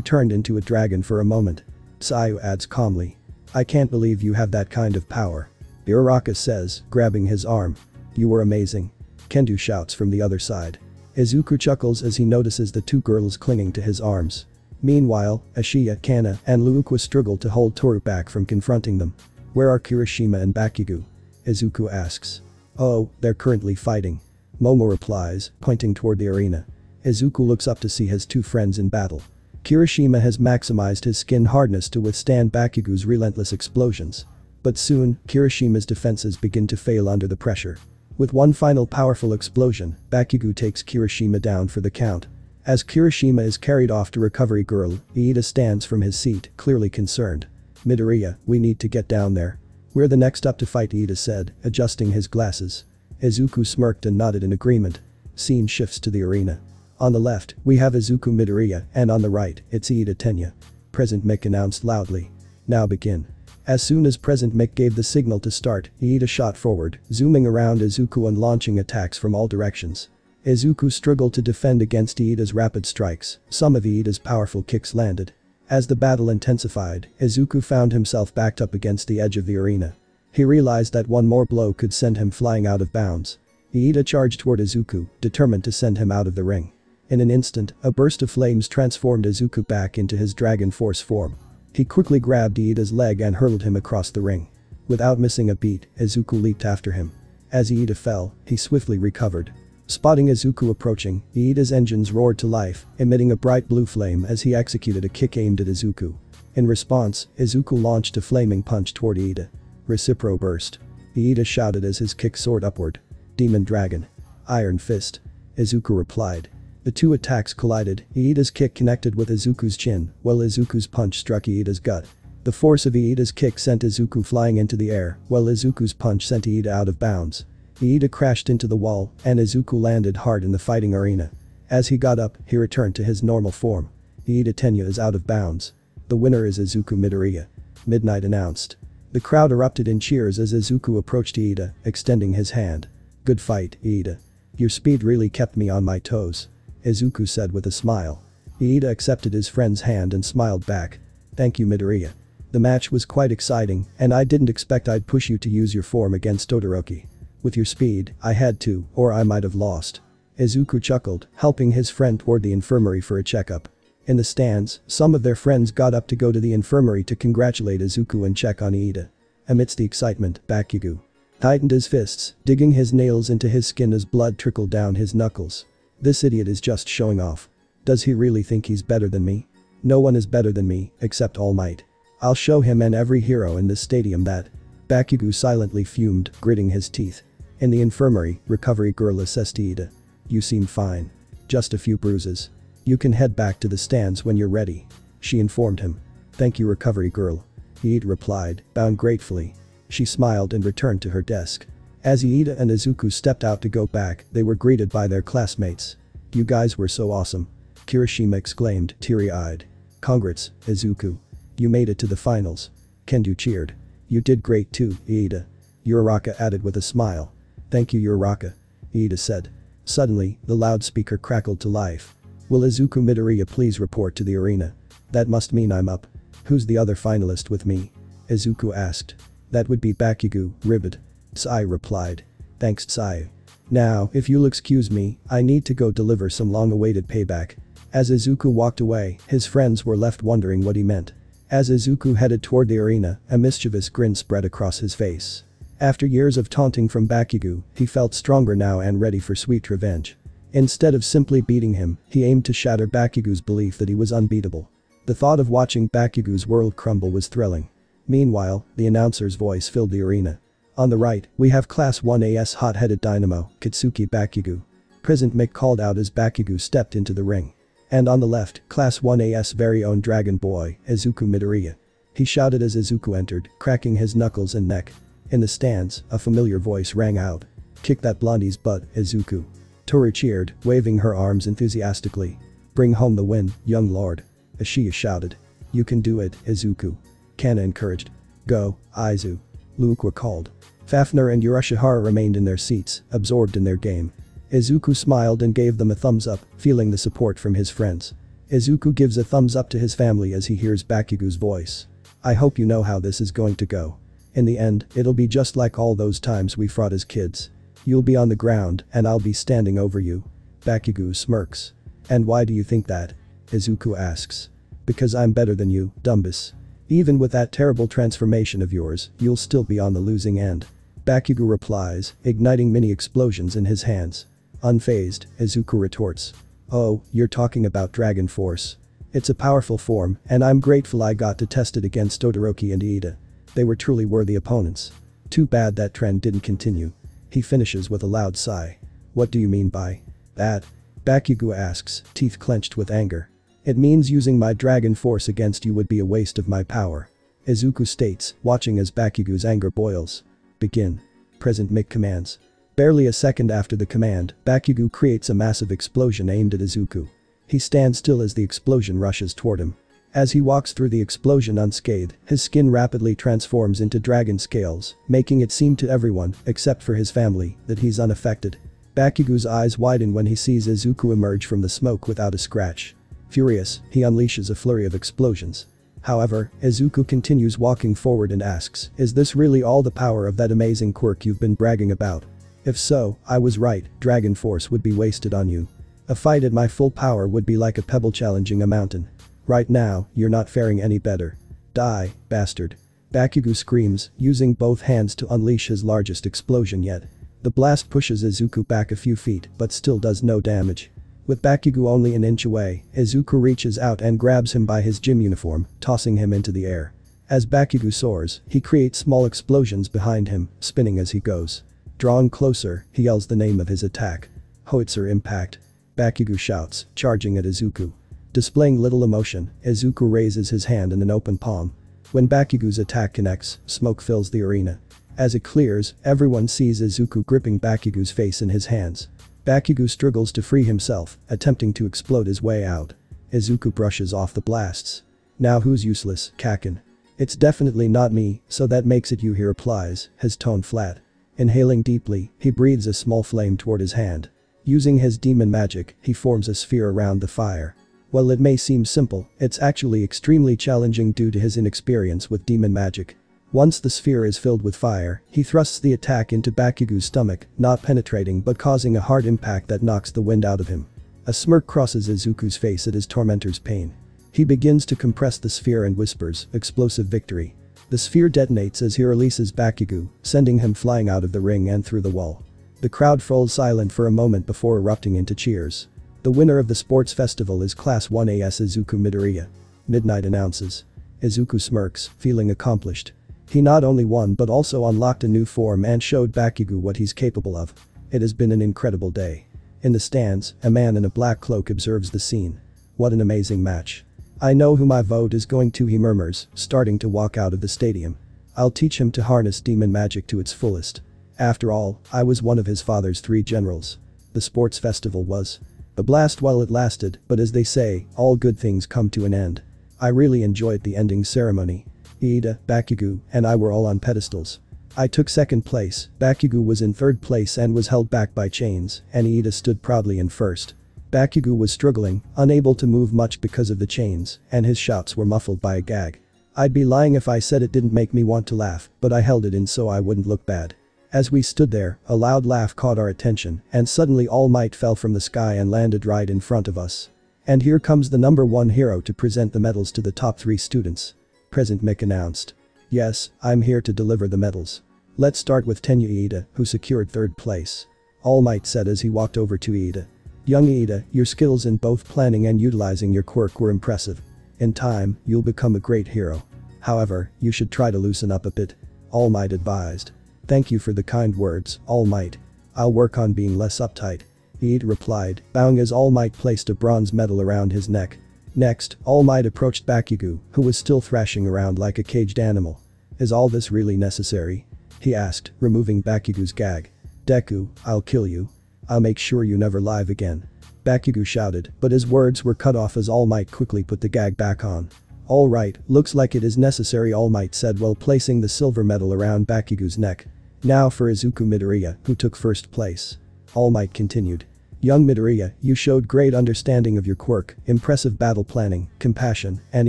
turned into a dragon for a moment. Tsuyu adds calmly. I can't believe you have that kind of power. Uraraka says, grabbing his arm. You were amazing. Kendo shouts from the other side. Izuku chuckles as he notices the two girls clinging to his arms. Meanwhile, Ashiya, Kana, and Luukwa struggle to hold Toru back from confronting them. Where are Kirishima and Bakugo? Izuku asks. Oh, they're currently fighting. Momo replies, pointing toward the arena. Izuku looks up to see his two friends in battle. Kirishima has maximized his skin hardness to withstand Bakugo's relentless explosions. But soon, Kirishima's defenses begin to fail under the pressure. With one final powerful explosion, Bakugo takes Kirishima down for the count. As Kirishima is carried off to Recovery Girl, Iida stands from his seat, clearly concerned. Midoriya, we need to get down there. We're the next up to fight, Iida said, adjusting his glasses. Izuku smirked and nodded in agreement. Scene shifts to the arena. On the left, we have Izuku Midoriya, and on the right, it's Iida Tenya. Present Mick announced loudly. Now begin. As soon as Present Mick gave the signal to start, Iida shot forward, zooming around Izuku and launching attacks from all directions. Izuku struggled to defend against Iida's rapid strikes, some of Iida's powerful kicks landed. As the battle intensified, Izuku found himself backed up against the edge of the arena. He realized that one more blow could send him flying out of bounds. Iida charged toward Izuku, determined to send him out of the ring. In an instant, a burst of flames transformed Izuku back into his Dragon Force form. He quickly grabbed Iida's leg and hurled him across the ring. Without missing a beat, Izuku leaped after him. As Iida fell, he swiftly recovered. Spotting Izuku approaching, Iida's engines roared to life, emitting a bright blue flame as he executed a kick aimed at Izuku. In response, Izuku launched a flaming punch toward Iida. Recipro burst. Iida shouted as his kick soared upward. Demon Dragon. Iron Fist. Izuku replied. The two attacks collided, Iida's kick connected with Izuku's chin, while Izuku's punch struck Iida's gut. The force of Iida's kick sent Izuku flying into the air, while Izuku's punch sent Iida out of bounds. Iida crashed into the wall, and Izuku landed hard in the fighting arena. As he got up, he returned to his normal form. Iida Tenya is out of bounds. The winner is Izuku Midoriya. Midnight announced. The crowd erupted in cheers as Izuku approached Iida, extending his hand. Good fight, Iida. Your speed really kept me on my toes. Izuku said with a smile. Iida accepted his friend's hand and smiled back. Thank you, Midoriya. The match was quite exciting, and I didn't expect I'd push you to use your form against Todoroki. With your speed, I had to, or I might have lost. Izuku chuckled, helping his friend toward the infirmary for a checkup. In the stands, some of their friends got up to go to the infirmary to congratulate Izuku and check on Iida. Amidst the excitement, Bakugo tightened his fists, digging his nails into his skin as blood trickled down his knuckles. This idiot is just showing off. Does he really think he's better than me? No one is better than me, except All Might. I'll show him and every hero in this stadium that. Bakugo silently fumed, gritting his teeth. In the infirmary, recovery girl assessed Iida. You seem fine. Just a few bruises. You can head back to the stands when you're ready. She informed him. Thank you, recovery girl. Iida replied, bowing gratefully. She smiled and returned to her desk. As Iida and Izuku stepped out to go back, they were greeted by their classmates. You guys were so awesome. Kirishima exclaimed, teary-eyed. Congrats, Izuku. You made it to the finals. Kendo cheered. You did great too, Iida. Uraraka added with a smile. Thank you, Uraraka. Iida said. Suddenly, the loudspeaker crackled to life. Will Izuku Midoriya please report to the arena? That must mean I'm up. Who's the other finalist with me? Izuku asked. That would be Bakugo, Ribbit. Sai replied. Thanks, Sai. Now, if you'll excuse me, I need to go deliver some long-awaited payback. As Izuku walked away, his friends were left wondering what he meant. As Izuku headed toward the arena, a mischievous grin spread across his face. After years of taunting from Bakugo, he felt stronger now and ready for sweet revenge. Instead of simply beating him, he aimed to shatter Bakugo's belief that he was unbeatable. The thought of watching Bakugo's world crumble was thrilling. Meanwhile, the announcer's voice filled the arena. On the right, we have Class 1A's hot-headed dynamo, Katsuki Bakugo. President Mick called out as Bakugo stepped into the ring. And on the left, Class 1A's very own Dragon Boy, Izuku Midoriya. He shouted as Izuku entered, cracking his knuckles and neck. In the stands, a familiar voice rang out. Kick that blondie's butt, Izuku. Toru cheered, waving her arms enthusiastically. Bring home the win, young lord. Ashiya shouted. You can do it, Izuku. Kana encouraged. Go, Aizu. Luke were called. Fafnir and Urashihara remained in their seats, absorbed in their game. Izuku smiled and gave them a thumbs up, feeling the support from his friends. Izuku gives a thumbs up to his family as he hears Bakugo's voice. I hope you know how this is going to go. In the end, it'll be just like all those times we fought as kids. You'll be on the ground and I'll be standing over you. Bakugo smirks. And why do you think that? Izuku asks. Because I'm better than you, Dumbus. Even with that terrible transformation of yours, you'll still be on the losing end. Bakugo replies, igniting mini explosions in his hands. Unfazed, Izuku retorts. Oh, you're talking about Dragon Force. It's a powerful form, and I'm grateful I got to test it against Todoroki and Iida. They were truly worthy opponents. Too bad that trend didn't continue. He finishes with a loud sigh. What do you mean by that? Bakugo asks, teeth clenched with anger. It means using my Dragon Force against you would be a waste of my power. Izuku states, watching as Bakugo's anger boils. Begin. President Mick commands. Barely a second after the command, Bakugo creates a massive explosion aimed at Izuku. He stands still as the explosion rushes toward him. As he walks through the explosion unscathed, his skin rapidly transforms into dragon scales, making it seem to everyone, except for his family, that he's unaffected. Bakugo's eyes widen when he sees Izuku emerge from the smoke without a scratch. Furious, he unleashes a flurry of explosions. However, Izuku continues walking forward and asks, is this really all the power of that amazing quirk you've been bragging about? If so, I was right, Dragon Force would be wasted on you. A fight at my full power would be like a pebble challenging a mountain. Right now, you're not faring any better. Die, bastard. Bakugo screams, using both hands to unleash his largest explosion yet. The blast pushes Izuku back a few feet, but still does no damage. With Bakugo only an inch away, Izuku reaches out and grabs him by his gym uniform, tossing him into the air. As Bakugo soars, he creates small explosions behind him, spinning as he goes. Drawing closer, he yells the name of his attack. Howitzer Impact. Bakugo shouts, charging at Izuku. Displaying little emotion, Izuku raises his hand in an open palm. When Bakugo's attack connects, smoke fills the arena. As it clears, everyone sees Izuku gripping Bakugo's face in his hands. Bakugo struggles to free himself, attempting to explode his way out. Izuku brushes off the blasts. Now who's useless, Kaken? It's definitely not me, so that makes it you, he replies, his tone flat. Inhaling deeply, he breathes a small flame toward his hand. Using his demon magic, he forms a sphere around the fire. While it may seem simple, it's actually extremely challenging due to his inexperience with demon magic. Once the sphere is filled with fire, he thrusts the attack into Bakugo's stomach, not penetrating but causing a hard impact that knocks the wind out of him. A smirk crosses Izuku's face at his tormentor's pain. He begins to compress the sphere and whispers, explosive victory. The sphere detonates as he releases Bakugo, sending him flying out of the ring and through the wall. The crowd falls silent for a moment before erupting into cheers. The winner of the sports festival is Class 1A's Izuku Midoriya. Midnight announces. Izuku smirks, feeling accomplished. He not only won but also unlocked a new form and showed Bakugo what he's capable of. It has been an incredible day. In the stands, a man in a black cloak observes the scene. What an amazing match. I know who my vote is going to, he murmurs, starting to walk out of the stadium. I'll teach him to harness demon magic to its fullest. After all, I was one of his father's 3 generals. The sports festival was a blast while it lasted, but as they say, all good things come to an end. I really enjoyed the ending ceremony. Iida, Bakugo, and I were all on pedestals. I took second place, Bakugo was in third place and was held back by chains, and Iida stood proudly in first. Bakugo was struggling, unable to move much because of the chains, and his shouts were muffled by a gag. I'd be lying if I said it didn't make me want to laugh, but I held it in so I wouldn't look bad. As we stood there, a loud laugh caught our attention, and suddenly All Might fell from the sky and landed right in front of us. And here comes the number 1 hero to present the medals to the top 3 students. President Mick announced. Yes, I'm here to deliver the medals. Let's start with Tenya Iida, who secured 3rd place. All Might said as he walked over to Iida. Young Iida, your skills in both planning and utilizing your quirk were impressive. In time, you'll become a great hero. However, you should try to loosen up a bit. All Might advised. Thank you for the kind words, All Might. I'll work on being less uptight. Iida replied, bowing as All Might placed a bronze medal around his neck. Next, All Might approached Bakugo, who was still thrashing around like a caged animal. Is all this really necessary? He asked, removing Bakugo's gag. Deku, I'll kill you. I'll make sure you never live again. Bakugo shouted, but his words were cut off as All Might quickly put the gag back on. Alright, looks like it is necessary, All Might said while placing the silver medal around Bakugo's neck. Now for Izuku Midoriya, who took 1st place. All Might continued. Young Midoriya, you showed great understanding of your quirk, impressive battle planning, compassion, and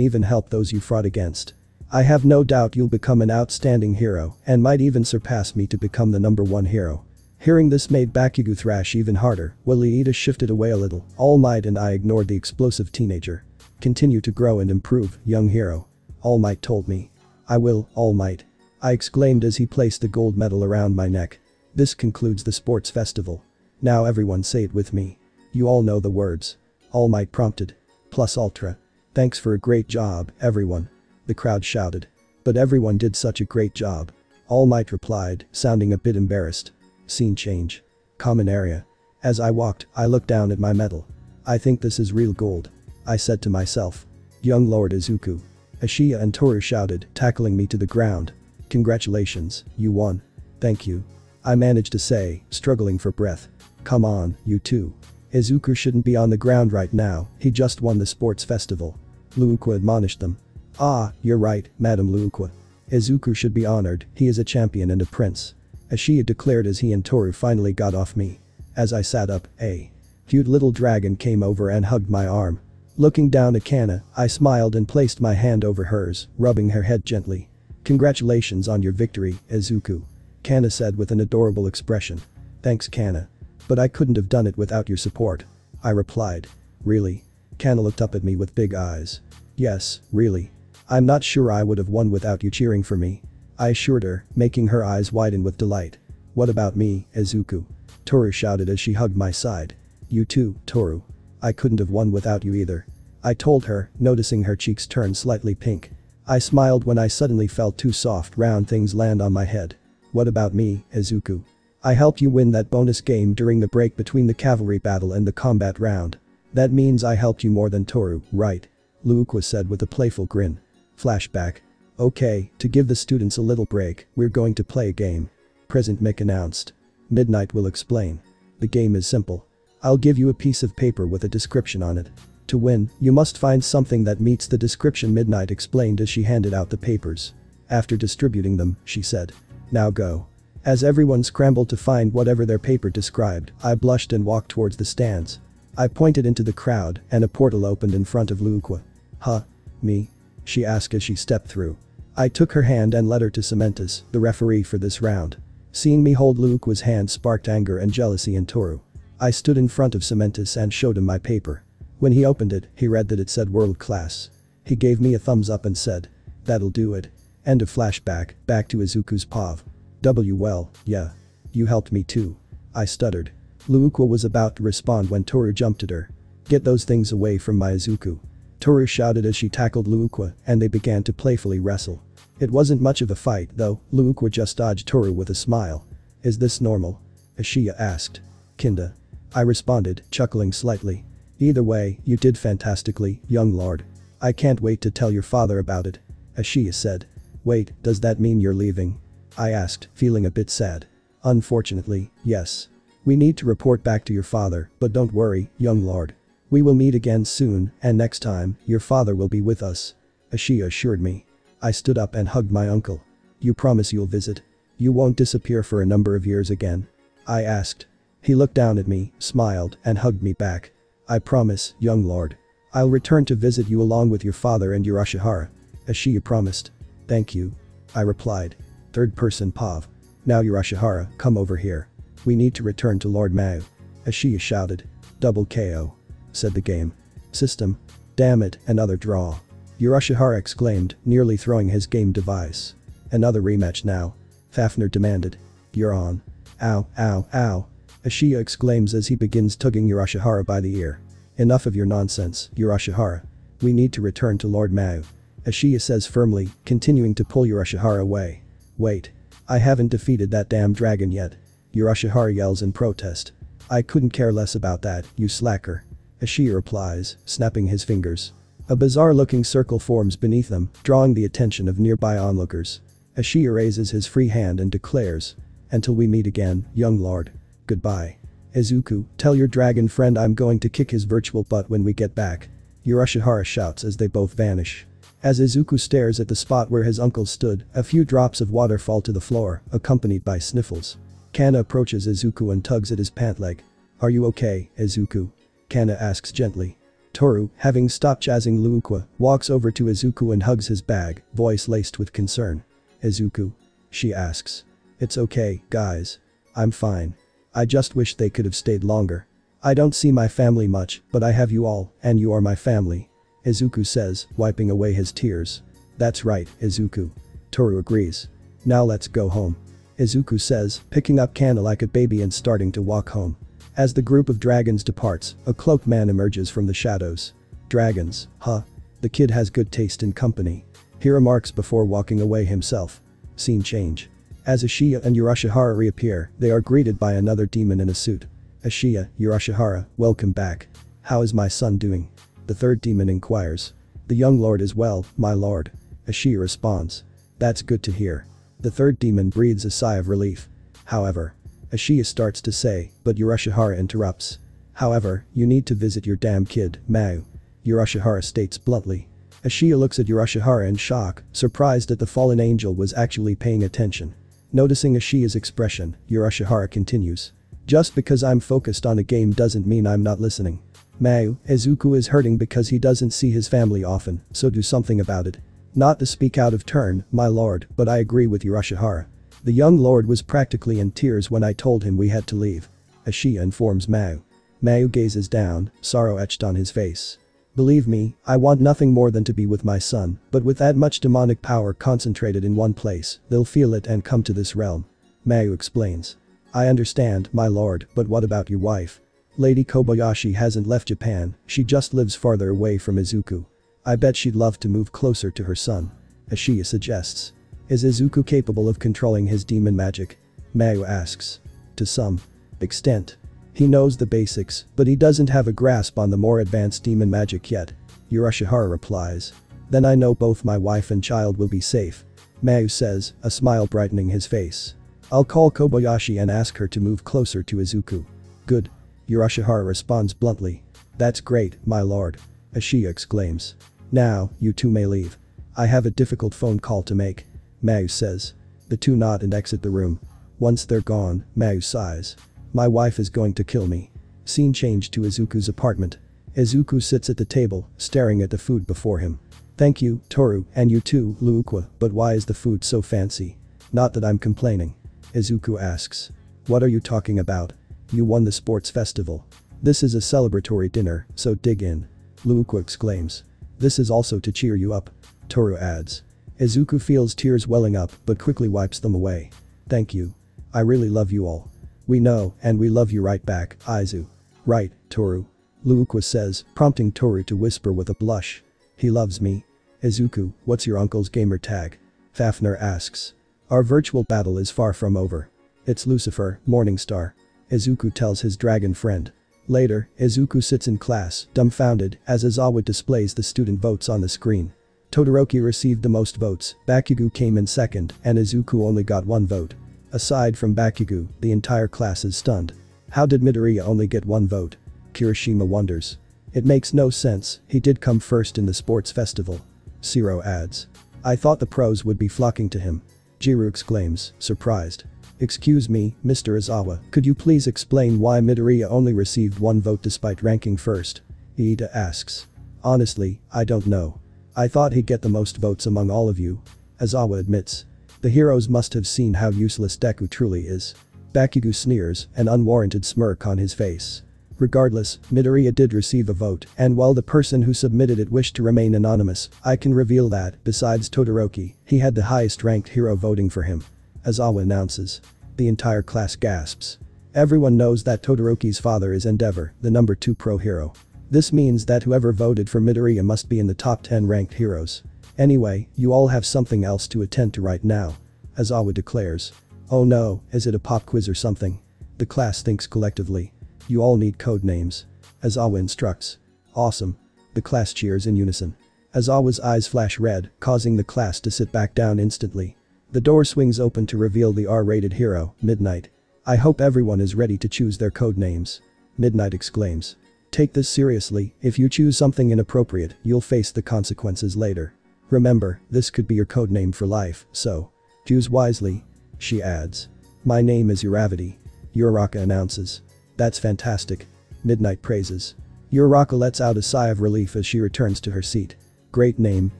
even helped those you fought against. I have no doubt you'll become an outstanding hero and might even surpass me to become the number 1 hero. Hearing this made Bakugo thrash even harder, while Iida shifted away a little. All Might and I ignored the explosive teenager. Continue to grow and improve, young hero. All Might told me. I will, All Might. I exclaimed as he placed the gold medal around my neck. This concludes the sports festival. Now everyone say it with me. You all know the words. All Might prompted. Plus ultra. Thanks for a great job, everyone. The crowd shouted. But everyone did such a great job. All Might replied, sounding a bit embarrassed. Scene change. Common area. As I walked, I looked down at my medal. I think this is real gold. I said to myself. Young Lord Izuku. Ashiya and Toru shouted, tackling me to the ground. Congratulations, you won. Thank you. I managed to say, struggling for breath. Come on, you two. Izuku shouldn't be on the ground right now, he just won the sports festival. Luukwa admonished them. Ah, you're right, Madam Luukwa. Izuku should be honored, he is a champion and a prince. Ashiya declared as he and Toru finally got off me. As I sat up, a cute little dragon came over and hugged my arm. Looking down at Kana, I smiled and placed my hand over hers, rubbing her head gently. Congratulations on your victory, Izuku. Kana said with an adorable expression. Thanks, Kana. But I couldn't have done it without your support. I replied. Really? Kana looked up at me with big eyes. Yes, really. I'm not sure I would have won without you cheering for me. I assured her, making her eyes widen with delight. What about me, Izuku? Toru shouted as she hugged my side. You too, Toru. I couldn't have won without you either. I told her, noticing her cheeks turn slightly pink. I smiled when I suddenly felt 2 soft round things land on my head. What about me, Izuku? I helped you win that bonus game during the break between the cavalry battle and the combat round. That means I helped you more than Toru, right? Luukwa said with a playful grin. Flashback. Okay, to give the students a little break, we're going to play a game. President Mick announced. Midnight will explain. The game is simple. I'll give you a piece of paper with a description on it. To win, you must find something that meets the description, Midnight explained as she handed out the papers. After distributing them, she said. Now go. As everyone scrambled to find whatever their paper described, I blushed and walked towards the stands. I pointed into the crowd and a portal opened in front of Luukwa. Huh? Me? She asked as she stepped through. I took her hand and led her to Cementus, the referee for this round. Seeing me hold Luukwa's hand sparked anger and jealousy in Toru. I stood in front of Cementus and showed him my paper. When he opened it, he read that it said world class. He gave me a thumbs up and said. That'll do it. End of flashback, back to Izuku's POV. Well, yeah. You helped me too. I stuttered. Luukwa was about to respond when Toru jumped at her. Get those things away from my Izuku. Toru shouted as she tackled Luukwa and they began to playfully wrestle. It wasn't much of a fight though, Luukwa just dodged Toru with a smile. Is this normal? Ashiya asked. Kinda. I responded, chuckling slightly. Either way, you did fantastically, young lord. I can't wait to tell your father about it. Ashiya said. Wait, does that mean you're leaving? I asked, feeling a bit sad. Unfortunately, yes. We need to report back to your father, but don't worry, young lord. We will meet again soon, and next time, your father will be with us. Ashiya assured me. I stood up and hugged my uncle. You promise you'll visit? You won't disappear for a number of years again? I asked. He looked down at me, smiled, and hugged me back. I promise, young lord. I'll return to visit you along with your father and Urashihara. Ashiya promised. Thank you. I replied. Third person Pav. Now Urashihara, come over here. We need to return to Lord Mao. Ashiya shouted. Double KO. Said the game. System. Damn it, another draw. Urashihara exclaimed, nearly throwing his game device. Another rematch now. Fafnir demanded. You're on. Ow, ow, ow. Ashiya exclaims as he begins tugging Urashihara by the ear. Enough of your nonsense, Urashihara. We need to return to Lord Mao. Ashiya says firmly, continuing to pull Urashihara away. Wait. I haven't defeated that damn dragon yet. Urashihara yells in protest. I couldn't care less about that, you slacker. Ashiya replies, snapping his fingers. A bizarre-looking circle forms beneath them, drawing the attention of nearby onlookers. Ashiya raises his free hand and declares. Until we meet again, young lord. Goodbye. Izuku, tell your dragon friend I'm going to kick his virtual butt when we get back. Urashihara shouts as they both vanish. As Izuku stares at the spot where his uncle stood, a few drops of water fall to the floor, accompanied by sniffles. Kana approaches Izuku and tugs at his pant leg. Are you okay, Izuku? Kana asks gently. Toru, having stopped jazzing Luukwa, walks over to Izuku and hugs his bag, voice laced with concern. Izuku? She asks. It's okay, guys. I'm fine. I just wish they could have stayed longer. I don't see my family much, but I have you all, and you are my family. Izuku says, wiping away his tears. That's right, Izuku. Toru agrees. Now let's go home. Izuku says, picking up Kana like a baby and starting to walk home. As the group of dragons departs, a cloaked man emerges from the shadows. Dragons, huh? The kid has good taste in company. He remarks before walking away himself. Scene change. As Ashiya and Urashihara reappear, they are greeted by another demon in a suit. Ashiya, Urashihara, welcome back. How is my son doing? The third demon inquires. The young lord is well, my lord. Ashiya responds. That's good to hear. The third demon breathes a sigh of relief. However. Ashiya starts to say, but Urashihara interrupts. However, you need to visit your damn kid, Mao. Urashihara states bluntly. Ashiya looks at Urashihara in shock, surprised that the fallen angel was actually paying attention. Noticing Ashiya's expression, Urashihara continues. Just because I'm focused on a game doesn't mean I'm not listening. Mao, Izuku is hurting because he doesn't see his family often, so do something about it. Not to speak out of turn, my lord, but I agree with Urashihara. The young lord was practically in tears when I told him we had to leave. Ashiya informs Mao. Mao gazes down, sorrow etched on his face. Believe me, I want nothing more than to be with my son, but with that much demonic power concentrated in one place, they'll feel it and come to this realm. Mao explains. I understand, my lord, but what about your wife? Lady Kobayashi hasn't left Japan, she just lives farther away from Izuku. I bet she'd love to move closer to her son. Ashiya suggests. Is Izuku capable of controlling his demon magic? Mao asks. To some extent. He knows the basics, but he doesn't have a grasp on the more advanced demon magic yet. Urashihara replies. Then I know both my wife and child will be safe. Mao says, a smile brightening his face. I'll call Kobayashi and ask her to move closer to Izuku. Good. Urashihara responds bluntly. That's great, my lord. Ashiya exclaims. Now, you two may leave. I have a difficult phone call to make. Mao says. The two nod and exit the room. Once they're gone, Mao sighs. My wife is going to kill me. Scene change to Izuku's apartment. Izuku sits at the table, staring at the food before him. Thank you, Toru, and you too, Luukwa, but why is the food so fancy? Not that I'm complaining. Izuku asks. What are you talking about? You won the sports festival. This is a celebratory dinner, so dig in. Luukwa exclaims. This is also to cheer you up. Toru adds. Izuku feels tears welling up but quickly wipes them away. Thank you. I really love you all. We know, and we love you right back, Izu. Right, Toru. Luukwa says, prompting Toru to whisper with a blush. He loves me. Izuku, what's your uncle's gamer tag? Fafnir asks. Our virtual battle is far from over. It's Lucifer, Morningstar. Izuku tells his dragon friend. Later, Izuku sits in class, dumbfounded, as Izawa displays the student votes on the screen. Todoroki received the most votes, Bakugo came in second, and Izuku only got 1 vote. Aside from Bakugo, the entire class is stunned. How did Midoriya only get 1 vote? Kirishima wonders. It makes no sense, he did come first in the sports festival. Shiro adds. I thought the pros would be flocking to him. Jiro exclaims, surprised. Excuse me, Mr. Izawa, could you please explain why Midoriya only received 1 vote despite ranking first? Iida asks. Honestly, I don't know. I thought he'd get the most votes among all of you. Izawa admits. The heroes must have seen how useless Deku truly is. Bakugo sneers, an unwarranted smirk on his face. Regardless, Midoriya did receive a vote, and while the person who submitted it wished to remain anonymous, I can reveal that, besides Todoroki, he had the highest ranked hero voting for him. Izawa announces. The entire class gasps. Everyone knows that Todoroki's father is Endeavor, the number 2 pro hero. This means that whoever voted for Midoriya must be in the top 10 ranked heroes. Anyway, you all have something else to attend to right now. Izawa declares. Oh no, is it a pop quiz or something? The class thinks collectively. You all need code names. Izawa instructs. Awesome. The class cheers in unison. Izawa's eyes flash red, causing the class to sit back down instantly. The door swings open to reveal the R-rated hero, Midnight. I hope everyone is ready to choose their code names. Midnight exclaims. Take this seriously, if you choose something inappropriate, you'll face the consequences later. Remember, this could be your code name for life, so choose wisely. She adds. My name is Uravity. Uraraka announces. That's fantastic. Midnight praises. Uraraka lets out a sigh of relief as she returns to her seat. Great name,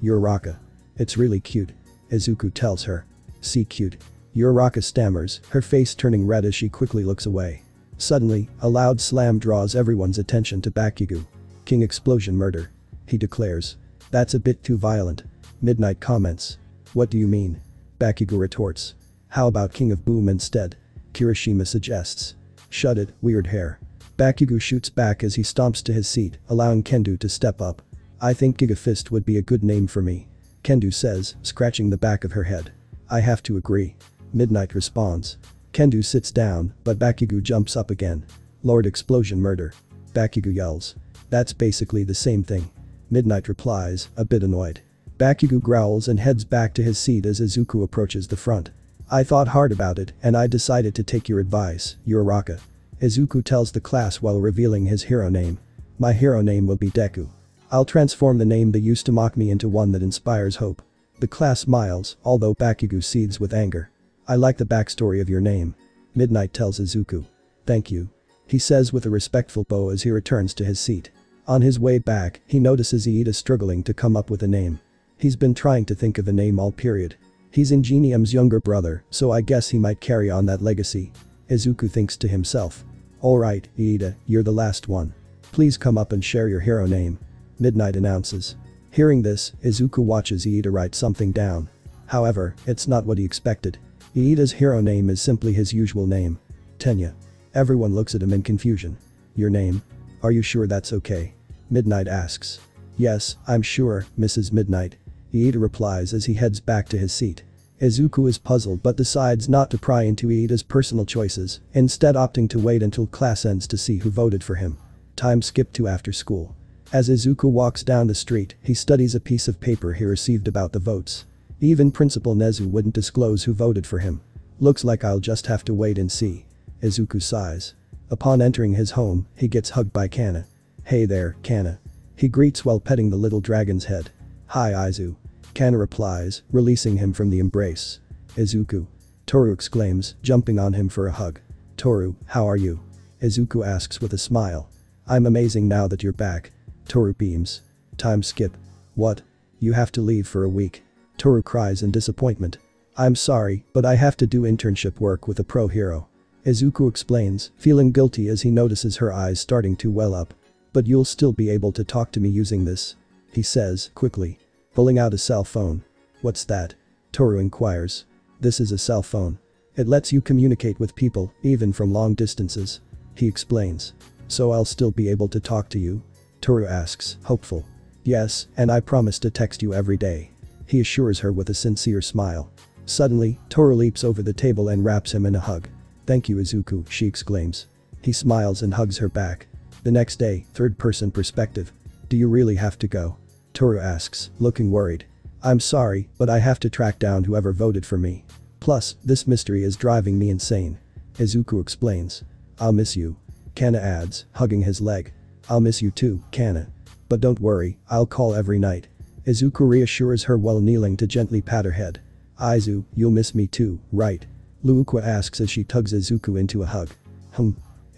Uraraka. It's really cute. Izuku tells her. See cute. Uraraka stammers, her face turning red as she quickly looks away. Suddenly, a loud slam draws everyone's attention to Bakugo. King Explosion Murder. He declares. That's a bit too violent. Midnight comments. What do you mean? Bakugo retorts. How about King of Boom instead? Kirishima suggests. Shut it, weird hair. Bakugo shoots back as he stomps to his seat, allowing Kendo to step up. I think Giga Fist would be a good name for me. Kendo says, scratching the back of her head. I have to agree. Midnight responds. Kendo sits down, but Bakugo jumps up again. Lord Explosion Murder. Bakugo yells. That's basically the same thing. Midnight replies, a bit annoyed. Bakugo growls and heads back to his seat as Izuku approaches the front. I thought hard about it and I decided to take your advice, Uraraka. Izuku tells the class while revealing his hero name. My hero name will be Deku. I'll transform the name that used to mock me into one that inspires hope. The class smiles, although Bakugo seethes with anger. I like the backstory of your name. Midnight tells Izuku. Thank you. He says with a respectful bow as he returns to his seat. On his way back, he notices Iida struggling to come up with a name. He's been trying to think of a name all period. He's Ingenium's younger brother, so I guess he might carry on that legacy. Izuku thinks to himself. Alright, Iida, you're the last one. Please come up and share your hero name. Midnight announces. Hearing this, Izuku watches Iida write something down. However, it's not what he expected. Iida's hero name is simply his usual name. Tenya. Everyone looks at him in confusion. Your name? Are you sure that's okay? Midnight asks. Yes, I'm sure, Mrs. Midnight. Iida replies as he heads back to his seat. Izuku is puzzled but decides not to pry into Iida's personal choices, instead opting to wait until class ends to see who voted for him. Time skip to after school. As Izuku walks down the street, he studies a piece of paper he received about the votes. Even Principal Nezu wouldn't disclose who voted for him. Looks like I'll just have to wait and see. Izuku sighs. Upon entering his home, he gets hugged by Kana. Hey there, Kana. He greets while petting the little dragon's head. Hi Izu. Kana replies, releasing him from the embrace. Izuku. Toru exclaims, jumping on him for a hug. Toru, how are you? Izuku asks with a smile. I'm amazing now that you're back. Toru beams. Time skip. What? You have to leave for a week. Toru cries in disappointment. I'm sorry, but I have to do internship work with a pro hero. Izuku explains, feeling guilty as he notices her eyes starting to well up. But you'll still be able to talk to me using this. He says, quickly. Pulling out a cell phone. What's that? Toru inquires. This is a cell phone. It lets you communicate with people, even from long distances. He explains. So I'll still be able to talk to you? Toru asks, hopeful. Yes, and I promise to text you every day. He assures her with a sincere smile. Suddenly, Toru leaps over the table and wraps him in a hug. Thank you, Izuku, she exclaims. He smiles and hugs her back. The next day, third-person perspective. Do you really have to go? Toru asks, looking worried. I'm sorry, but I have to track down whoever voted for me. Plus, this mystery is driving me insane. Izuku explains. I'll miss you. Kana adds, hugging his leg. I'll miss you too, Kana. But don't worry, I'll call every night. Izuku reassures her while kneeling to gently pat her head. Aizu, you'll miss me too, right? Luukwa asks as she tugs Izuku into a hug.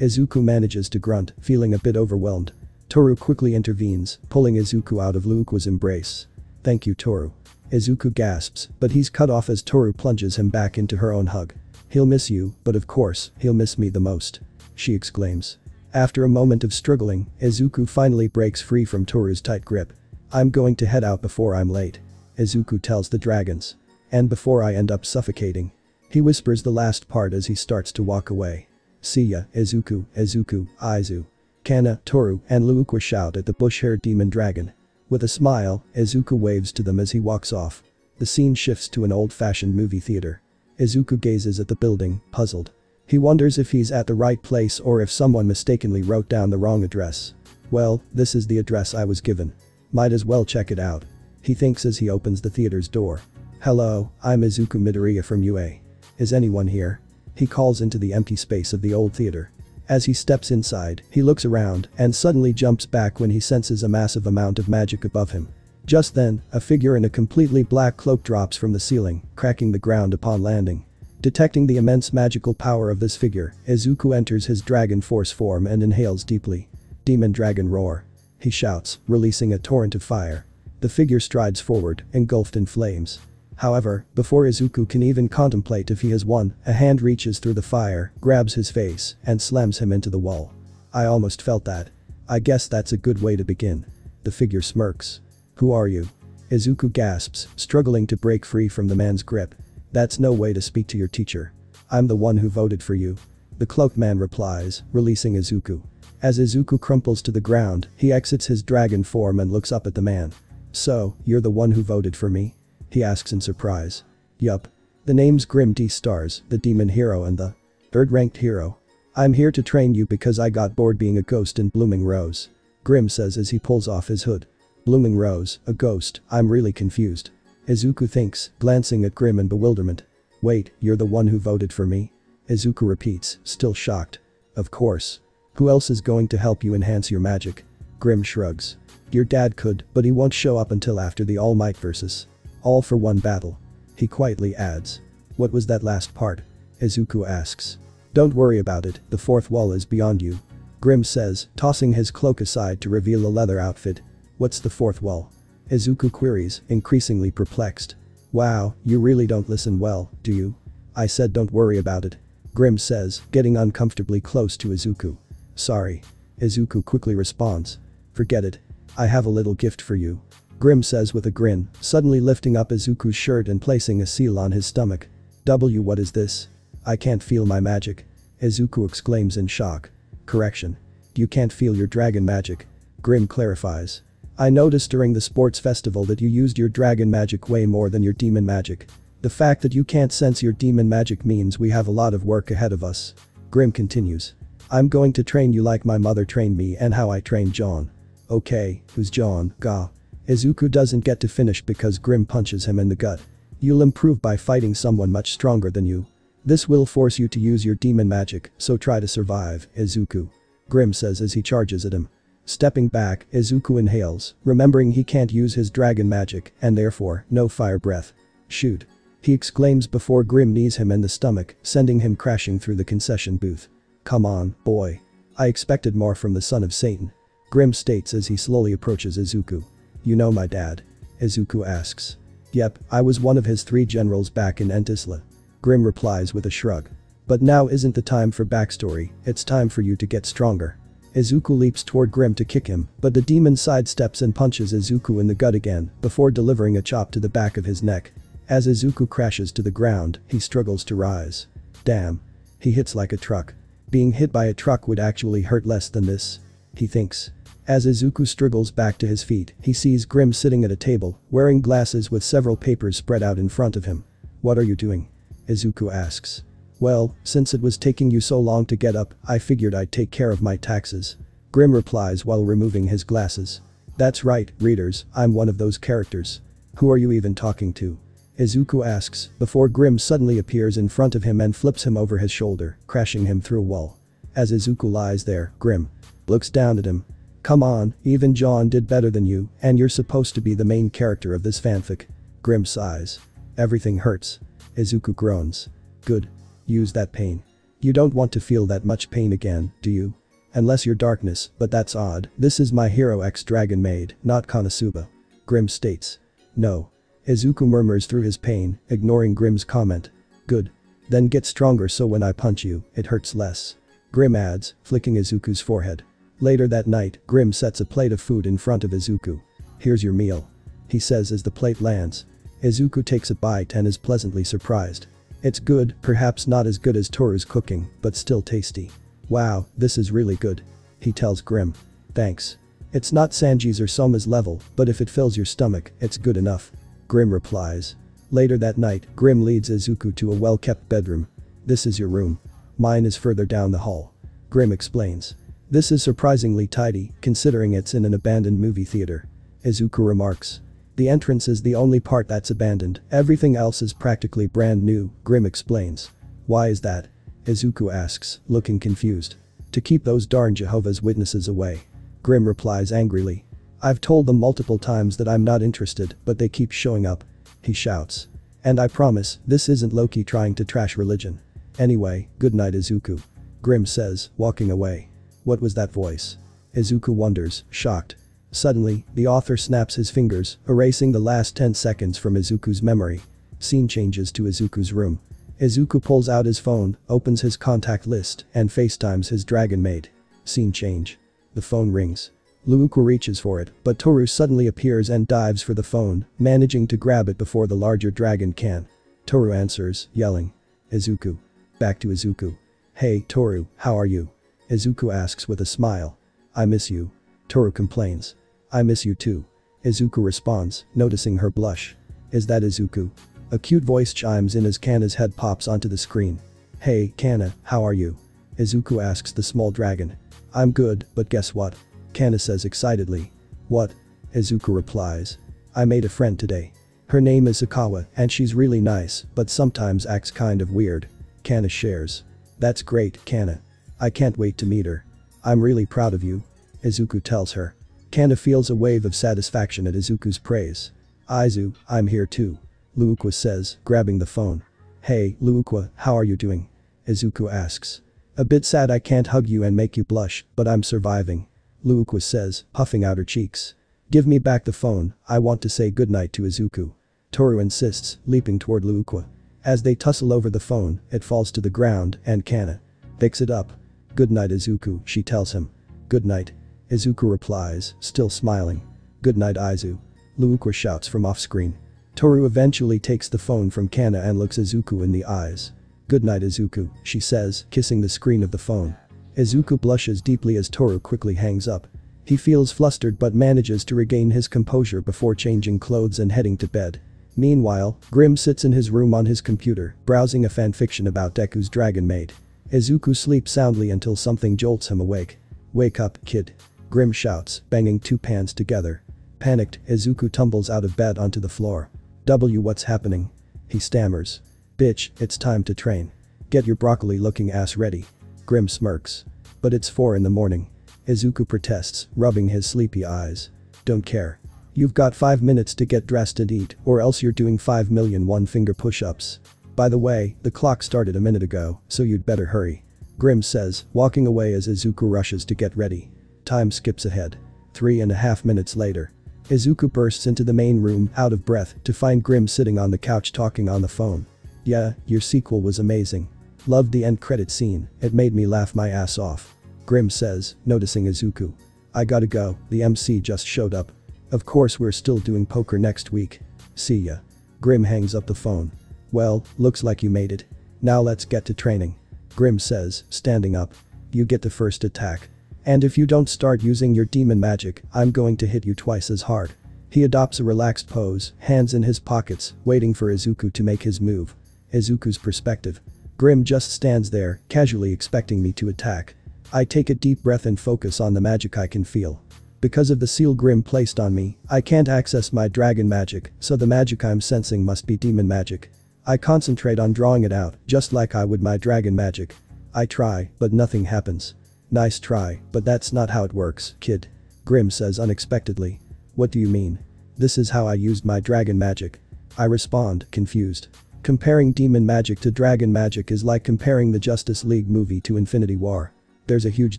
Izuku manages to grunt, feeling a bit overwhelmed. Toru quickly intervenes, pulling Izuku out of Luukwa's embrace. Thank you, Toru. Izuku gasps, but he's cut off as Toru plunges him back into her own hug. He'll miss you, but of course, he'll miss me the most. She exclaims. After a moment of struggling, Izuku finally breaks free from Toru's tight grip. I'm going to head out before I'm late. Izuku tells the dragons. And before I end up suffocating. He whispers the last part as he starts to walk away. See ya, Izuku, Izuku, Aizu. Kana, Toru, and Luukwa shout at the bush-haired demon dragon. With a smile, Izuku waves to them as he walks off. The scene shifts to an old-fashioned movie theater. Izuku gazes at the building, puzzled. He wonders if he's at the right place or if someone mistakenly wrote down the wrong address. Well, this is the address I was given. Might as well check it out. He thinks as he opens the theater's door. Hello, I'm Izuku Midoriya from UA. Is anyone here? He calls into the empty space of the old theater. As he steps inside, he looks around and suddenly jumps back when he senses a massive amount of magic above him. Just then, a figure in a completely black cloak drops from the ceiling, cracking the ground upon landing. Detecting the immense magical power of this figure, Izuku enters his dragon force form and inhales deeply. Demon dragon roar. He shouts, releasing a torrent of fire. The figure strides forward, engulfed in flames. However, before Izuku can even contemplate if he has won, a hand reaches through the fire, grabs his face, and slams him into the wall. I almost felt that. I guess that's a good way to begin. The figure smirks. Who are you? Izuku gasps, struggling to break free from the man's grip. That's no way to speak to your teacher. I'm the one who voted for you. The cloaked man replies, releasing Izuku. As Izuku crumples to the ground, he exits his dragon form and looks up at the man. So, you're the one who voted for me? He asks in surprise. Yup. The name's Grim D. Stars, the demon hero and the third-ranked hero. I'm here to train you because I got bored being a ghost in Blooming Rose. Grim says as he pulls off his hood. Blooming Rose, a ghost, I'm really confused. Izuku thinks, glancing at Grim in bewilderment. Wait, you're the one who voted for me? Izuku repeats, still shocked. Of course. Who else is going to help you enhance your magic? Grim shrugs. Your dad could, but he won't show up until after the All Might versus. All for one battle. He quietly adds. What was that last part? Izuku asks. Don't worry about it, the fourth wall is beyond you. Grim says, tossing his cloak aside to reveal a leather outfit. What's the fourth wall? Izuku queries, increasingly perplexed. Wow, you really don't listen well, do you? I said don't worry about it. Grim says, getting uncomfortably close to Izuku. Sorry. Izuku quickly responds. Forget it. I have a little gift for you. Grim says with a grin, suddenly lifting up Izuku's shirt and placing a seal on his stomach. What is this? I can't feel my magic. Izuku exclaims in shock. Correction. You can't feel your dragon magic. Grim clarifies. I noticed during the sports festival that you used your dragon magic way more than your demon magic. The fact that you can't sense your demon magic means we have a lot of work ahead of us. Grim continues. I'm going to train you like my mother trained me and how I trained John. Okay, who's John? Gah. Izuku doesn't get to finish because Grim punches him in the gut. You'll improve by fighting someone much stronger than you. This will force you to use your demon magic, so try to survive, Izuku. Grim says as he charges at him. Stepping back, Izuku inhales, remembering he can't use his dragon magic and therefore, no fire breath. Shoot. He exclaims before Grim knees him in the stomach, sending him crashing through the concession booth. Come on, boy. I expected more from the son of Satan. Grim states as he slowly approaches Izuku. You know my dad? Izuku asks. Yep, I was one of his 3 generals back in Entisla. Grim replies with a shrug. But now isn't the time for backstory, it's time for you to get stronger. Izuku leaps toward Grim to kick him, but the demon sidesteps and punches Izuku in the gut again, before delivering a chop to the back of his neck. As Izuku crashes to the ground, he struggles to rise. Damn. He hits like a truck. Being hit by a truck would actually hurt less than this. He thinks. As Izuku struggles back to his feet, he sees Grim sitting at a table, wearing glasses with several papers spread out in front of him. "What are you doing?" Izuku asks. "Well, since it was taking you so long to get up, I figured I'd take care of my taxes." Grim replies while removing his glasses. "That's right, readers, I'm one of those characters. Who are you even talking to?" Izuku asks, before Grim suddenly appears in front of him and flips him over his shoulder, crashing him through a wall. As Izuku lies there, Grim looks down at him. "Come on, even John did better than you, and you're supposed to be the main character of this fanfic." Grim sighs. "Everything hurts." Izuku groans. "Good. Use that pain. You don't want to feel that much pain again, do you? Unless you're darkness, but that's odd, this is my hero X-Dragon Maid, not Konosuba." Grim states. "No." Izuku murmurs through his pain, ignoring Grim's comment. "Good. Then get stronger so when I punch you, it hurts less." Grim adds, flicking Izuku's forehead. Later that night, Grim sets a plate of food in front of Izuku. "Here's your meal," he says as the plate lands. Izuku takes a bite and is pleasantly surprised. It's good, perhaps not as good as Toru's cooking, but still tasty. "Wow, this is really good," he tells Grim. "Thanks. It's not Sanji's or Soma's level, but if it fills your stomach, it's good enough." Grim replies. Later that night, Grim leads Izuku to a well-kept bedroom. "This is your room. Mine is further down the hall." Grim explains. "This is surprisingly tidy, considering it's in an abandoned movie theater." Izuku remarks. "The entrance is the only part that's abandoned, everything else is practically brand new," Grim explains. "Why is that?" Izuku asks, looking confused. "To keep those darn Jehovah's Witnesses away." Grim replies angrily. "I've told them multiple times that I'm not interested, but they keep showing up," he shouts. "And I promise, this isn't Loki trying to trash religion. Anyway, good night Izuku," Grim says, walking away. What was that voice? Izuku wonders, shocked. Suddenly, the author snaps his fingers, erasing the last 10 seconds from Izuku's memory. Scene changes to Izuku's room. Izuku pulls out his phone, opens his contact list, and FaceTimes his dragon maid. Scene change. The phone rings. Izuku reaches for it, but Toru suddenly appears and dives for the phone, managing to grab it before the larger dragon can. Toru answers, yelling. "Izuku." Back to Izuku. "Hey, Toru, how are you?" Izuku asks with a smile. "I miss you." Toru complains. "I miss you too." Izuku responds, noticing her blush. "Is that Izuku?" A cute voice chimes in as Kana's head pops onto the screen. "Hey, Kana, how are you?" Izuku asks the small dragon. "I'm good, but guess what?" Kana says excitedly. "What?" Izuku replies. "I made a friend today. Her name is Sakawa, and she's really nice, but sometimes acts kind of weird." Kana shares. "That's great, Kana. I can't wait to meet her." "I'm really proud of you," Izuku tells her. Kana feels a wave of satisfaction at Izuku's praise. "Izu, I'm here too," Izuku says, grabbing the phone. "Hey, Izuku, how are you doing?" Izuku asks. "A bit sad I can't hug you and make you blush, but I'm surviving," Izuku says, puffing out her cheeks. "Give me back the phone, I want to say goodnight to Izuku." Toru insists, leaping toward Izuku. As they tussle over the phone, it falls to the ground and Kana picks it up. "Good night Izuku," she tells him. "Good night." Izuku replies, still smiling. "Good night Izu," Izuku shouts from off-screen. Toru eventually takes the phone from Kana and looks Izuku in the eyes. "Good night Izuku," she says, kissing the screen of the phone. Izuku blushes deeply as Toru quickly hangs up. He feels flustered but manages to regain his composure before changing clothes and heading to bed. Meanwhile, Grim sits in his room on his computer, browsing a fanfiction about Deku's dragon maid. Izuku sleeps soundly until something jolts him awake. "Wake up, kid," Grim shouts, banging two pans together. Panicked, Izuku tumbles out of bed onto the floor. What's happening?" he stammers. "Bitch, it's time to train. Get your broccoli-looking ass ready." Grim smirks. "But it's 4 in the morning." Izuku protests, rubbing his sleepy eyes. "Don't care. You've got 5 minutes to get dressed and eat, or else you're doing 5 million one-finger push-ups. By the way, the clock started a minute ago, so you'd better hurry," Grim says, walking away as Izuku rushes to get ready. Time skips ahead. 3.5 minutes later. Izuku bursts into the main room, out of breath, to find Grim sitting on the couch talking on the phone. "Yeah, your sequel was amazing. Loved the end credit scene, it made me laugh my ass off," Grim says, noticing Izuku. "I gotta go, the MC just showed up. Of course we're still doing poker next week. See ya." Grim hangs up the phone. "Well, looks like you made it. Now let's get to training," Grim says, standing up. "You get the first attack." And if you don't start using your demon magic, I'm going to hit you twice as hard. He adopts a relaxed pose, hands in his pockets, waiting for Izuku to make his move. Izuku's perspective. Grim just stands there, casually expecting me to attack. I take a deep breath and focus on the magic I can feel. Because of the seal Grim placed on me, I can't access my dragon magic, so the magic I'm sensing must be demon magic. I concentrate on drawing it out, just like I would my dragon magic. I try, but nothing happens. Nice try, but that's not how it works, kid. Grim says unexpectedly. What do you mean? This is how I used my dragon magic. I respond, confused. Comparing demon magic to dragon magic is like comparing the Justice League movie to Infinity War. There's a huge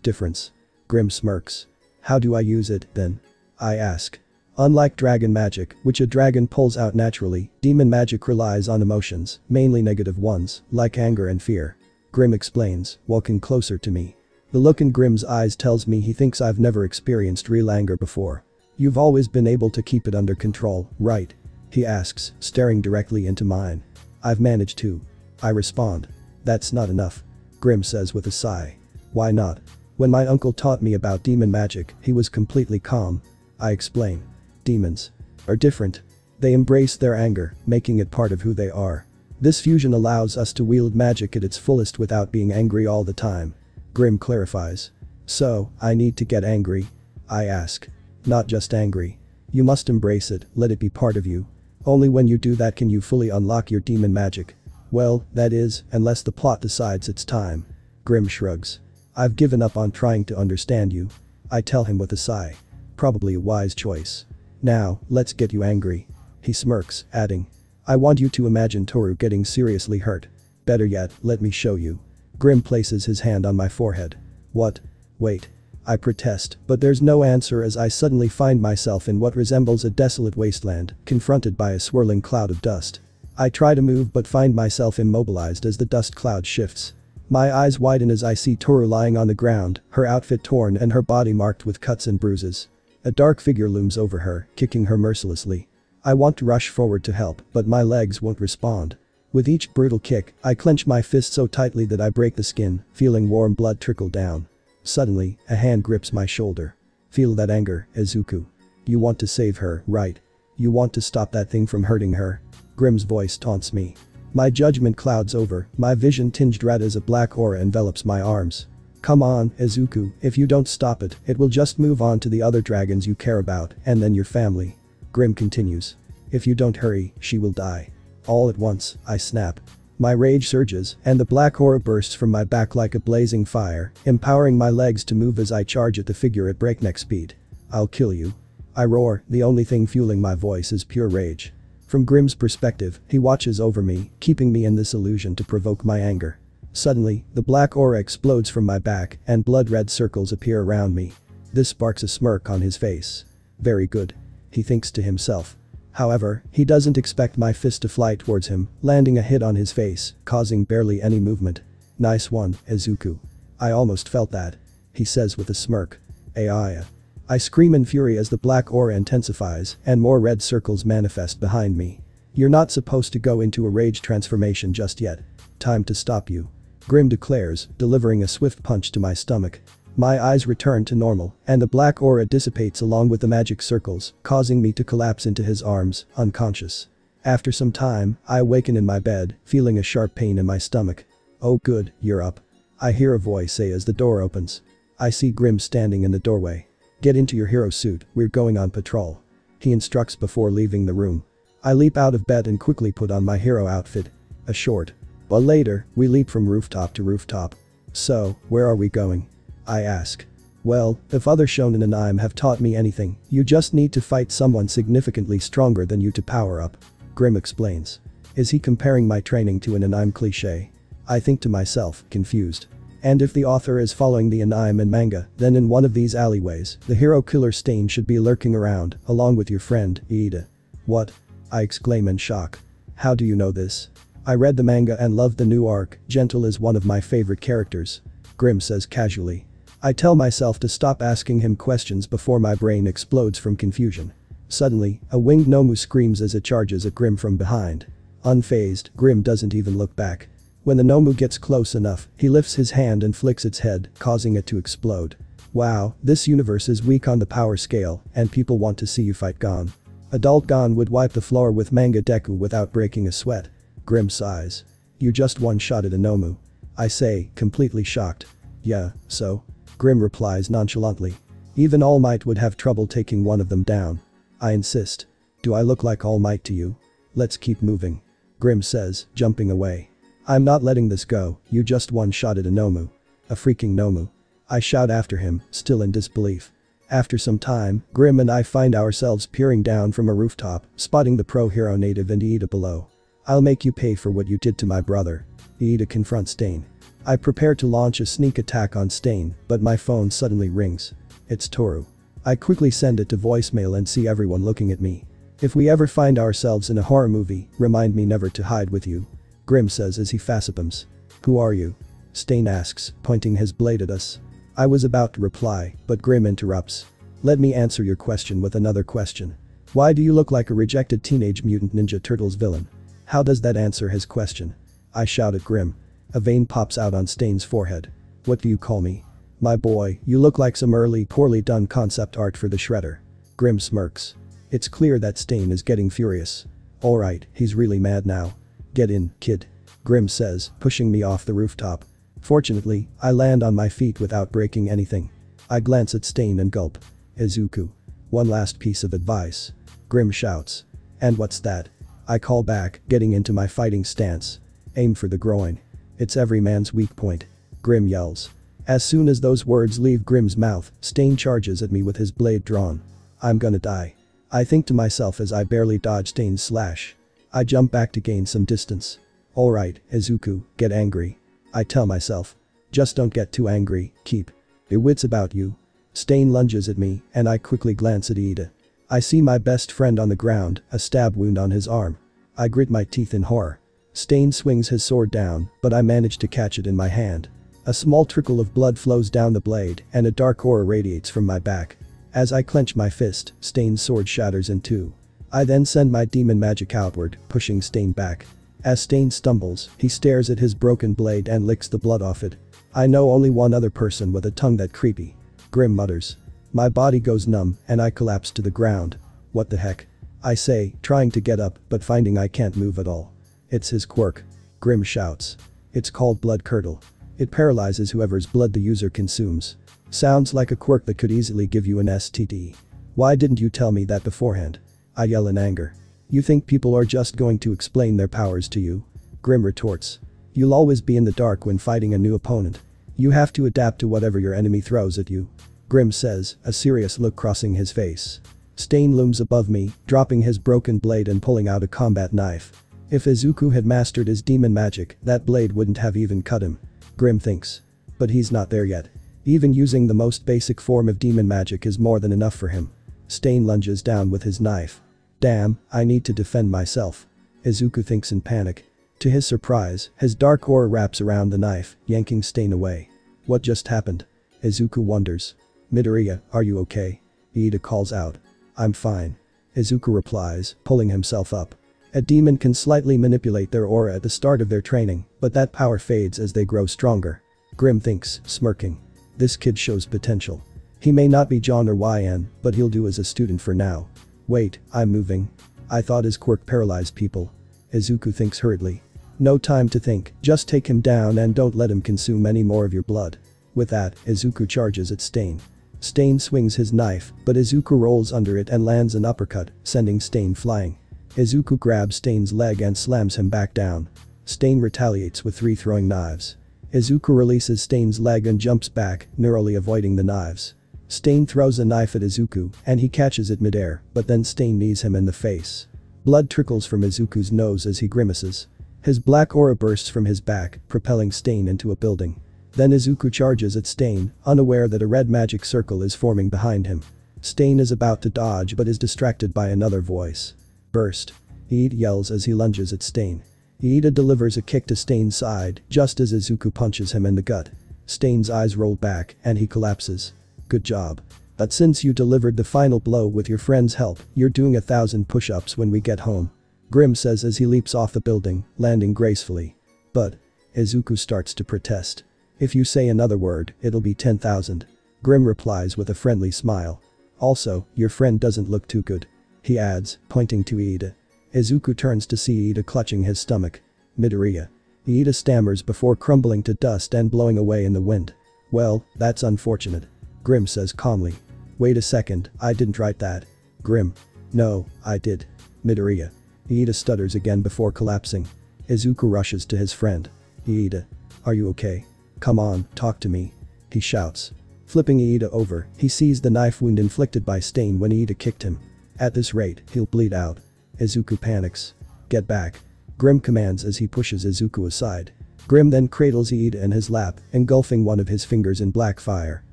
difference. Grim smirks. How do I use it, then? I ask. Unlike dragon magic, which a dragon pulls out naturally, demon magic relies on emotions, mainly negative ones, like anger and fear. Grim explains, walking closer to me. The look in Grim's eyes tells me he thinks I've never experienced real anger before. You've always been able to keep it under control, right? He asks, staring directly into mine. I've managed to. I respond. That's not enough. Grim says with a sigh. Why not? When my uncle taught me about demon magic, he was completely calm. I explain. Demons are different. They embrace their anger, making it part of who they are. This fusion allows us to wield magic at its fullest without being angry all the time. Grim clarifies. So, I need to get angry? I ask. Not just angry. You must embrace it, let it be part of you. Only when you do that can you fully unlock your demon magic. Well, that is, unless the plot decides it's time. Grim shrugs. I've given up on trying to understand you. I tell him with a sigh. Probably a wise choice. Now, let's get you angry. He smirks, adding. I want you to imagine Toru getting seriously hurt. Better yet, let me show you. Grim places his hand on my forehead. What? Wait. I protest, but there's no answer as I suddenly find myself in what resembles a desolate wasteland, confronted by a swirling cloud of dust. I try to move but find myself immobilized as the dust cloud shifts. My eyes widen as I see Toru lying on the ground, her outfit torn and her body marked with cuts and bruises. A dark figure looms over her, kicking her mercilessly. I want to rush forward to help, but my legs won't respond. With each brutal kick, I clench my fist so tightly that I break the skin, feeling warm blood trickle down. Suddenly, a hand grips my shoulder. Feel that anger, Izuku. You want to save her, right? You want to stop that thing from hurting her? Grim's voice taunts me. My judgment clouds over, my vision tinged red as a black aura envelops my arms. Come on, Izuku, if you don't stop it, it will just move on to the other dragons you care about, and then your family. Grim continues. If you don't hurry, she will die. All at once, I snap. My rage surges, and the black aura bursts from my back like a blazing fire, empowering my legs to move as I charge at the figure at breakneck speed. I'll kill you. I roar, the only thing fueling my voice is pure rage. From Grim's perspective, he watches over me, keeping me in this illusion to provoke my anger. Suddenly, the black aura explodes from my back, and blood-red circles appear around me. This sparks a smirk on his face. Very good. He thinks to himself. However, he doesn't expect my fist to fly towards him, landing a hit on his face, causing barely any movement. Nice one, Izuku. I almost felt that. He says with a smirk. Aiya. I scream in fury as the black aura intensifies, and more red circles manifest behind me. You're not supposed to go into a rage transformation just yet. Time to stop you. Grim declares, delivering a swift punch to my stomach. My eyes return to normal, and the black aura dissipates along with the magic circles, causing me to collapse into his arms, unconscious. After some time, I awaken in my bed, feeling a sharp pain in my stomach. Oh good, you're up. I hear a voice say as the door opens. I see Grim standing in the doorway. Get into your hero suit, we're going on patrol. He instructs before leaving the room. I leap out of bed and quickly put on my hero outfit. A short. But later, we leap from rooftop to rooftop. So, where are we going? I ask. Well, if other shonen anime have taught me anything, you just need to fight someone significantly stronger than you to power up. Grim explains. Is he comparing my training to an anime cliché? I think to myself, confused. And if the author is following the anime and manga, then in one of these alleyways, the hero killer stain should be lurking around, along with your friend, Iida. What? I exclaim in shock. How do you know this? I read the manga and loved the new arc, Gentle is one of my favorite characters. Grim says casually. I tell myself to stop asking him questions before my brain explodes from confusion. Suddenly, a winged Nomu screams as it charges at Grim from behind. Unfazed, Grim doesn't even look back. When the Nomu gets close enough, he lifts his hand and flicks its head, causing it to explode. Wow, this universe is weak on the power scale, and people want to see you fight Gon. Adult Gon would wipe the floor with manga Deku without breaking a sweat. Grim sighs. You just one-shotted a Nomu. I say, completely shocked. Yeah, so? Grim replies nonchalantly. Even All Might would have trouble taking one of them down. I insist. Do I look like All Might to you? Let's keep moving. Grim says, jumping away. I'm not letting this go, you just one-shotted a Nomu. A freaking Nomu. I shout after him, still in disbelief. After some time, Grim and I find ourselves peering down from a rooftop, spotting the pro-hero native and Iida below. I'll make you pay for what you did to my brother. Iida confronts Stain. I prepare to launch a sneak attack on Stain, but my phone suddenly rings. It's Toru. I quickly send it to voicemail and see everyone looking at me. If we ever find ourselves in a horror movie, remind me never to hide with you. Grim says as he facepalms. Who are you? Stain asks, pointing his blade at us. I was about to reply, but Grim interrupts. Let me answer your question with another question. Why do you look like a rejected Teenage Mutant Ninja Turtles villain? How does that answer his question? I shout at Grim. A vein pops out on Stain's forehead. What do you call me? My boy, you look like some early, poorly done concept art for the Shredder. Grim smirks. It's clear that Stain is getting furious. Alright, he's really mad now. Get in, kid. Grim says, pushing me off the rooftop. Fortunately, I land on my feet without breaking anything. I glance at Stain and gulp. Izuku. One last piece of advice. Grim shouts. And what's that? I call back, getting into my fighting stance. Aim for the groin. It's every man's weak point. Grim yells. As soon as those words leave Grim's mouth, Stain charges at me with his blade drawn. I'm gonna die. I think to myself as I barely dodge Stain's slash. I jump back to gain some distance. Alright, Izuku, get angry. I tell myself. Just don't get too angry, keep your wits about you. Stain lunges at me, and I quickly glance at Iida. I see my best friend on the ground, a stab wound on his arm. I grit my teeth in horror. Stain swings his sword down, but I manage to catch it in my hand. A small trickle of blood flows down the blade, and a dark aura radiates from my back. As I clench my fist, Stain's sword shatters in two. I then send my demon magic outward, pushing Stain back. As Stain stumbles, he stares at his broken blade and licks the blood off it. I know only one other person with a tongue that creepy. Grim mutters. My body goes numb, and I collapse to the ground. What the heck? I say, trying to get up, but finding I can't move at all. It's his quirk. Grim shouts. It's called Blood Curdle. It paralyzes whoever's blood the user consumes. Sounds like a quirk that could easily give you an STD. Why didn't you tell me that beforehand? I yell in anger. You think people are just going to explain their powers to you? Grim retorts. You'll always be in the dark when fighting a new opponent. You have to adapt to whatever your enemy throws at you. Grim says, a serious look crossing his face. Stain looms above me, dropping his broken blade and pulling out a combat knife. If Izuku had mastered his demon magic, that blade wouldn't have even cut him. Grim thinks. But he's not there yet. Even using the most basic form of demon magic is more than enough for him. Stain lunges down with his knife. Damn, I need to defend myself. Izuku thinks in panic. To his surprise, his dark aura wraps around the knife, yanking Stain away. What just happened? Izuku wonders. Midoriya, are you okay? Iida calls out. I'm fine. Izuku replies, pulling himself up. A demon can slightly manipulate their aura at the start of their training, but that power fades as they grow stronger. Grim thinks, smirking. This kid shows potential. He may not be John or YN, but he'll do as a student for now. Wait, I'm moving. I thought his quirk paralyzed people. Izuku thinks hurriedly. No time to think, just take him down and don't let him consume any more of your blood. With that, Izuku charges at Stain. Stain swings his knife, but Izuku rolls under it and lands an uppercut, sending Stain flying. Izuku grabs Stain's leg and slams him back down. Stain retaliates with 3 throwing knives. Izuku releases Stain's leg and jumps back, narrowly avoiding the knives. Stain throws a knife at Izuku, and he catches it midair, but then Stain knees him in the face. Blood trickles from Izuku's nose as he grimaces. His black aura bursts from his back, propelling Stain into a building. Then Izuku charges at Stain, unaware that a red magic circle is forming behind him. Stain is about to dodge but is distracted by another voice. Burst. Iida yells as he lunges at Stain. Iida delivers a kick to Stain's side, just as Izuku punches him in the gut. Stain's eyes roll back, and he collapses. Good job. But since you delivered the final blow with your friend's help, you're doing 1,000 push-ups when we get home. Grim says as he leaps off the building, landing gracefully. But Izuku starts to protest. If you say another word, it'll be 10,000. Grim replies with a friendly smile. Also, your friend doesn't look too good. He adds, pointing to Iida. Izuku turns to see Iida clutching his stomach. Midoriya. Iida stammers before crumbling to dust and blowing away in the wind. Well, that's unfortunate. Grim says calmly. Wait a second, I didn't write that. Grim. No, I did. Midoriya. Iida stutters again before collapsing. Izuku rushes to his friend. Iida. Are you okay? Come on, talk to me. He shouts. Flipping Iida over, he sees the knife wound inflicted by Stain when Iida kicked him. At this rate, he'll bleed out. Izuku panics. Get back. Grim commands as he pushes Izuku aside. Grim then cradles Iida in his lap, engulfing one of his fingers in black fire.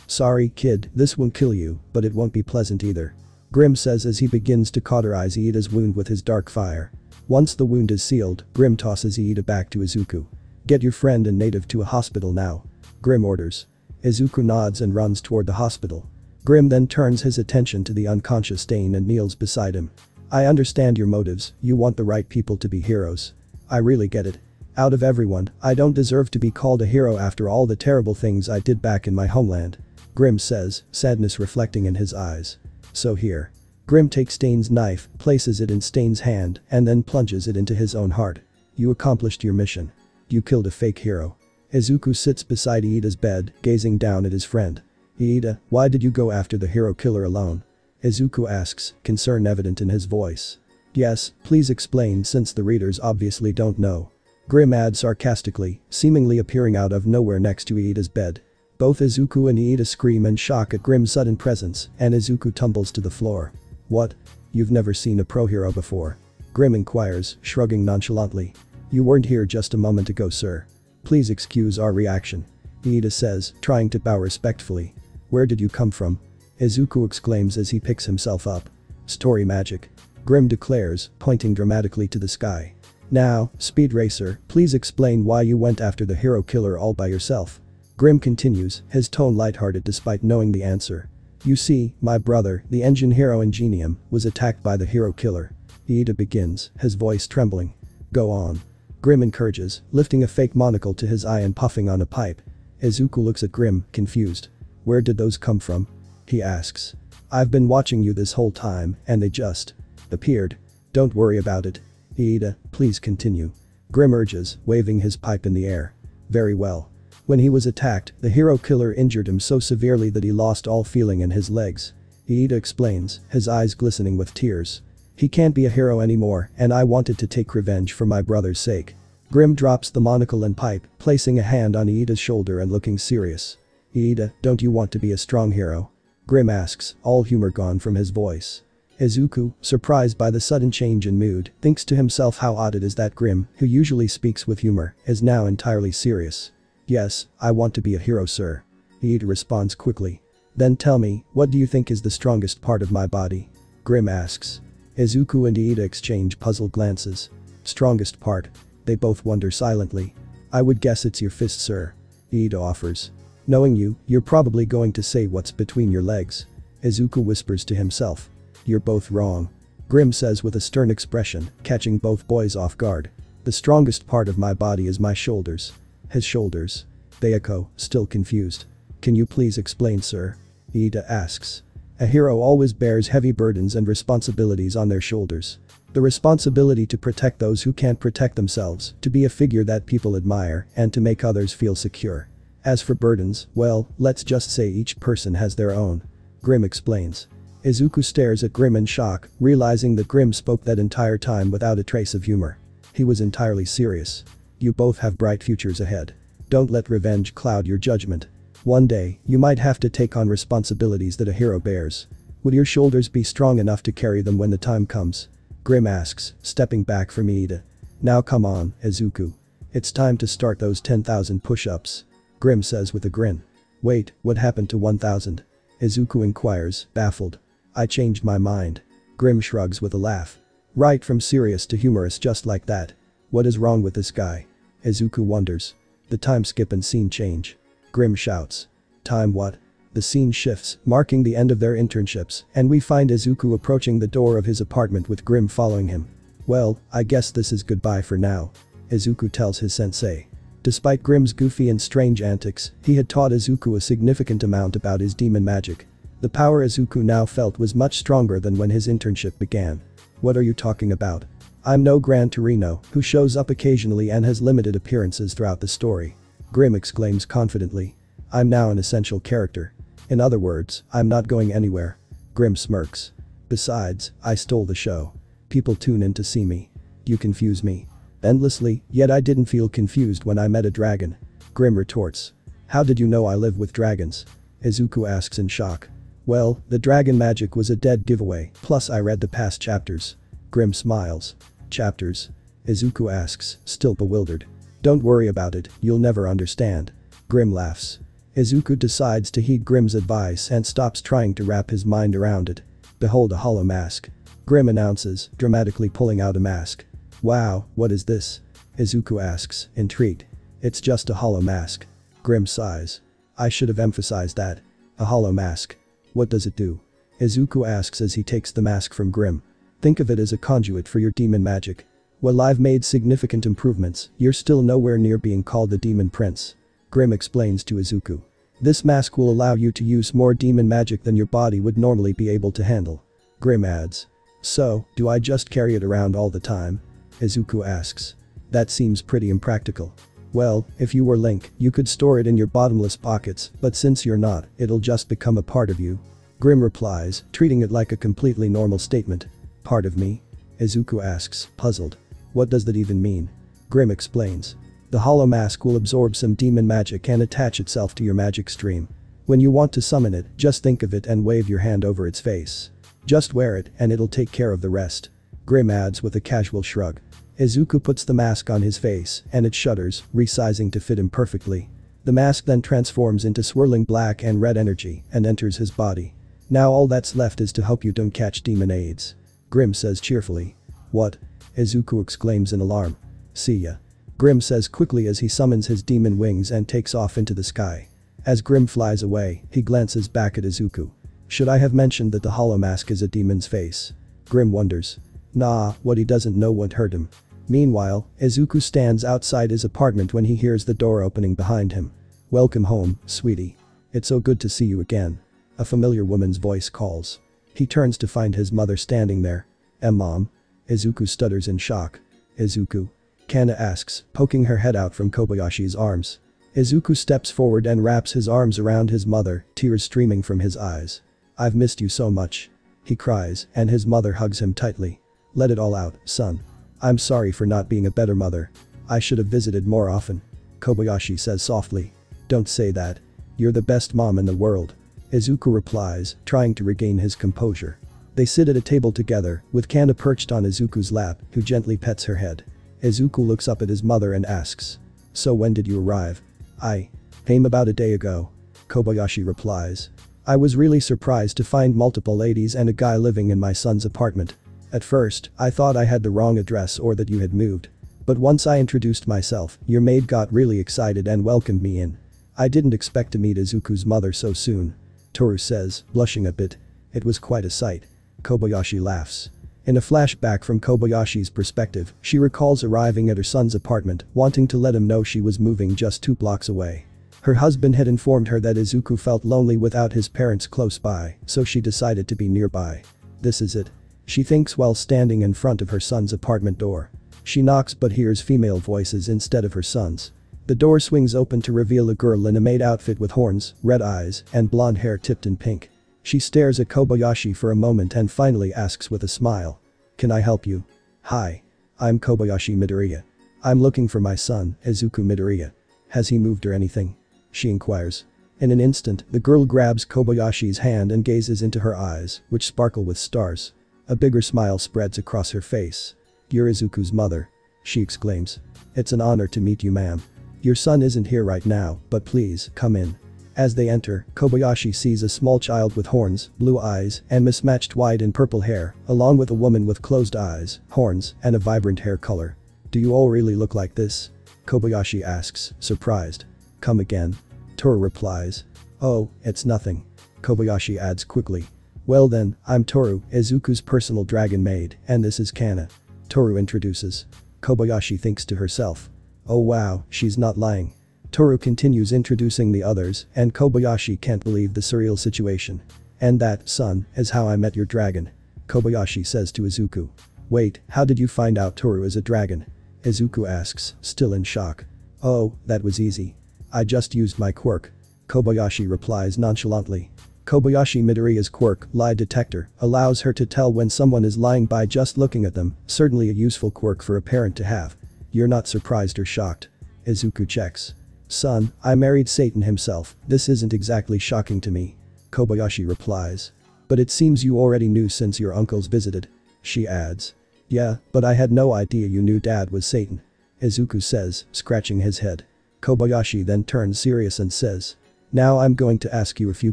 Sorry, kid, this won't kill you, but it won't be pleasant either. Grim says as he begins to cauterize Iida's wound with his dark fire. Once the wound is sealed, Grim tosses Iida back to Izuku. Get your friend and native to a hospital now. Grim orders. Izuku nods and runs toward the hospital. Grim then turns his attention to the unconscious Stain and kneels beside him. I understand your motives, you want the right people to be heroes. I really get it. Out of everyone, I don't deserve to be called a hero after all the terrible things I did back in my homeland. Grim says, sadness reflecting in his eyes. So here. Grim takes Stain's knife, places it in Stain's hand, and then plunges it into his own heart. You accomplished your mission. You killed a fake hero. Izuku sits beside Iida's bed, gazing down at his friend. Iida, why did you go after the hero killer alone? Izuku asks, concern evident in his voice. Yes, please explain since the readers obviously don't know. Grim adds sarcastically, seemingly appearing out of nowhere next to Iida's bed. Both Izuku and Iida scream in shock at Grim's sudden presence, and Izuku tumbles to the floor. What? You've never seen a pro hero before? Grim inquires, shrugging nonchalantly. You weren't here just a moment ago, sir. Please excuse our reaction. Iida says, trying to bow respectfully. Where did you come from? Izuku exclaims as he picks himself up. Story magic. Grim declares, pointing dramatically to the sky. Now, Speed Racer, please explain why you went after the hero killer all by yourself. Grim continues, his tone lighthearted despite knowing the answer. You see, my brother, the engine hero Ingenium, was attacked by the hero killer. Iida begins, his voice trembling. Go on. Grim encourages, lifting a fake monocle to his eye and puffing on a pipe. Izuku looks at Grim, confused. Where did those come from? He asks. I've been watching you this whole time, and they just appeared. Don't worry about it. Iida, please continue. Grim urges, waving his pipe in the air. Very well. When he was attacked, the hero killer injured him so severely that he lost all feeling in his legs. Iida explains, his eyes glistening with tears. He can't be a hero anymore, and I wanted to take revenge for my brother's sake. Grim drops the monocle and pipe, placing a hand on Iida's shoulder and looking serious. Iida, don't you want to be a strong hero? Grim asks, all humor gone from his voice. Izuku, surprised by the sudden change in mood, thinks to himself how odd it is that Grim, who usually speaks with humor, is now entirely serious. Yes, I want to be a hero, sir. Iida responds quickly. Then tell me, what do you think is the strongest part of my body? Grim asks. Izuku and Iida exchange puzzled glances. Strongest part. They both wonder silently. I would guess it's your fist, sir. Iida offers. Knowing you, you're probably going to say what's between your legs. Izuku whispers to himself. You're both wrong. Grim says with a stern expression, catching both boys off guard. The strongest part of my body is my shoulders. His shoulders. They echo, still confused. Can you please explain, sir? Iida asks. A hero always bears heavy burdens and responsibilities on their shoulders. The responsibility to protect those who can't protect themselves, to be a figure that people admire, and to make others feel secure. As for burdens, well, let's just say each person has their own. Grim explains. Izuku stares at Grim in shock, realizing that Grim spoke that entire time without a trace of humor. He was entirely serious. You both have bright futures ahead. Don't let revenge cloud your judgment. One day, you might have to take on responsibilities that a hero bears. Would your shoulders be strong enough to carry them when the time comes? Grim asks, stepping back from Iida. Now come on, Izuku. It's time to start those 10,000 push-ups. Grim says with a grin. Wait, what happened to 1,000? Izuku inquires, baffled. I changed my mind. Grim shrugs with a laugh. Right from serious to humorous just like that. What is wrong with this guy? Izuku wonders. The time skip and scene change. Grim shouts. Time what? The scene shifts, marking the end of their internships, and we find Izuku approaching the door of his apartment with Grim following him. Well, I guess this is goodbye for now. Izuku tells his sensei. Despite Grimm's goofy and strange antics, he had taught Izuku a significant amount about his demon magic. The power Izuku now felt was much stronger than when his internship began. What are you talking about? I'm no Gran Torino, who shows up occasionally and has limited appearances throughout the story. Grimm exclaims confidently. I'm now an essential character. In other words, I'm not going anywhere. Grimm smirks. Besides, I stole the show. People tune in to see me. You confuse me endlessly, yet I didn't feel confused when I met a dragon. Grimm retorts. How did you know I live with dragons? Izuku asks in shock. Well, the dragon magic was a dead giveaway, plus I read the past chapters. Grimm smiles. Chapters? Izuku asks, still bewildered. Don't worry about it, you'll never understand. Grimm laughs. Izuku decides to heed Grimm's advice and stops trying to wrap his mind around it. Behold a hollow mask. Grimm announces, dramatically pulling out a mask. Wow, what is this? Izuku asks, intrigued. It's just a hollow mask. Grimm sighs. I should have emphasized that. A hollow mask. What does it do? Izuku asks as he takes the mask from Grimm. Think of it as a conduit for your demon magic. While I've made significant improvements, you're still nowhere near being called the Demon Prince. Grimm explains to Izuku. This mask will allow you to use more demon magic than your body would normally be able to handle. Grimm adds. So, do I just carry it around all the time? Izuku asks. That seems pretty impractical. Well, if you were Link, you could store it in your bottomless pockets, but since you're not, it'll just become a part of you. Grimm replies, treating it like a completely normal statement. Part of me? Izuku asks, puzzled. What does that even mean? Grimm explains. The hollow mask will absorb some demon magic and attach itself to your magic stream. When you want to summon it, just think of it and wave your hand over its face. Just wear it and it'll take care of the rest. Grimm adds with a casual shrug. Izuku puts the mask on his face and it shudders, resizing to fit him perfectly. The mask then transforms into swirling black and red energy and enters his body. Now all that's left is to hope you don't catch demon AIDS. Grimm says cheerfully. What? Izuku exclaims in alarm. See ya. Grimm says quickly as he summons his demon wings and takes off into the sky. As Grimm flies away, he glances back at Izuku. Should I have mentioned that the hollow mask is a demon's face? Grimm wonders. Nah, what he doesn't know won't hurt him. Meanwhile, Izuku stands outside his apartment when he hears the door opening behind him. Welcome home, sweetie. It's so good to see you again. A familiar woman's voice calls. He turns to find his mother standing there. Mom? Izuku stutters in shock. Izuku? Kana asks, poking her head out from Kobayashi's arms. Izuku steps forward and wraps his arms around his mother, tears streaming from his eyes. I've missed you so much. He cries, and his mother hugs him tightly. Let it all out, son. I'm sorry for not being a better mother. I should have visited more often. Kobayashi says softly. Don't say that. You're the best mom in the world. Izuku replies, trying to regain his composure. They sit at a table together, with Kana perched on Izuku's lap, who gently pets her head. Izuku looks up at his mother and asks. So when did you arrive? I came about a day ago. Kobayashi replies. I was really surprised to find multiple ladies and a guy living in my son's apartment. At first, I thought I had the wrong address or that you had moved. But once I introduced myself, your maid got really excited and welcomed me in. I didn't expect to meet Izuku's mother so soon. Toru says, blushing a bit. It was quite a sight. Kobayashi laughs. In a flashback from Kobayashi's perspective, she recalls arriving at her son's apartment, wanting to let him know she was moving just 2 blocks away. Her husband had informed her that Izuku felt lonely without his parents close by, so she decided to be nearby. This is it. She thinks while standing in front of her son's apartment door. She knocks but hears female voices instead of her son's. The door swings open to reveal a girl in a maid outfit with horns, red eyes, and blonde hair tipped in pink. She stares at Kobayashi for a moment and finally asks with a smile. Can I help you? Hi. I'm Kobayashi Midoriya. I'm looking for my son, Izuku Midoriya. Has he moved or anything? She inquires. In an instant, the girl grabs Kobayashi's hand and gazes into her eyes, which sparkle with stars. A bigger smile spreads across her face. You're Izuku's mother. She exclaims. It's an honor to meet you, ma'am. Your son isn't here right now, but please, come in. As they enter, Kobayashi sees a small child with horns, blue eyes, and mismatched white and purple hair, along with a woman with closed eyes, horns, and a vibrant hair color. Do you all really look like this? Kobayashi asks, surprised. Come again. Toru replies. Oh, it's nothing. Kobayashi adds quickly. Well then, I'm Toru, Izuku's personal dragon maid, and this is Kana. Toru introduces. Kobayashi thinks to herself. Oh wow, she's not lying. Toru continues introducing the others and Kobayashi can't believe the surreal situation. And that, son, is how I met your dragon. Kobayashi says to Izuku. Wait, how did you find out Toru is a dragon? Izuku asks, still in shock. Oh, that was easy. I just used my quirk. Kobayashi replies nonchalantly. Kobayashi Midoriya's quirk, lie detector, allows her to tell when someone is lying by just looking at them, certainly a useful quirk for a parent to have. You're not surprised or shocked. Izuku checks. Son, I married Satan himself, this isn't exactly shocking to me. Kobayashi replies. But it seems you already knew since your uncles visited. She adds. Yeah, but I had no idea you knew dad was Satan. Izuku says, scratching his head. Kobayashi then turns serious and says. Now I'm going to ask you a few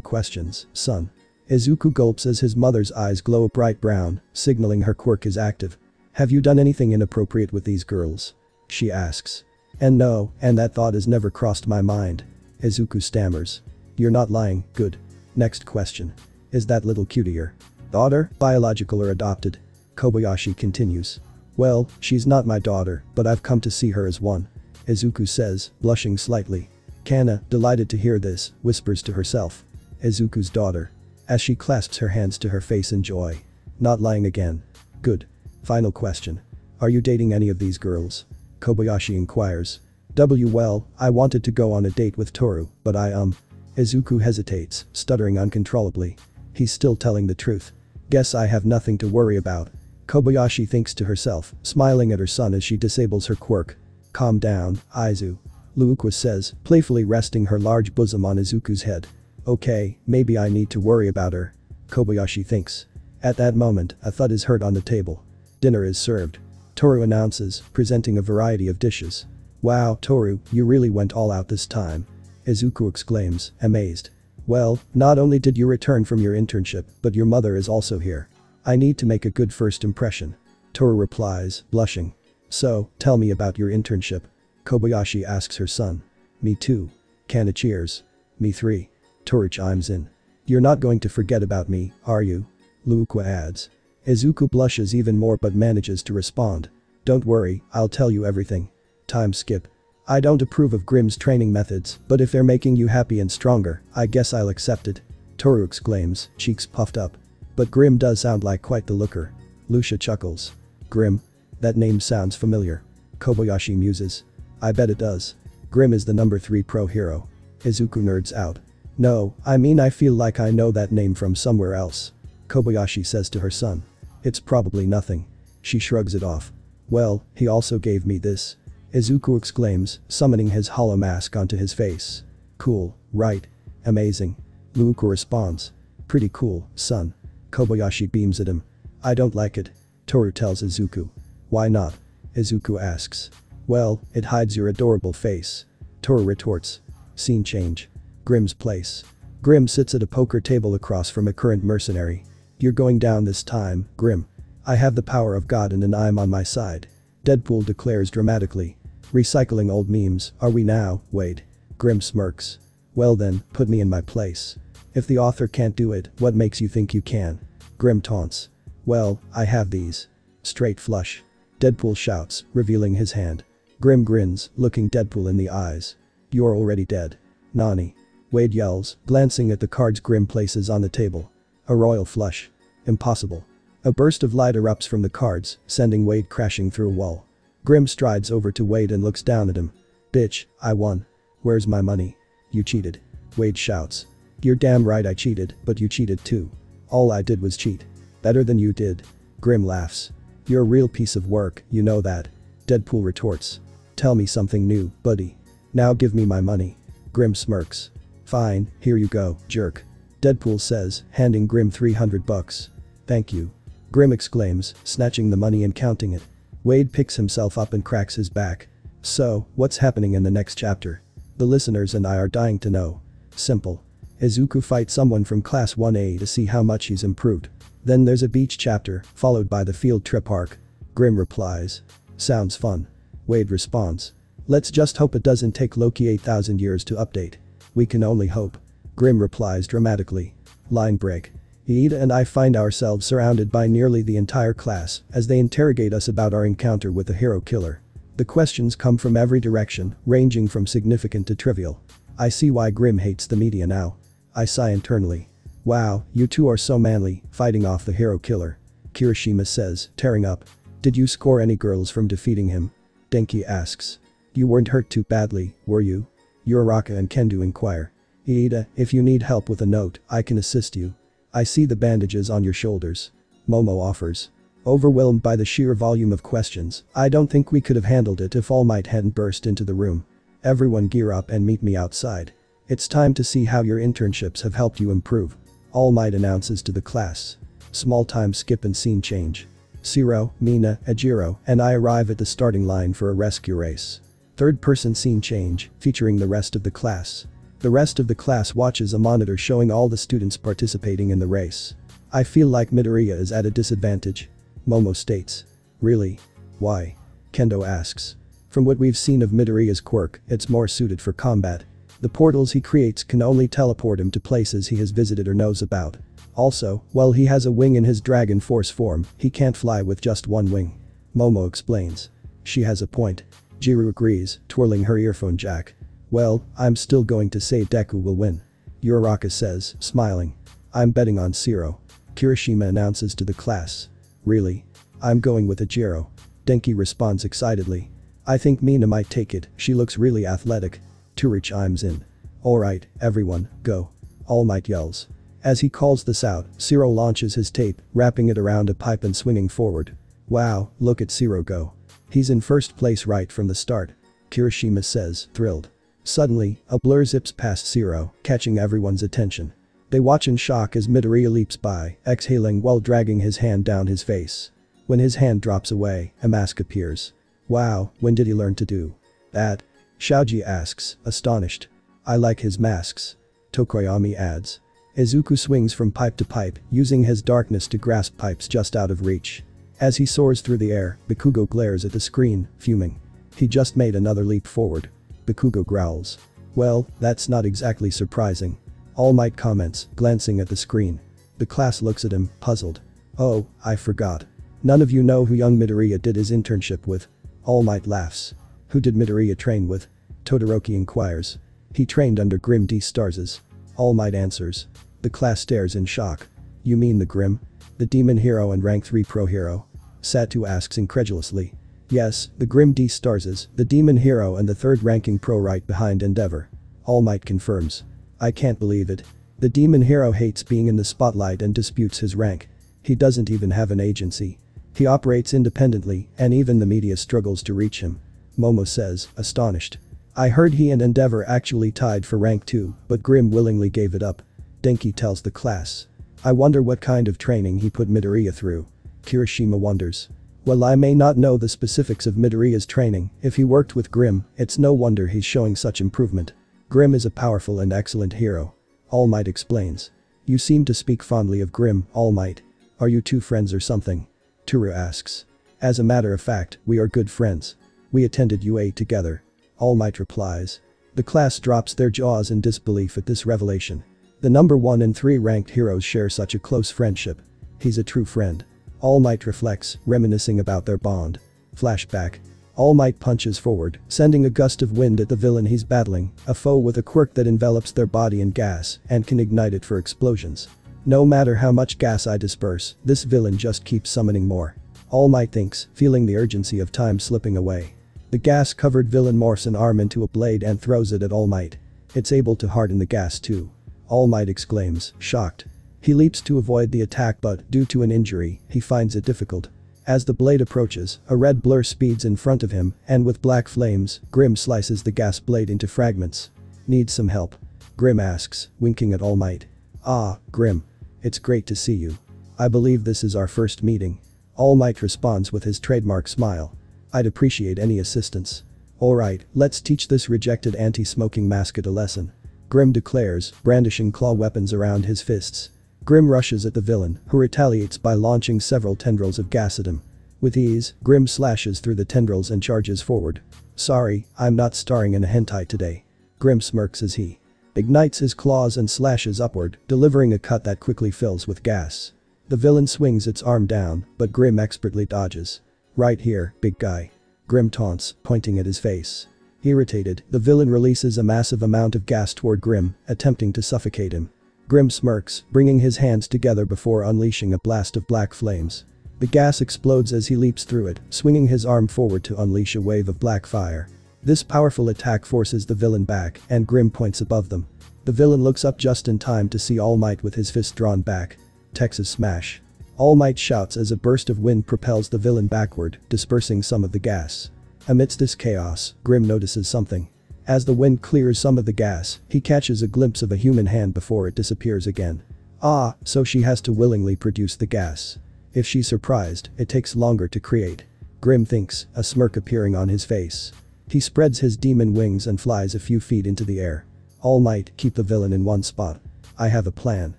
questions, son. Izuku gulps as his mother's eyes glow a bright brown, signaling her quirk is active. Have you done anything inappropriate with these girls? She asks. And no, and that thought has never crossed my mind. Izuku stammers. You're not lying, good. Next question. Is that little cutie your daughter, biological or adopted? Kobayashi continues. Well, she's not my daughter, but I've come to see her as one. Izuku says, blushing slightly. Kana, delighted to hear this, whispers to herself. Izuku's daughter. As she clasps her hands to her face in joy. Not lying again. Good. Final question. Are you dating any of these girls? Kobayashi inquires. Well, I wanted to go on a date with Toru, but Izuku hesitates, stuttering uncontrollably. He's still telling the truth. Guess I have nothing to worry about. Kobayashi thinks to herself, smiling at her son as she disables her quirk. Calm down, Izu. Luukwa says, playfully resting her large bosom on Izuku's head. Okay, maybe I need to worry about her. Kobayashi thinks. At that moment, a thud is heard on the table. Dinner is served. Toru announces, presenting a variety of dishes. Wow, Toru, you really went all out this time. Izuku exclaims, amazed. Well, not only did you return from your internship, but your mother is also here. I need to make a good first impression. Toru replies, blushing. So, tell me about your internship. Kobayashi asks her son. Me too. Kana cheers. Me 3. Toru chimes in. You're not going to forget about me, are you? Luukwa adds. Izuku blushes even more but manages to respond. Don't worry, I'll tell you everything. Time skip. I don't approve of Grimm's training methods, but if they're making you happy and stronger, I guess I'll accept it. Toru exclaims, cheeks puffed up. But Grimm does sound like quite the looker. Lucia chuckles. Grimm? That name sounds familiar. Kobayashi muses. I bet it does. Grimm is the number 3 pro hero. Izuku nerds out. No, I mean I feel like I know that name from somewhere else. Kobayashi says to her son. It's probably nothing. She shrugs it off. Well, he also gave me this. Izuku exclaims, summoning his hollow mask onto his face. Cool, right? Amazing. Luukwa responds. Pretty cool, son. Kobayashi beams at him. I don't like it. Toru tells Izuku. Why not? Izuku asks. Well, it hides your adorable face. Toru retorts. Scene change. Grimm's place. Grimm sits at a poker table across from a current mercenary. You're going down this time, Grimm. I have the power of God and I'm on my side. Deadpool declares dramatically. Recycling old memes, are we now, Wade? Grimm smirks. Well then, put me in my place. If the author can't do it, what makes you think you can? Grimm taunts. Well, I have these. Straight flush. Deadpool shouts, revealing his hand. Grimm grins, looking Deadpool in the eyes. You're already dead. Nani. Wade yells, glancing at the cards Grimm places on the table. A royal flush. Impossible. A burst of light erupts from the cards, sending Wade crashing through a wall. Grimm strides over to Wade and looks down at him. Bitch, I won. Where's my money? You cheated. Wade shouts. You're damn right I cheated, but you cheated too. All I did was cheat. Better than you did. Grimm laughs. You're a real piece of work, you know that. Deadpool retorts. Tell me something new, buddy. Now give me my money. Grimm smirks. Fine, here you go, jerk. Deadpool says, handing Grimm $300. Thank you. Grimm exclaims, snatching the money and counting it. Wade picks himself up and cracks his back. So, what's happening in the next chapter? The listeners and I are dying to know. Simple. Izuku fights someone from Class 1A to see how much he's improved. Then there's a beach chapter, followed by the field trip arc. Grimm replies. Sounds fun. Wade responds. Let's just hope it doesn't take Loki 8,000 years to update. We can only hope. Grimm replies dramatically. Line break. Iida and I find ourselves surrounded by nearly the entire class as they interrogate us about our encounter with the hero killer. The questions come from every direction, ranging from significant to trivial. I see why Grim hates the media now. I sigh internally. Wow, you two are so manly, fighting off the hero killer. Kirishima says, tearing up. Did you score any girls from defeating him? Denki asks. You weren't hurt too badly, were you? Uraraka and Kendo inquire. Iida, if you need help with a note, I can assist you. I see the bandages on your shoulders. Momo offers. Overwhelmed by the sheer volume of questions, I don't think we could have handled it if All Might hadn't burst into the room. Everyone gear up and meet me outside. It's time to see how your internships have helped you improve. All Might announces to the class. Small time skip and scene change. Shiro, Mina, Ajiro, and I arrive at the starting line for a rescue race. Third-person scene change, featuring the rest of the class. The rest of the class watches a monitor showing all the students participating in the race. I feel like Midoriya is at a disadvantage. Momo states. Really? Why? Kendo asks. From what we've seen of Midoriya's quirk, it's more suited for combat. The portals he creates can only teleport him to places he has visited or knows about. Also, while he has a wing in his Dragon Force form, he can't fly with just one wing. Momo explains. She has a point. Jiro agrees, twirling her earphone jack. Well, I'm still going to say Deku will win. Uraraka says, smiling. I'm betting on Shiro. Kirishima announces to the class. Really? I'm going with Ajiro. Denki responds excitedly. I think Mina might take it, she looks really athletic. Turi chimes in. Alright, everyone, go. All Might yells. As he calls this out, Shiro launches his tape, wrapping it around a pipe and swinging forward. Wow, look at Shiro go. He's in first place right from the start. Kirishima says, thrilled. Suddenly, a blur zips past Shiro, catching everyone's attention. They watch in shock as Midoriya leaps by, exhaling while dragging his hand down his face. When his hand drops away, a mask appears. Wow, when did he learn to do that? Shaoji asks, astonished. I like his masks. Tokoyami adds. Izuku swings from pipe to pipe, using his darkness to grasp pipes just out of reach. As he soars through the air, Bakugo glares at the screen, fuming. He just made another leap forward. Bakugo growls. Well, that's not exactly surprising. All Might comments, glancing at the screen. The class looks at him, puzzled. Oh, I forgot. None of you know who young Midoriya did his internship with. All Might laughs. Who did Midoriya train with? Todoroki inquires. He trained under Grim D. Starzes. All Might answers. The class stares in shock. You mean the Grim? The demon hero and rank 3 pro hero? Satu asks incredulously. Yes, the Grim D. Starzes, the demon hero and the third ranking pro right behind Endeavor. All Might confirms. I can't believe it. The demon hero hates being in the spotlight and disputes his rank. He doesn't even have an agency. He operates independently, and even the media struggles to reach him. Momo says, astonished. I heard he and Endeavor actually tied for rank 2, but Grim willingly gave it up. Denki tells the class. I wonder what kind of training he put Midoriya through. Kirishima wonders. Well, I may not know the specifics of Midoriya's training, if he worked with Grim, it's no wonder he's showing such improvement. Grim is a powerful and excellent hero. All Might explains. You seem to speak fondly of Grim, All Might. Are you two friends or something? Toru asks. As a matter of fact, we are good friends. We attended UA together. All Might replies. The class drops their jaws in disbelief at this revelation. The number 1 and 3 ranked heroes share such a close friendship. He's a true friend. All Might reflects, reminiscing about their bond. Flashback. All Might punches forward, sending a gust of wind at the villain he's battling, a foe with a quirk that envelops their body in gas and can ignite it for explosions. No matter how much gas I disperse, this villain just keeps summoning more. All Might thinks, feeling the urgency of time slipping away. The gas-covered villain morphs an arm into a blade and throws it at All Might. It's able to harden the gas too. All Might exclaims, shocked. He leaps to avoid the attack but, due to an injury, he finds it difficult. As the blade approaches, a red blur speeds in front of him, and with black flames, Grim slices the gas blade into fragments. Need some help? Grim asks, winking at All Might. Ah, Grim. It's great to see you. I believe this is our first meeting. All Might responds with his trademark smile. I'd appreciate any assistance. Alright, let's teach this rejected anti-smoking mascot a lesson. Grim declares, brandishing claw weapons around his fists. Grim rushes at the villain, who retaliates by launching several tendrils of gas at him. With ease, Grim slashes through the tendrils and charges forward. Sorry, I'm not starring in a hentai today. Grim smirks as he ignites his claws and slashes upward, delivering a cut that quickly fills with gas. The villain swings its arm down, but Grim expertly dodges. Right here, big guy. Grim taunts, pointing at his face. Irritated, the villain releases a massive amount of gas toward Grim, attempting to suffocate him. Grim smirks, bringing his hands together before unleashing a blast of black flames. The gas explodes as he leaps through it, swinging his arm forward to unleash a wave of black fire. This powerful attack forces the villain back, and Grim points above them. The villain looks up just in time to see All Might with his fist drawn back. Texas smash. All Might shouts as a burst of wind propels the villain backward, dispersing some of the gas. Amidst this chaos, Grim notices something. As the wind clears some of the gas, he catches a glimpse of a human hand before it disappears again. Ah, so she has to willingly produce the gas. If she's surprised, it takes longer to create. Grim thinks, a smirk appearing on his face. He spreads his demon wings and flies a few feet into the air. All Might, keep the villain in one spot. I have a plan.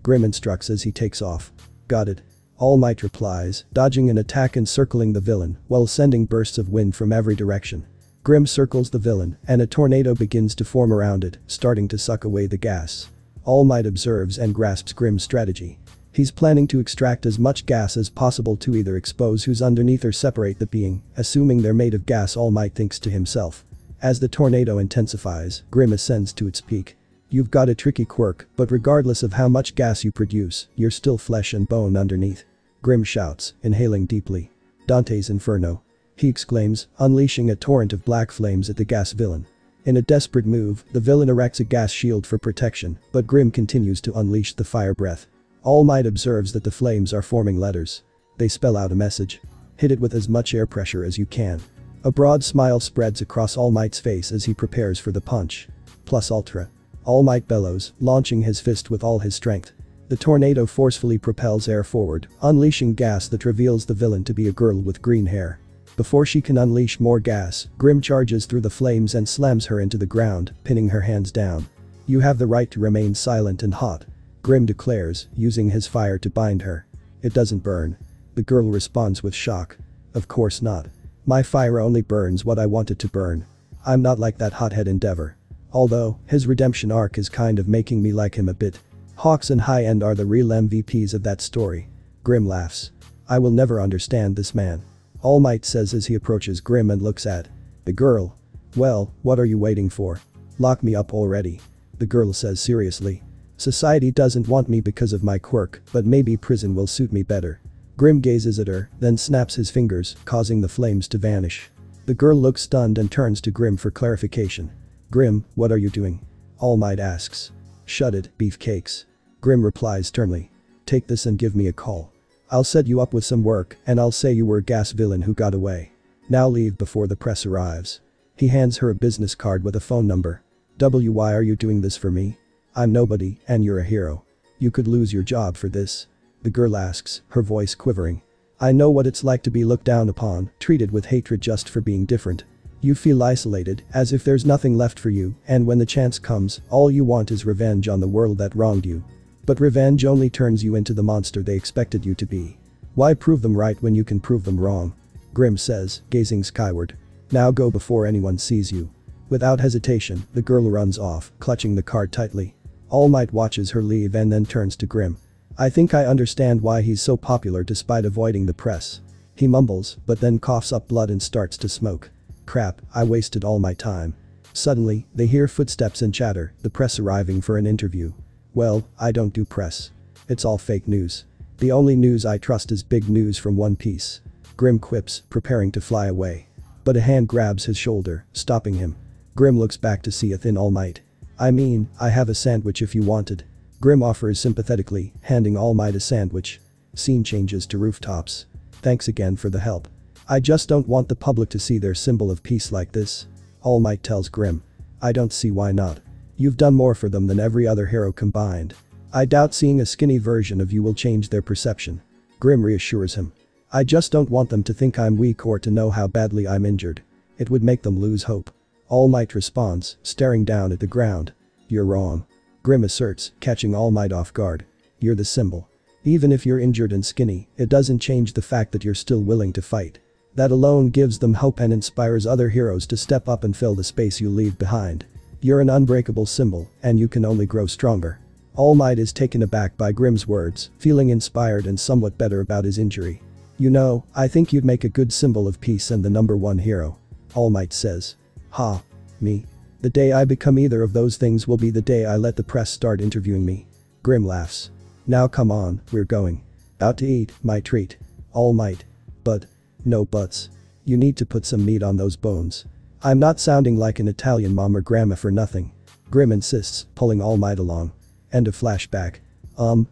Grim instructs as he takes off. Got it. All Might replies, dodging an attack and circling the villain while sending bursts of wind from every direction. Grim circles the villain, and a tornado begins to form around it, starting to suck away the gas. All Might observes and grasps Grim's strategy. He's planning to extract as much gas as possible to either expose who's underneath or separate the being, assuming they're made of gas. All Might thinks to himself. As the tornado intensifies, Grim ascends to its peak. You've got a tricky quirk, but regardless of how much gas you produce, you're still flesh and bone underneath. Grim shouts, inhaling deeply. Dante's Inferno. He exclaims, unleashing a torrent of black flames at the gas villain. In a desperate move, the villain erects a gas shield for protection, but Grim continues to unleash the fire breath. All Might observes that the flames are forming letters. They spell out a message. Hit it with as much air pressure as you can. A broad smile spreads across All Might's face as he prepares for the punch. Plus ultra. All Might bellows, launching his fist with all his strength. The tornado forcefully propels air forward, unleashing gas that reveals the villain to be a girl with green hair. Before she can unleash more gas, Grim charges through the flames and slams her into the ground, pinning her hands down. You have the right to remain silent and hot. Grim declares, using his fire to bind her. It doesn't burn. The girl responds with shock. Of course not. My fire only burns what I want it to burn. I'm not like that hothead Endeavor. Although, his redemption arc is kind of making me like him a bit. Hawks and High End are the real MVPs of that story. Grim laughs. I will never understand this man. All Might says as he approaches Grim and looks at the girl. Well, what are you waiting for? Lock me up already. The girl says seriously. Society doesn't want me because of my quirk, but maybe prison will suit me better. Grim gazes at her, then snaps his fingers, causing the flames to vanish. The girl looks stunned and turns to Grim for clarification. Grim, what are you doing? All Might asks. Shut it, beefcakes. Grim replies sternly. Take this and give me a call. I'll set you up with some work, and I'll say you were a gas villain who got away. Now leave before the press arrives. He hands her a business card with a phone number. Why are you doing this for me? I'm nobody, and you're a hero. You could lose your job for this. The girl asks, her voice quivering. I know what it's like to be looked down upon, treated with hatred just for being different. You feel isolated, as if there's nothing left for you, and when the chance comes, all you want is revenge on the world that wronged you. But revenge only turns you into the monster they expected you to be. Why prove them right when you can prove them wrong? Grim says, gazing skyward. Now go before anyone sees you. Without hesitation, the girl runs off, clutching the card tightly. All Might watches her leave and then turns to Grim. I think I understand why he's so popular despite avoiding the press. He mumbles, but then coughs up blood and starts to smoke. Crap, I wasted all my time. Suddenly, they hear footsteps and chatter, the press arriving for an interview. Well, I don't do press. It's all fake news. The only news I trust is big news from One Piece. Grim quips, preparing to fly away. But a hand grabs his shoulder, stopping him. Grim looks back to see a thin All Might. I mean, I have a sandwich if you wanted. Grim offers sympathetically, handing All Might a sandwich. Scene changes to rooftops. Thanks again for the help. I just don't want the public to see their symbol of peace like this. All Might tells Grim. I don't see why not. You've done more for them than every other hero combined. I doubt seeing a skinny version of you will change their perception. Grim reassures him. I just don't want them to think I'm weak or to know how badly I'm injured. It would make them lose hope. All Might responds, staring down at the ground. You're wrong. Grim asserts, catching All Might off guard. You're the symbol. Even if you're injured and skinny, it doesn't change the fact that you're still willing to fight. That alone gives them hope and inspires other heroes to step up and fill the space you leave behind. You're an unbreakable symbol, and you can only grow stronger. All Might is taken aback by Grim's words, feeling inspired and somewhat better about his injury. You know, I think you'd make a good symbol of peace and the number one hero. All Might says. Ha. Me. The day I become either of those things will be the day I let the press start interviewing me. Grim laughs. Now come on, we're going. Out to eat, my treat. All Might. But. No buts. You need to put some meat on those bones. I'm not sounding like an Italian mom or grandma for nothing. Grim insists, pulling All Might along. End of flashback.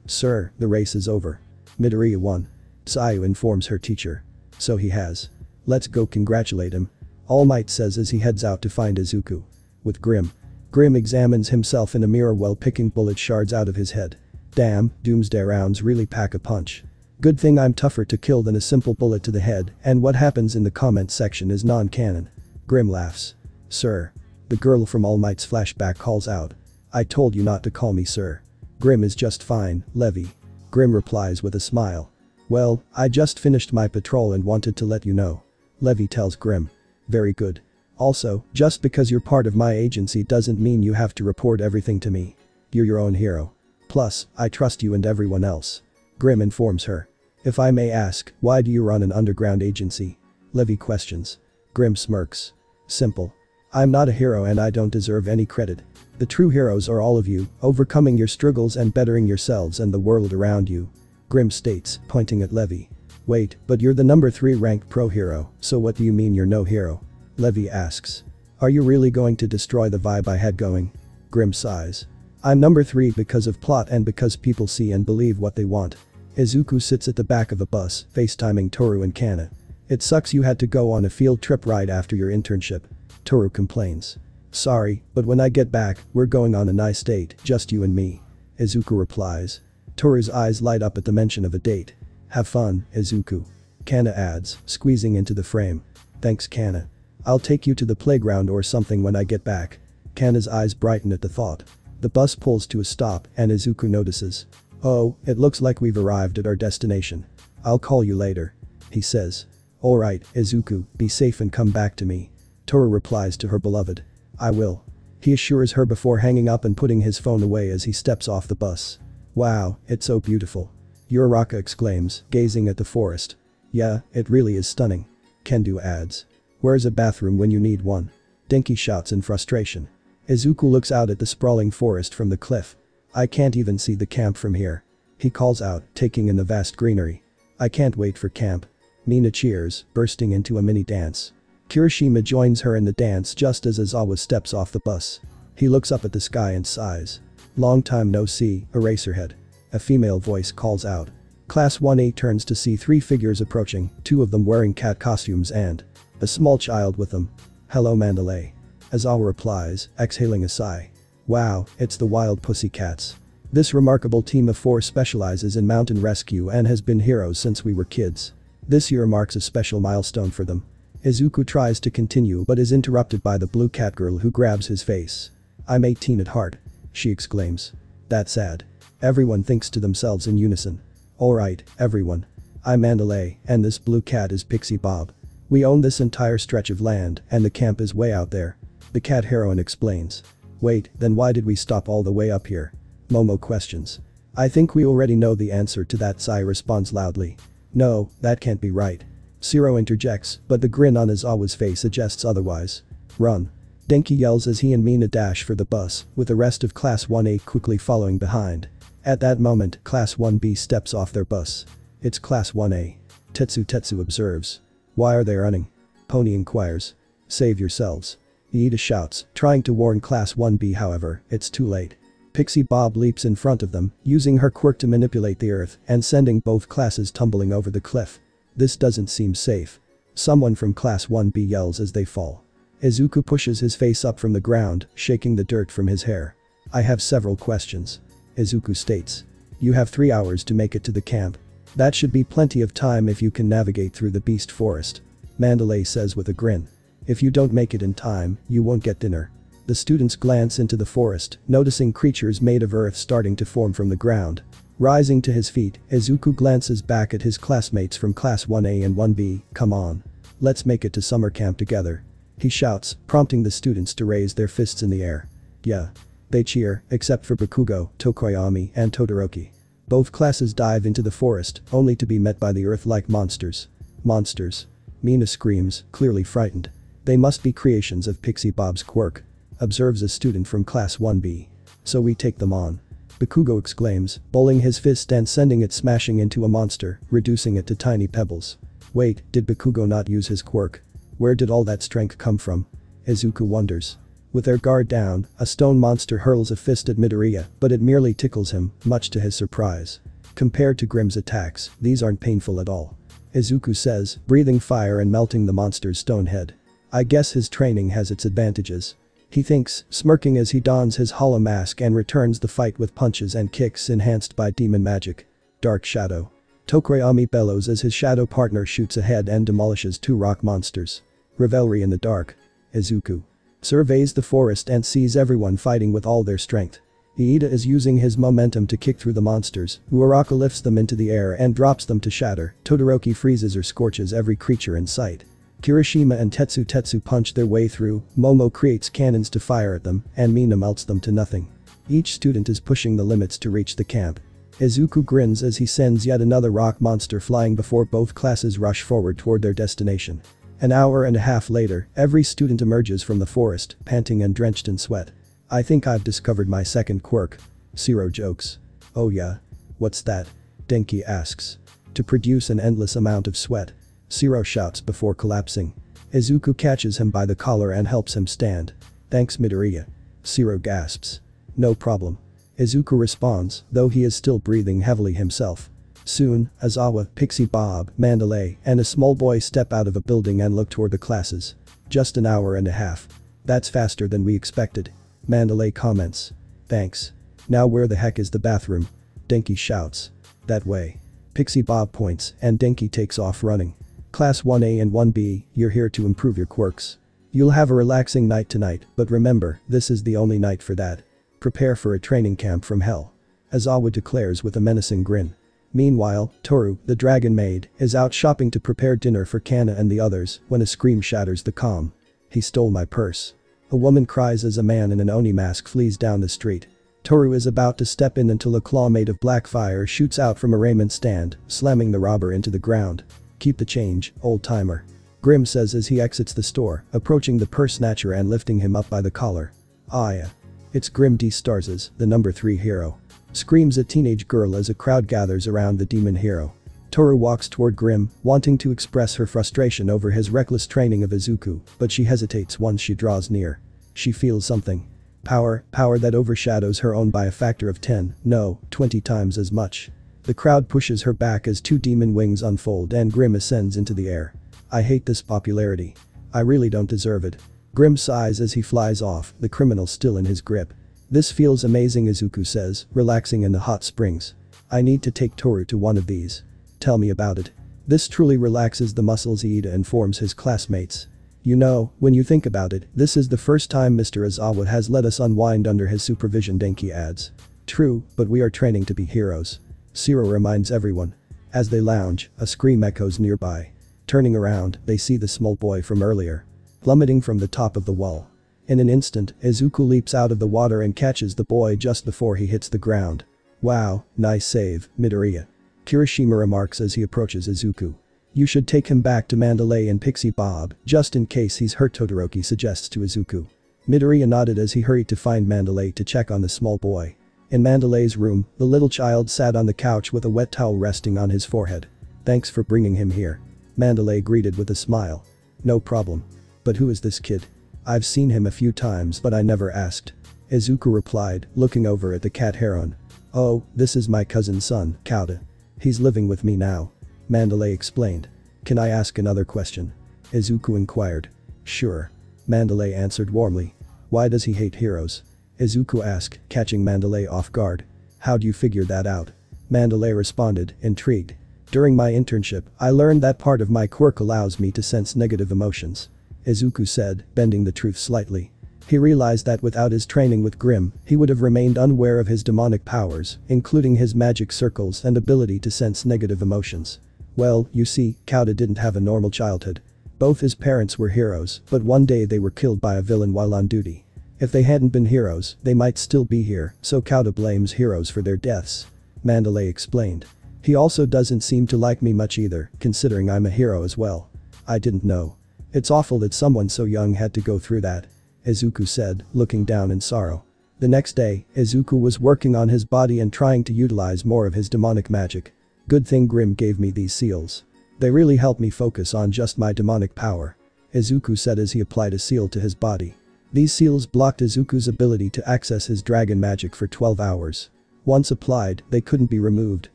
Sir, the race is over. Midoriya won. Tsuyu informs her teacher. So he has. Let's go congratulate him. All Might says as he heads out to find Izuku. With Grim. Grim examines himself in a mirror while picking bullet shards out of his head. Damn, doomsday rounds really pack a punch. Good thing I'm tougher to kill than a simple bullet to the head, and what happens in the comment section is non-canon. Grim laughs. Sir. The girl from All Might's flashback calls out. I told you not to call me sir. Grim is just fine, Levi. Grim replies with a smile. Well, I just finished my patrol and wanted to let you know. Levi tells Grim. Very good. Also, just because you're part of my agency doesn't mean you have to report everything to me. You're your own hero. Plus, I trust you and everyone else. Grim informs her. If I may ask, why do you run an underground agency? Levi questions. Grim smirks. Simple. I'm not a hero and I don't deserve any credit. The true heroes are all of you, overcoming your struggles and bettering yourselves and the world around you. Grim states, pointing at Levi. Wait, but you're the number 3 ranked pro hero, so what do you mean you're no hero? Levi asks. Are you really going to destroy the vibe I had going? Grim sighs. I'm number 3 because of plot and because people see and believe what they want. Izuku sits at the back of a bus, FaceTiming Toru and Kana. It sucks you had to go on a field trip right after your internship. Toru complains. Sorry, but when I get back, we're going on a nice date, just you and me. Izuku replies. Toru's eyes light up at the mention of a date. Have fun, Izuku. Kana adds, squeezing into the frame. Thanks Kana. I'll take you to the playground or something when I get back. Kana's eyes brighten at the thought. The bus pulls to a stop and Izuku notices. Oh, it looks like we've arrived at our destination. I'll call you later. He says. Alright, Izuku, be safe and come back to me. Toru replies to her beloved. I will. He assures her before hanging up and putting his phone away as he steps off the bus. Wow, it's so beautiful. Uraraka exclaims, gazing at the forest. Yeah, it really is stunning. Kendo adds. Where's a bathroom when you need one? Denki shouts in frustration. Izuku looks out at the sprawling forest from the cliff. I can't even see the camp from here. He calls out, taking in the vast greenery. I can't wait for camp. Mina cheers, bursting into a mini dance. Kirishima joins her in the dance just as Aizawa steps off the bus. He looks up at the sky and sighs. Long time no see, Eraserhead. A female voice calls out. Class 1A turns to see 3 figures approaching, 2 of them wearing cat costumes and a small child with them. Hello Mandalay. Aizawa replies, exhaling a sigh. Wow, it's the Wild Pussycats. This remarkable team of 4 specializes in mountain rescue and has been heroes since we were kids. This year marks a special milestone for them. Izuku tries to continue but is interrupted by the blue cat girl who grabs his face. I'm 18 at heart. She exclaims. That's sad. Everyone thinks to themselves in unison. Alright, everyone. I'm Mandalay and this blue cat is Pixie Bob. We own this entire stretch of land and the camp is way out there. The cat heroine explains. Wait, then why did we stop all the way up here? Momo questions. I think we already know the answer to that. Sai responds loudly. No, that can't be right. Zero interjects, but the grin on Aizawa's face suggests otherwise. Run. Denki yells as he and Mina dash for the bus, with the rest of Class 1A quickly following behind. At that moment, Class 1B steps off their bus. It's Class 1A. Tetsu observes. Why are they running? Pony inquires. Save yourselves. Iida shouts, trying to warn Class 1B however, it's too late. Pixie Bob leaps in front of them, using her quirk to manipulate the earth and sending both classes tumbling over the cliff. This doesn't seem safe. Someone from Class 1B yells as they fall. Izuku pushes his face up from the ground, shaking the dirt from his hair. I have several questions. Izuku states. You have 3 hours to make it to the camp. That should be plenty of time if you can navigate through the beast forest. Mandalay says with a grin. If you don't make it in time, you won't get dinner. The students glance into the forest, noticing creatures made of earth starting to form from the ground. Rising to his feet, Izuku glances back at his classmates from Class 1A and 1B, come on. Let's make it to summer camp together. He shouts, prompting the students to raise their fists in the air. Yeah. They cheer, except for Bakugo, Tokoyami and Todoroki. Both classes dive into the forest, only to be met by the earth-like monsters. Monsters. Mina screams, clearly frightened. They must be creations of Pixie Bob's quirk. Observes a student from class 1B. So we take them on. Bakugo exclaims, bowling his fist and sending it smashing into a monster, reducing it to tiny pebbles. Wait, did Bakugo not use his quirk? Where did all that strength come from? Izuku wonders. With their guard down, a stone monster hurls a fist at Midoriya, but it merely tickles him, much to his surprise. Compared to Grimm's attacks, these aren't painful at all. Izuku says, breathing fire and melting the monster's stone head. I guess his training has its advantages. He thinks, smirking as he dons his hollow mask and returns the fight with punches and kicks enhanced by demon magic. Dark Shadow. Tokuyami bellows as his shadow partner shoots ahead and demolishes two rock monsters. Revelry in the dark. Izuku surveys the forest and sees everyone fighting with all their strength. Iida is using his momentum to kick through the monsters. Uraraka lifts them into the air and drops them to shatter. Todoroki freezes or scorches every creature in sight. Kirishima and Tetsu punch their way through, Momo creates cannons to fire at them, and Mina melts them to nothing. Each student is pushing the limits to reach the camp. Izuku grins as he sends yet another rock monster flying before both classes rush forward toward their destination. An hour and a half later, every student emerges from the forest, panting and drenched in sweat. I think I've discovered my second quirk. Zero jokes. Oh yeah? What's that? Denki asks. To produce an endless amount of sweat. Zero shouts before collapsing. Izuku catches him by the collar and helps him stand. Thanks Midoriya. Zero gasps. No problem. Izuku responds, though he is still breathing heavily himself. Soon, Aizawa, Pixie Bob, Mandalay, and a small boy step out of a building and look toward the classes. Just an hour and a half. That's faster than we expected. Mandalay comments. Thanks. Now where the heck is the bathroom? Denki shouts. That way. Pixie Bob points and Denki takes off running. Class 1A and 1B, you're here to improve your quirks. You'll have a relaxing night tonight, but remember, this is the only night for that. Prepare for a training camp from hell. Aizawa declares with a menacing grin. Meanwhile, Toru, the dragon maid, is out shopping to prepare dinner for Kana and the others when a scream shatters the calm. He stole my purse. A woman cries as a man in an Oni mask flees down the street. Toru is about to step in until a claw made of black fire shoots out from a raiment stand, slamming the robber into the ground. Keep the change, old-timer. Grimm says as he exits the store, approaching the purse snatcher and lifting him up by the collar. Ah yeah. It's Grimm D. Starzes, the number 3 hero. Screams a teenage girl as a crowd gathers around the demon hero. Toru walks toward Grimm, wanting to express her frustration over his reckless training of Izuku, but she hesitates once she draws near. She feels something. Power that overshadows her own by a factor of 10, no, 20 times as much. The crowd pushes her back as two demon wings unfold and Grimm ascends into the air. I hate this popularity. I really don't deserve it. Grimm sighs as he flies off, the criminal still in his grip. This feels amazing, Izuku says, relaxing in the hot springs. I need to take Toru to one of these. Tell me about it. This truly relaxes the muscles, Iida informs his classmates. You know, when you think about it, this is the first time Mr. Aizawa has let us unwind under his supervision, Denki adds. True, but we are training to be heroes. Zero reminds everyone. As they lounge, a scream echoes nearby. Turning around, they see the small boy from earlier. Plummeting from the top of the wall. In an instant, Izuku leaps out of the water and catches the boy just before he hits the ground. Wow, nice save, Midoriya. Kirishima remarks as he approaches Izuku. You should take him back to Mandalay and Pixie Bob, just in case he's hurt, Todoroki suggests to Izuku. Midoriya nodded as he hurried to find Mandalay to check on the small boy. In Mandalay's room, the little child sat on the couch with a wet towel resting on his forehead. Thanks for bringing him here. Mandalay greeted with a smile. No problem. But who is this kid? I've seen him a few times but I never asked. Izuku replied, looking over at the cat heron. Oh, this is my cousin's son, Kauta. He's living with me now. Mandalay explained. Can I ask another question? Izuku inquired. Sure. Mandalay answered warmly. Why does he hate heroes? Izuku asked, catching Mandalay off guard. How'd you figure that out? Mandalay responded, intrigued. During my internship, I learned that part of my quirk allows me to sense negative emotions. Izuku said, bending the truth slightly. He realized that without his training with Grimm, he would have remained unaware of his demonic powers, including his magic circles and ability to sense negative emotions. Well, you see, Kauta didn't have a normal childhood. Both his parents were heroes, but one day they were killed by a villain while on duty. If they hadn't been heroes, they might still be here, so Kauta blames heroes for their deaths. Mandalay explained. He also doesn't seem to like me much either, considering I'm a hero as well. I didn't know. It's awful that someone so young had to go through that, Izuku said, looking down in sorrow. The next day, Izuku was working on his body and trying to utilize more of his demonic magic. Good thing Grim gave me these seals. They really helped me focus on just my demonic power, Izuku said as he applied a seal to his body. These seals blocked Izuku's ability to access his dragon magic for 12 hours. Once applied, they couldn't be removed,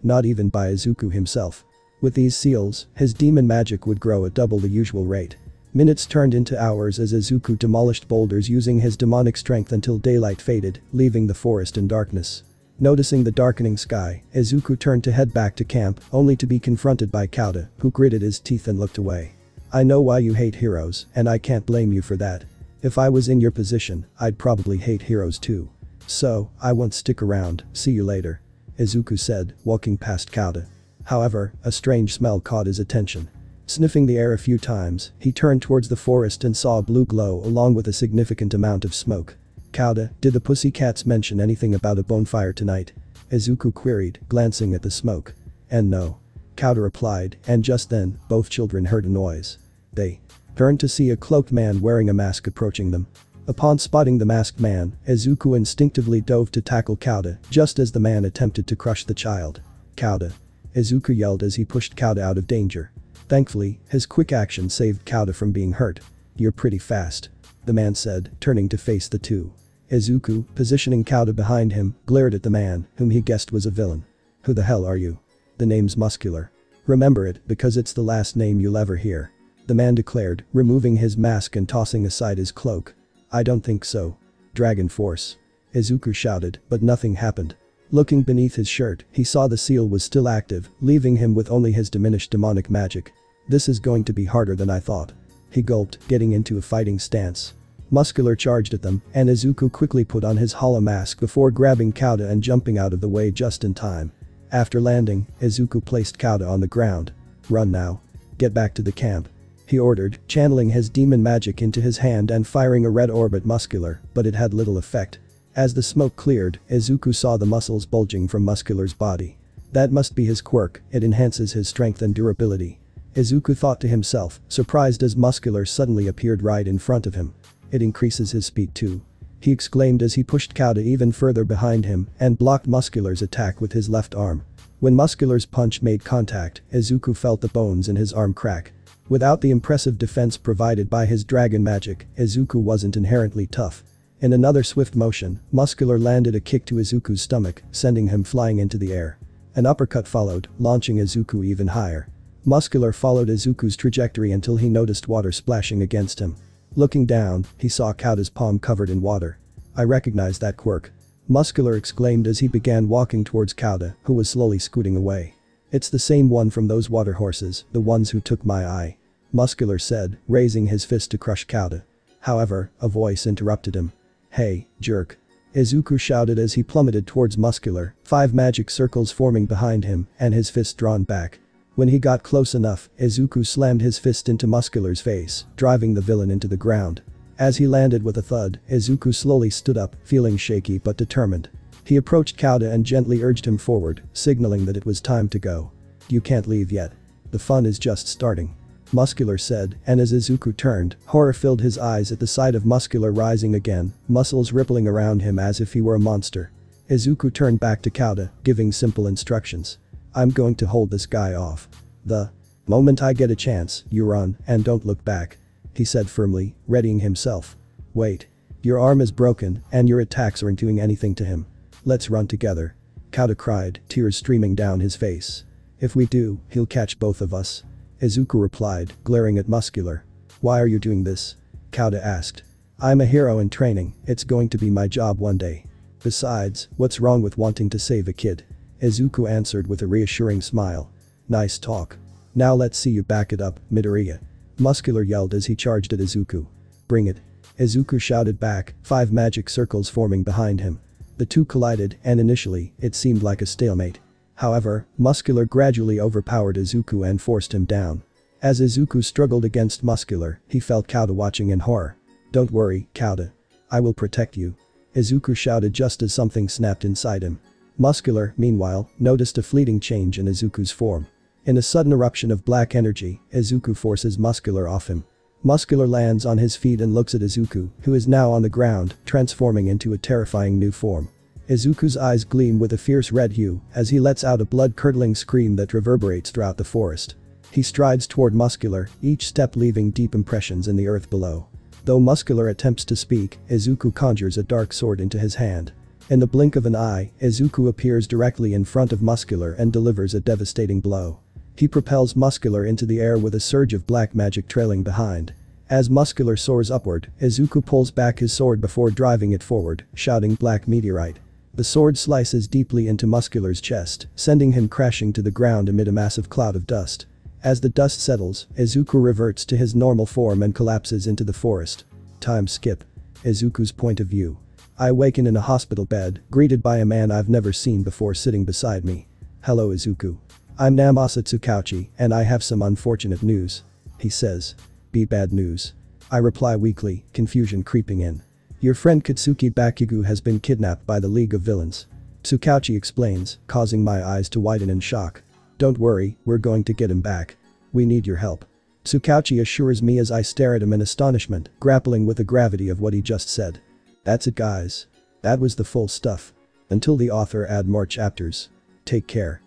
not even by Izuku himself. With these seals, his demon magic would grow at double the usual rate. Minutes turned into hours as Izuku demolished boulders using his demonic strength until daylight faded, leaving the forest in darkness. Noticing the darkening sky, Izuku turned to head back to camp, only to be confronted by Kauda, who gritted his teeth and looked away. I know why you hate heroes, and I can't blame you for that. If I was in your position, I'd probably hate heroes too. So, I won't stick around, see you later, Izuku said, walking past Kauda. However, a strange smell caught his attention. Sniffing the air a few times, he turned towards the forest and saw a blue glow along with a significant amount of smoke. Kauda, did the pussycats mention anything about a bonfire tonight? Izuku queried, glancing at the smoke. And no. Kauda replied, and just then, both children heard a noise. They turned to see a cloaked man wearing a mask approaching them. Upon spotting the masked man, Izuku instinctively dove to tackle Kauda just as the man attempted to crush the child. Kauda! Izuku yelled as he pushed Kauda out of danger. Thankfully, his quick action saved Kauda from being hurt. You're pretty fast, the man said, turning to face the two. Izuku, positioning Kauda behind him, glared at the man, whom he guessed was a villain. Who the hell are you? The name's Muscular. Remember it, because it's the last name you'll ever hear, the man declared, removing his mask and tossing aside his cloak. I don't think so. Dragon Force. Izuku shouted, but nothing happened. Looking beneath his shirt, he saw the seal was still active, leaving him with only his diminished demonic magic. This is going to be harder than I thought. He gulped, getting into a fighting stance. Muscular charged at them, and Izuku quickly put on his hollow mask before grabbing Kauda and jumping out of the way just in time. After landing, Izuku placed Kauda on the ground. Run now. Get back to the camp, he ordered, channeling his demon magic into his hand and firing a red orb at Muscular, but it had little effect. As the smoke cleared, Izuku saw the muscles bulging from Muscular's body. That must be his quirk, it enhances his strength and durability, Izuku thought to himself, surprised as Muscular suddenly appeared right in front of him. It increases his speed too, he exclaimed as he pushed Kauda even further behind him and blocked Muscular's attack with his left arm. When Muscular's punch made contact, Izuku felt the bones in his arm crack. Without the impressive defense provided by his dragon magic, Izuku wasn't inherently tough. In another swift motion, Muscular landed a kick to Izuku's stomach, sending him flying into the air. An uppercut followed, launching Izuku even higher. Muscular followed Izuku's trajectory until he noticed water splashing against him. Looking down, he saw Kauda's palm covered in water. I recognize that quirk, Muscular exclaimed as he began walking towards Kauda, who was slowly scooting away. It's the same one from those water horses, the ones who took my eye, Muscular said, raising his fist to crush Kauda. However, a voice interrupted him. Hey, jerk, Izuku shouted as he plummeted towards Muscular, 5 magic circles forming behind him and his fist drawn back. When he got close enough, Izuku slammed his fist into Muscular's face, driving the villain into the ground. As he landed with a thud, Izuku slowly stood up, feeling shaky but determined. He approached Kauda and gently urged him forward, signaling that it was time to go. You can't leave yet. The fun is just starting, Muscular said, and as Izuku turned, horror filled his eyes at the sight of Muscular rising again, muscles rippling around him as if he were a monster. Izuku turned back to Kauda, giving simple instructions. I'm going to hold this guy off. The moment I get a chance, you run and don't look back, he said firmly, readying himself. Wait. Your arm is broken and your attacks aren't doing anything to him. Let's run together, Kauda cried, tears streaming down his face. If we do, he'll catch both of us, Izuku replied, glaring at Muscular. Why are you doing this? Kauda asked. I'm a hero in training, it's going to be my job one day. Besides, what's wrong with wanting to save a kid? Izuku answered with a reassuring smile. Nice talk. Now let's see you back it up, Midoriya, Muscular yelled as he charged at Izuku. Bring it, Izuku shouted back, 5 magic circles forming behind him. The two collided and initially, it seemed like a stalemate. However, Muscular gradually overpowered Izuku and forced him down. As Izuku struggled against Muscular, he felt Kauda watching in horror. Don't worry, Kauda. I will protect you, Izuku shouted just as something snapped inside him. Muscular, meanwhile, noticed a fleeting change in Izuku's form. In a sudden eruption of black energy, Izuku forces Muscular off him. Muscular lands on his feet and looks at Izuku, who is now on the ground, transforming into a terrifying new form. Izuku's eyes gleam with a fierce red hue as he lets out a blood-curdling scream that reverberates throughout the forest. He strides toward Muscular, each step leaving deep impressions in the earth below. Though Muscular attempts to speak, Izuku conjures a dark sword into his hand. In the blink of an eye, Izuku appears directly in front of Muscular and delivers a devastating blow. He propels Muscular into the air with a surge of black magic trailing behind. As Muscular soars upward, Izuku pulls back his sword before driving it forward, shouting "Black Meteorite." The sword slices deeply into Muscular's chest, sending him crashing to the ground amid a massive cloud of dust. As the dust settles, Izuku reverts to his normal form and collapses into the forest. Time skip. Izuku's point of view. I awaken in a hospital bed, greeted by a man I've never seen before sitting beside me. "Hello, Izuku. I'm Namasa Tsukauchi, and I have some unfortunate news," he says. "Be bad news?" I reply weakly, confusion creeping in. "Your friend Katsuki Bakugo has been kidnapped by the League of Villains." Tsukauchi explains, causing my eyes to widen in shock. "Don't worry, we're going to get him back. We need your help." Tsukauchi assures me as I stare at him in astonishment, grappling with the gravity of what he just said. That's it, guys. That was the full stuff. Until the author add more chapters. Take care.